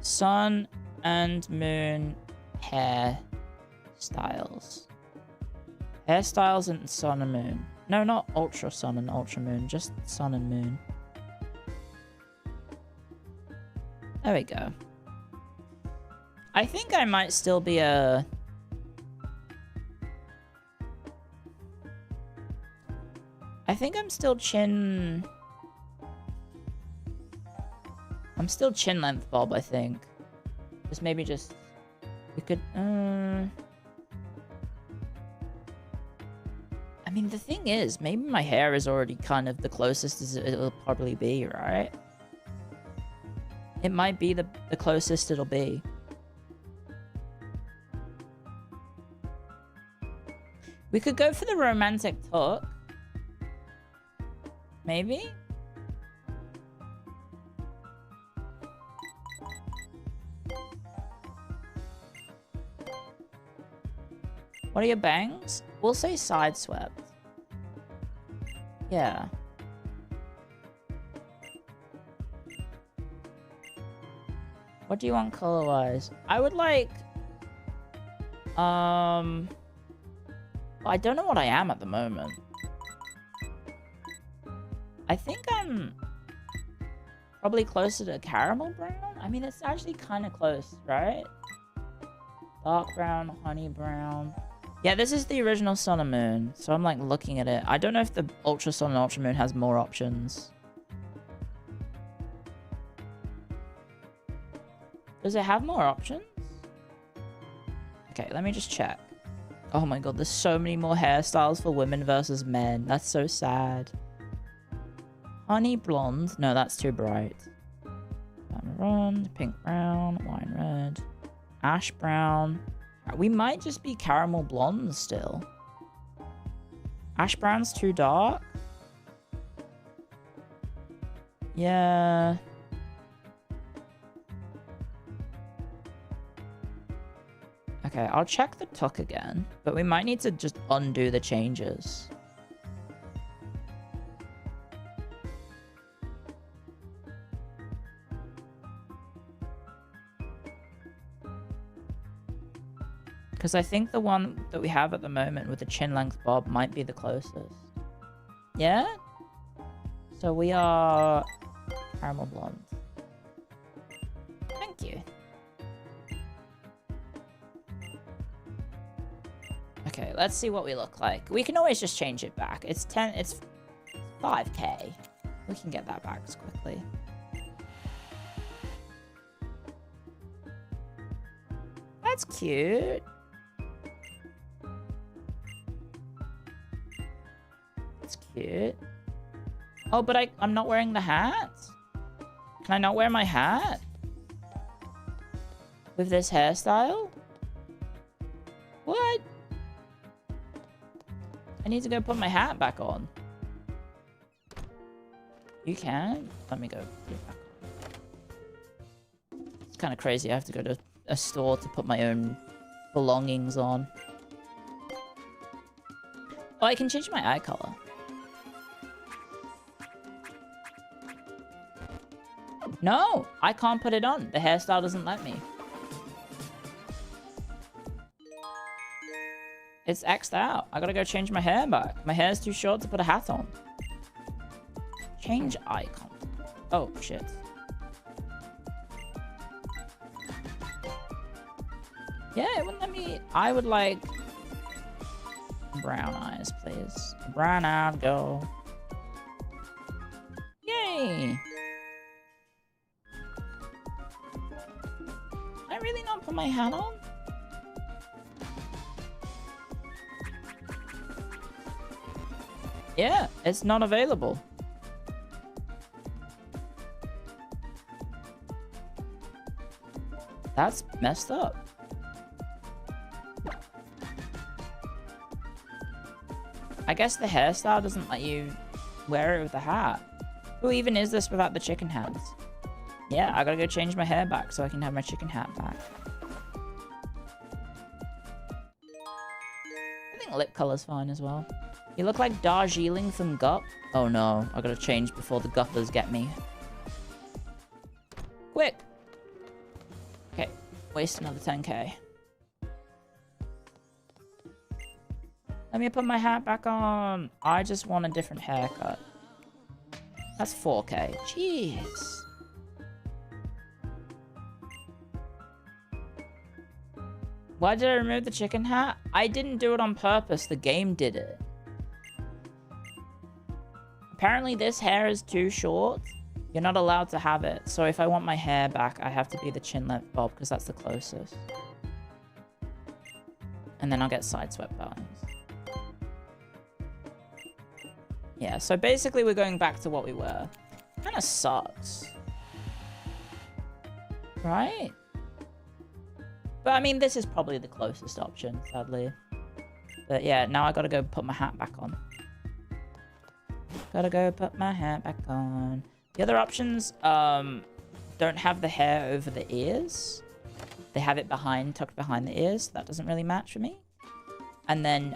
Sun and moon hair styles. Hairstyles and sun and moon. No, not ultra sun and ultra moon, just sun and moon. There we go. I think I might still be a... I think I'm still chin... I'm still chin length bob, I think. Just maybe just... We could... I mean, the thing is, maybe my hair is already kind of the closest as it'll probably be, right? It might be the closest it'll be. We could go for the romantic talk. Maybe? What are your bangs? We'll say side swept. Yeah. What do you want color-wise? I would like... I don't know what I am at the moment. I think I'm probably closer to caramel brown. I mean, it's actually kind of close, right? Dark brown, honey brown. Yeah, this is the original Sun and Moon, so I'm like looking at it. I don't know if the Ultra Sun and Ultra Moon has more options. Does it have more options? Okay, let me just check. Oh my god, there's so many more hairstyles for women versus men. That's so sad. Honey blonde. No, that's too bright. Maroon, pink brown, wine red, ash brown. We might just be caramel blonde still. Ash brown's too dark. Yeah. Okay, I'll check the tuck again, but we might need to just undo the changes. Because I think the one that we have at the moment with the chin length bob might be the closest. Yeah? So we are caramel blonde. Thank you. Okay, let's see what we look like. We can always just change it back. It's 5K. We can get that back as quickly. That's cute. That's cute. Oh, but I'm not wearing the hat? Can I not wear my hat? With this hairstyle? What? I need to go put my hat back on. You can? Let me go put it back on. It's kind of crazy. I have to go to a store to put my own belongings on. Oh, I can change my eye color. No, I can't put it on. The hairstyle doesn't let me. It's X'd out. I gotta go change my hair back. My hair's too short to put a hat on. Change icon. Oh, shit. Yeah, it wouldn't let me... I would like... brown eyes, please. Brown out, go. Yay! Can I really not put my hat on? Yeah, it's not available. That's messed up. I guess the hairstyle doesn't let you wear it with the hat. Who even is this without the chicken hats? Yeah, I gotta go change my hair back so I can have my chicken hat back. I think lip color's fine as well. You look like Darjeeling from Gup. Oh no, I gotta change before the Guppers get me. Quick! Okay, waste another 10k. Let me put my hat back on. I just want a different haircut. That's 4k. Jeez. Why did I remove the chicken hat? I didn't do it on purpose. The game did it. Apparently this hair is too short. You're not allowed to have it. So if I want my hair back, I have to be the chin length bob because that's the closest. And then I'll get sideswept bangs. Yeah, so basically we're going back to what we were. Kinda sucks. Right? But I mean, this is probably the closest option, sadly. But yeah, now I gotta go put my hat back on. Gotta go put my hat back on. The other options don't have the hair over the ears. They have it behind, tucked behind the ears. That doesn't really match for me. And then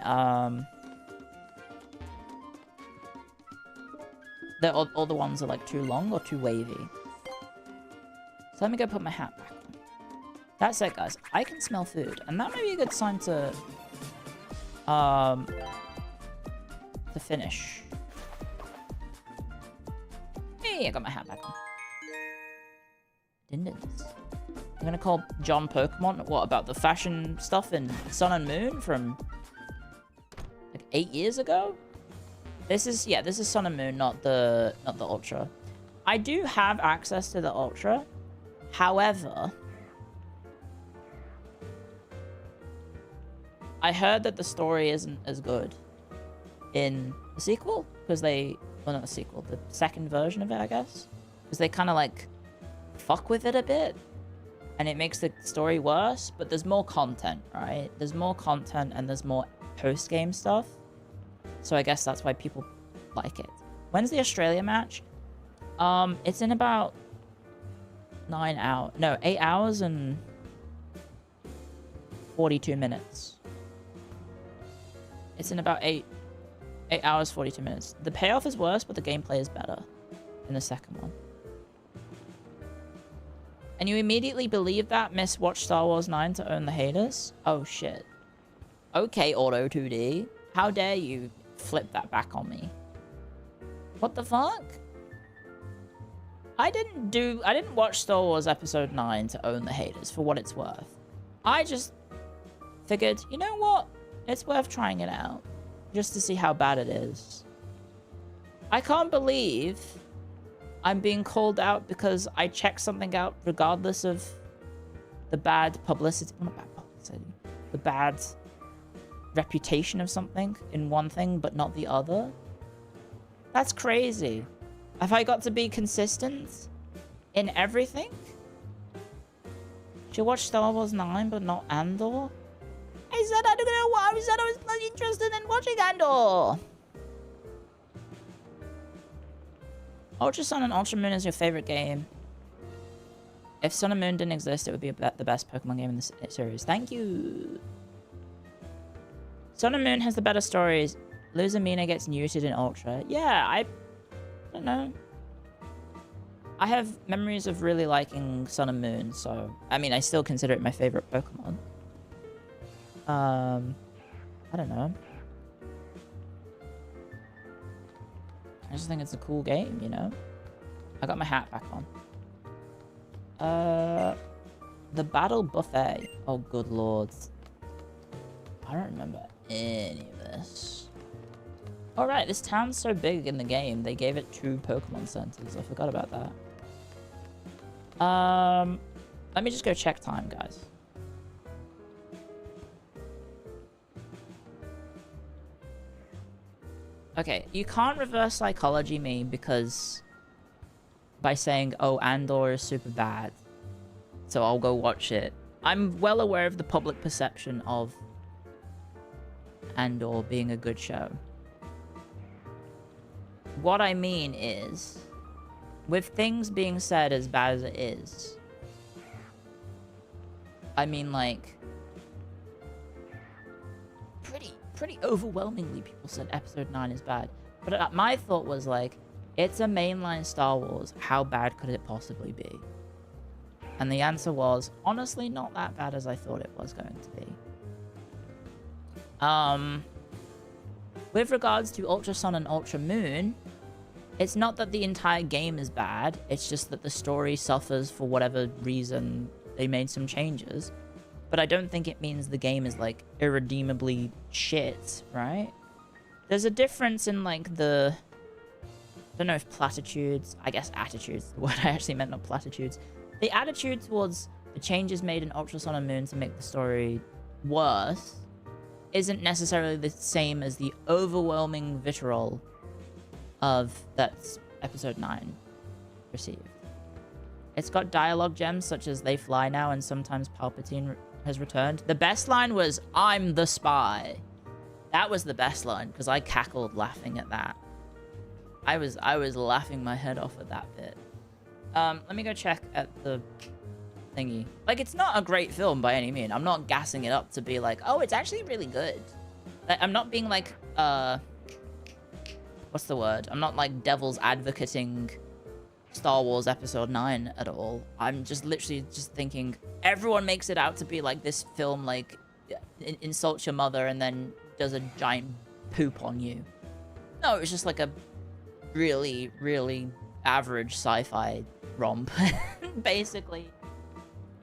all the ones are like too long or too wavy. So let me go put my hat back on. That's it, guys. I can smell food, and that may be a good sign to finish. Hey, I got my hat back on. Dindins. I'm gonna call John Pokemon. What about the fashion stuff in Sun and Moon from like 8 years ago? This is Sun and Moon, not the Ultra. I do have access to the Ultra. However, I heard that the story isn't as good in the sequel because well, not the sequel, the second version of it, I guess, because they kind of like fuck with it a bit, and it makes the story worse. But there's more content, right? There's more content and there's more post-game stuff. So I guess that's why people like it. When's the Australia match? It's in about 8 hours and 42 minutes. It's in about 8 hours, 42 minutes. The payoff is worse, but the gameplay is better in the second one. And you immediately believe that? Miss Watch Star Wars 9 to own the haters? Oh, shit. Okay, Auto 2D. How dare you flip that back on me? What the fuck? I didn't watch Star Wars Episode 9 to own the haters, for what it's worth. I just figured, you know what? It's worth trying it out. Just to see how bad it is. I can't believe I'm being called out because I checked something out regardless of the bad publicity. Well, not bad, the bad reputation of something in one thing but not the other? That's crazy. Have I got to be consistent in everything? Should watch Star Wars 9 but not Andor? I said I don't know why. I said I was not interested in watching Andor. Ultra Sun and Ultra Moon is your favorite game. If Sun and Moon didn't exist, it would be the best Pokemon game in the series. Thank you. Sun and Moon has the better stories. Luzamina gets neutered in Ultra. Yeah, I don't know. I have memories of really liking Sun and Moon, so... I mean, I still consider it my favorite Pokemon. I don't know. I just think it's a cool game, you know? I got my hat back on. The Battle Buffet. Oh, good lord. I don't remember any of this. Alright, this town's so big in the game, they gave it 2 Pokemon centers. I forgot about that. Let me just go check time, guys. Okay, you can't reverse psychology me because... by saying, oh, Andor is super bad, so I'll go watch it. I'm well aware of the public perception of Andor being a good show. What I mean is, with things being said as bad as it is, I mean, like, pretty overwhelmingly people said episode 9 is bad. But my thought was like, it's a mainline Star Wars, how bad could it possibly be? And the answer was, honestly, not that bad as I thought it was going to be. With regards to Ultra Sun and Ultra Moon, it's not that the entire game is bad, it's just that the story suffers for whatever reason they made some changes. But I don't think it means the game is, like, irredeemably shit, right? There's a difference in, like, the... I don't know if platitudes... I guess attitudes, the word I actually meant, not platitudes. The attitude towards the changes made in Ultra Sun and Moon to make the story worse isn't necessarily the same as the overwhelming vitriol of that episode 9 received. It's got dialogue gems such as "They fly now" and "Sometimes Palpatine has returned." The best line was "I'm the spy." That was the best line because I cackled laughing at that. I was laughing my head off at that bit. Let me go check at the thingy. Like, it's not a great film by any means. I'm not gassing it up to be like, oh, it's actually really good. Like, I'm not being like, what's the word? I'm not like devil's advocating Star Wars Episode 9 at all. I'm just literally just thinking, everyone makes it out to be like this film, like, insults your mother and then does a giant poop on you. No, it was just like a really, really average sci-fi romp, basically.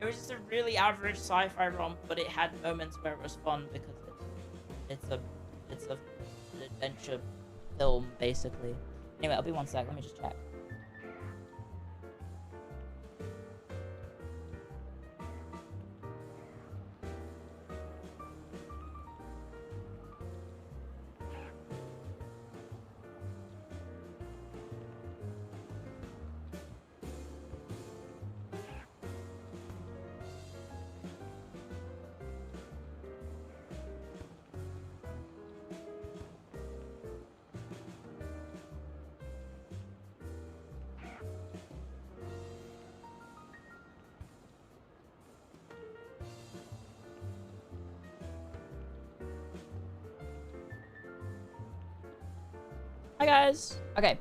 It was just a really average sci-fi romp, but it had moments where it was fun because it's an adventure film, basically. Anyway, I'll be 1 sec. Let me just check. Hi guys. Okay.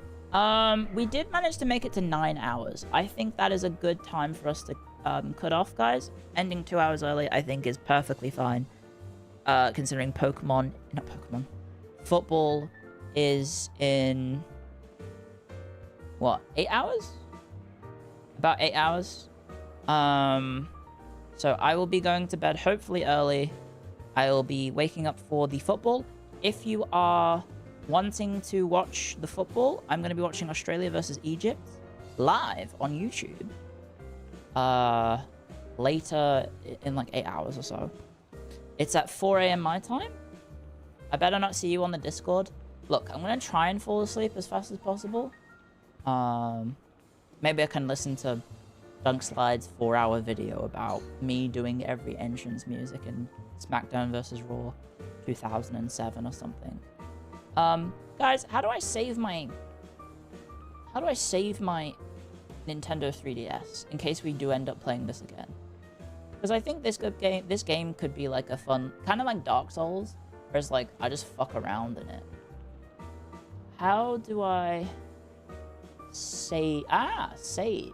We did manage to make it to 9 hours. I think that is a good time for us to cut off, guys. Ending 2 hours early, I think, is perfectly fine. Considering football is in what, 8 hours? About 8 hours. So I will be going to bed hopefully early. I will be waking up for the football. If you are wanting to watch the football, I'm going to be watching Australia versus Egypt live on YouTube later in like 8 hours or so. It's at 4 a.m. my time? I better not see you on the Discord. Look, I'm gonna try and fall asleep as fast as possible. Maybe I can listen to Dunk Slide's 4-hour video about me doing every entrance music in SmackDown vs. Raw 2007 or something. Guys, how do I save my Nintendo 3DS in case we do end up playing this again? Because I think this game could be like a fun, kind of like Dark Souls, where it's like I just fuck around in it. How do I save? Save.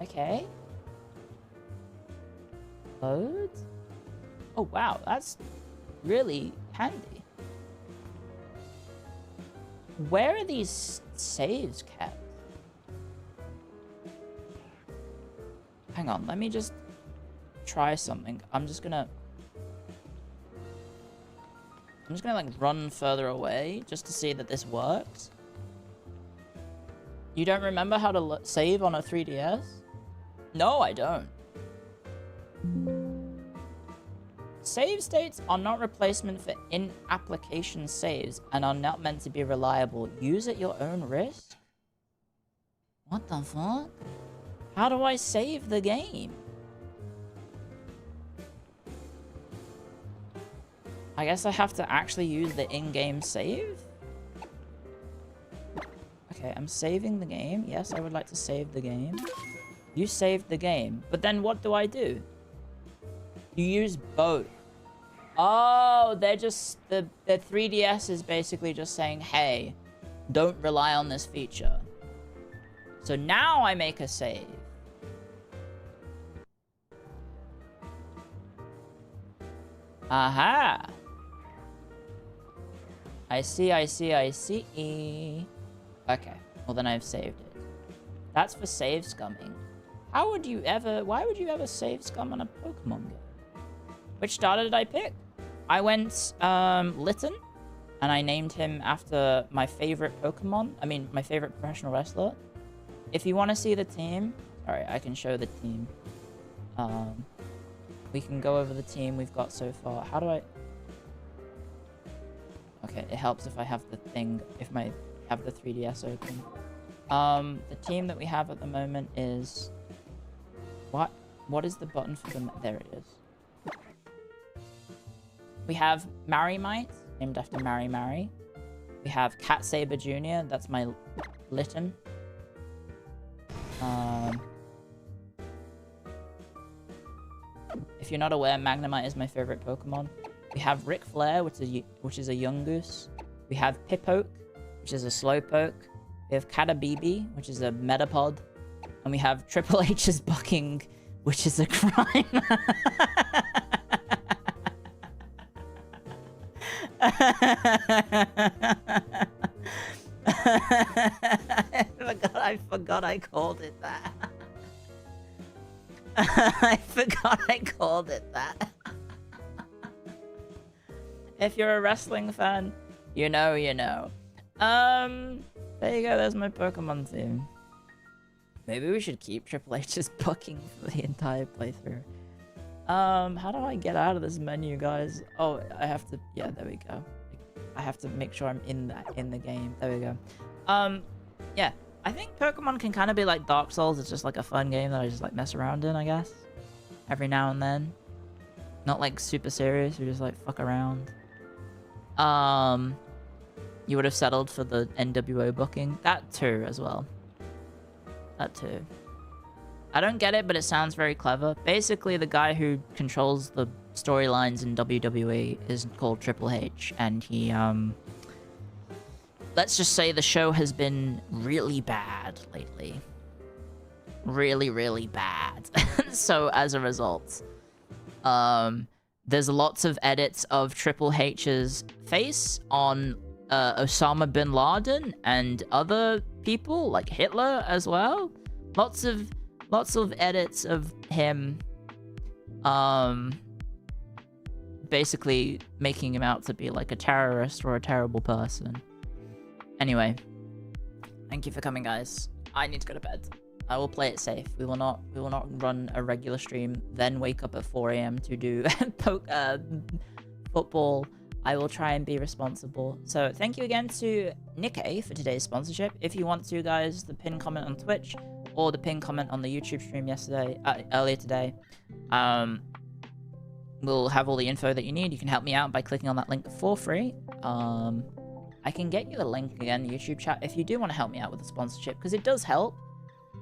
Okay. Load. Oh wow, that's really handy. Where are these saves kept? Hang on, let me just try something. I'm just gonna like run further away just to see that this works. You don't remember how to save on a 3DS? No, I don't. Save states are not replacement for in-application saves and are not meant to be reliable. Use at your own risk? What the fuck? How do I save the game? I guess I have to actually use the in-game save? Okay, I'm saving the game. Yes, I would like to save the game. You saved the game. But then what do I do? You use both. Oh, they're just... The 3DS is basically just saying, hey, don't rely on this feature. So now I make a save. Aha! I see. Okay, well then I've saved it. That's for save scumming. How would you ever... Why would you ever save scum on a Pokemon game? Which starter did I pick? I went, Litten. And I named him after my favorite Pokemon. I mean, my favorite professional wrestler. If you want to see the team... Sorry, I can show the team. We can go over the team we've got so far. How do I... Okay, it helps if I have the thing... If I have the 3DS open. The team that we have at the moment is... What is the button for them? There it is. We have Marymite, named after Mary. We have Cat Saber Jr., that's my Litten. If you're not aware, Magnemite is my favorite Pokemon. We have Ric Flair, which is a Yungoos. We have Pipoke, which is a Slowpoke. We have Catabibi, which is a Metapod. And we have Triple H's Bucking, which is a crime. I forgot I called it that. I forgot I called it that. If you're a wrestling fan, you know, you know. There you go, there's my Pokemon theme. Maybe we should keep Triple H's Bucking for the entire playthrough. How do I get out of this menu, guys? Oh, I have to... Yeah, there we go. I have to make sure I'm in the game. There we go. Yeah. I think Pokemon can kind of be like Dark Souls. It's just like a fun game that I just like mess around in, I guess. Every now and then. Not like super serious. We just like fuck around. You would have settled for the NWO booking. That too, as well. That too. I don't get it, but it sounds very clever. Basically, the guy who controls the storylines in WWE is called Triple H, and he, let's just say the show has been really bad lately. Really, really bad. So, as a result, there's lots of edits of Triple H's face on Osama bin Laden and other people, like Hitler as well. Lots of edits of him, basically making him out to be like a terrorist or a terrible person. Anyway, thank you for coming, guys. I need to go to bed. I will play it safe. We will not run a regular stream, then wake up at 4 a.m. to do football. I will try and be responsible. So thank you again to Nikkei for today's sponsorship. If you want to, guys, the pinned comment on Twitch or the pinned comment on the YouTube stream earlier today, we'll have all the info that you need. You can help me out by clicking on that link for free. I can get you a link again, the YouTube chat, if you do want to help me out with the sponsorship, because it does help.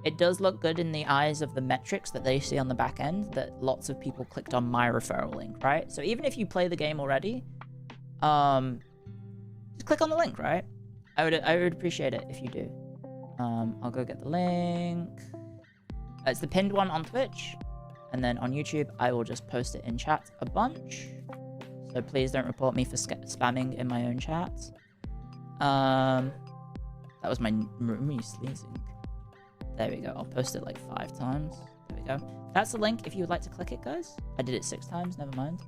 It does look good in the eyes of the metrics that they see on the back end, that lots of people clicked on my referral link, right? So even if you play the game already, just click on the link, right? I would appreciate it if you do. I'll go get the link. It's the pinned one on Twitch, and then on YouTube, I will just post it in chat a bunch. So please don't report me for spamming in my own chat. That was my roomie sneezing. There we go. I'll post it like 5 times. There we go. That's the link if you would like to click it, guys. I did it 6 times. Never mind.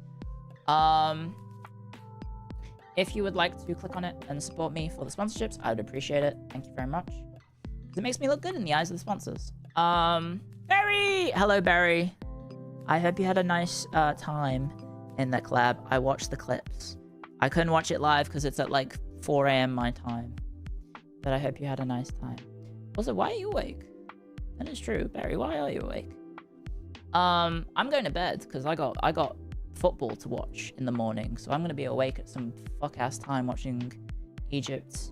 If you would like to click on it and support me for the sponsorships, I would appreciate it. Thank you very much. Because it makes me look good in the eyes of the sponsors. Barry! Hello, Barry. I hope you had a nice time in that collab. I watched the clips. I couldn't watch it live because it's at like 4 a.m. my time. But I hope you had a nice time. Also, why are you awake? That is true. Barry, why are you awake? I'm going to bed because I got football to watch in the morning. So I'm going to be awake at some fuck-ass time watching Egypt,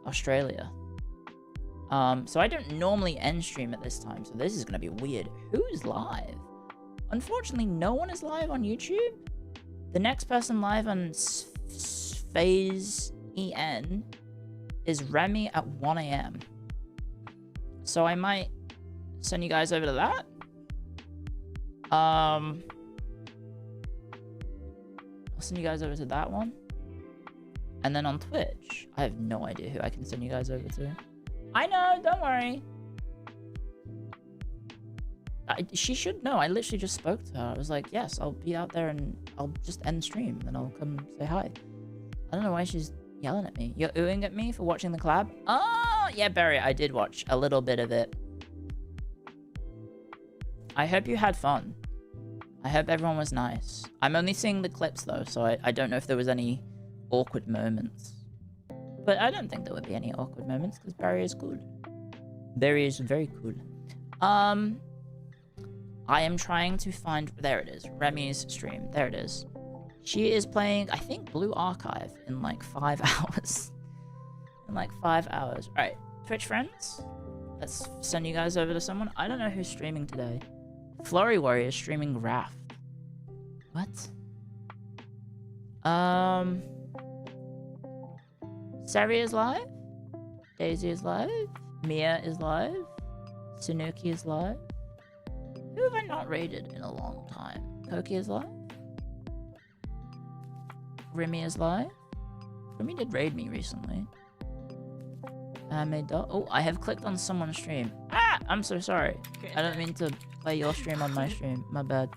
Australia. So I don't normally end stream at this time. So this is going to be weird. Who's live? Unfortunately, no one is live on YouTube. The next person live on Phase EN is Remy at 1 a.m. So I might send you guys over to that. I'll send you guys over to that one. And then on Twitch, I have no idea who I can send you guys over to. I know, don't worry. She should know. I literally just spoke to her. I was like, yes, I'll be out there and I'll just end stream. Then I'll come say hi. I don't know why she's yelling at me. You're oohing at me for watching the collab? Oh, yeah, Barry, I did watch a little bit of it. I hope you had fun. I hope everyone was nice. I'm only seeing the clips, though, so I don't know if there was any awkward moments. But I don't think there would be any awkward moments, because Barry is cool. Barry is very cool. I am trying to find... There it is. Remy's stream. There it is. She is playing, I think, Blue Archive in like 5 hours. In like 5 hours. Alright, Twitch friends. Let's send you guys over to someone. I don't know who's streaming today. Flurry Warrior is streaming Raft. What? Sari is live. Daisy is live. Mia is live. Sunuki is live. Who have I not raided in a long time? Koki is live. Remy is live. Remy did raid me recently. Oh, I have clicked on someone's stream. Ah! I'm so sorry. I don't mean to play your stream on my stream. My bad.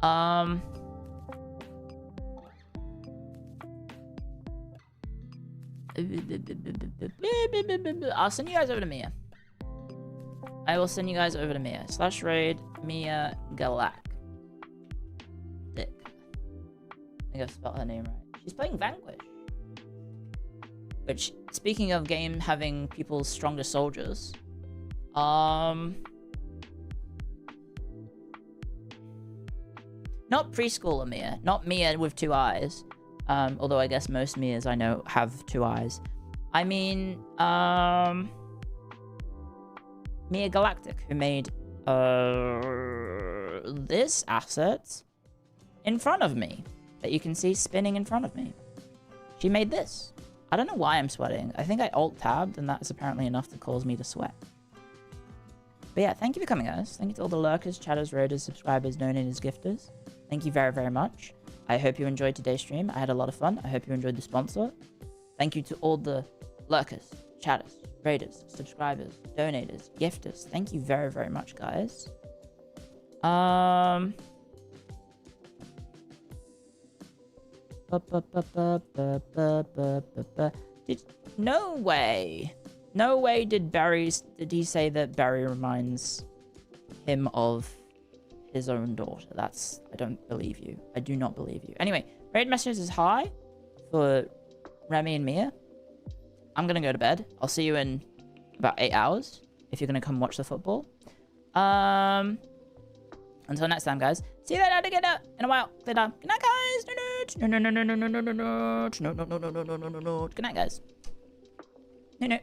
I'll send you guys over to Mia. I will send you guys over to Mia. /raid Mia Galak. Dick. I think I've spelled her name right. She's playing Vanquish. Which, speaking of game having people's strongest soldiers, not preschooler Mia, not Mia with 2 eyes, although I guess most Mias I know have 2 eyes. I mean, Mia Galactic, who made this asset in front of me, that you can see spinning in front of me. She made this. I don't know why I'm sweating. I think I alt-tabbed, and that's apparently enough to cause me to sweat. But yeah, thank you for coming, guys. Thank you to all the lurkers, chatters, raiders, subscribers, donators, gifters. Thank you very, very much. I hope you enjoyed today's stream. I had a lot of fun. I hope you enjoyed the sponsor. Thank you to all the lurkers, chatters, raiders, subscribers, donators, gifters. Thank you very, very much, guys. No way. No way did he say that Barry reminds him of his own daughter. I don't believe you. I do not believe you. Anyway, raid messages is high for Remy and Mia. I'm gonna go to bed. I'll see you in about 8 hours if you're gonna come watch the football. Until next time, guys. See you later in a while. Good night, guys. No. Good night, guys. No.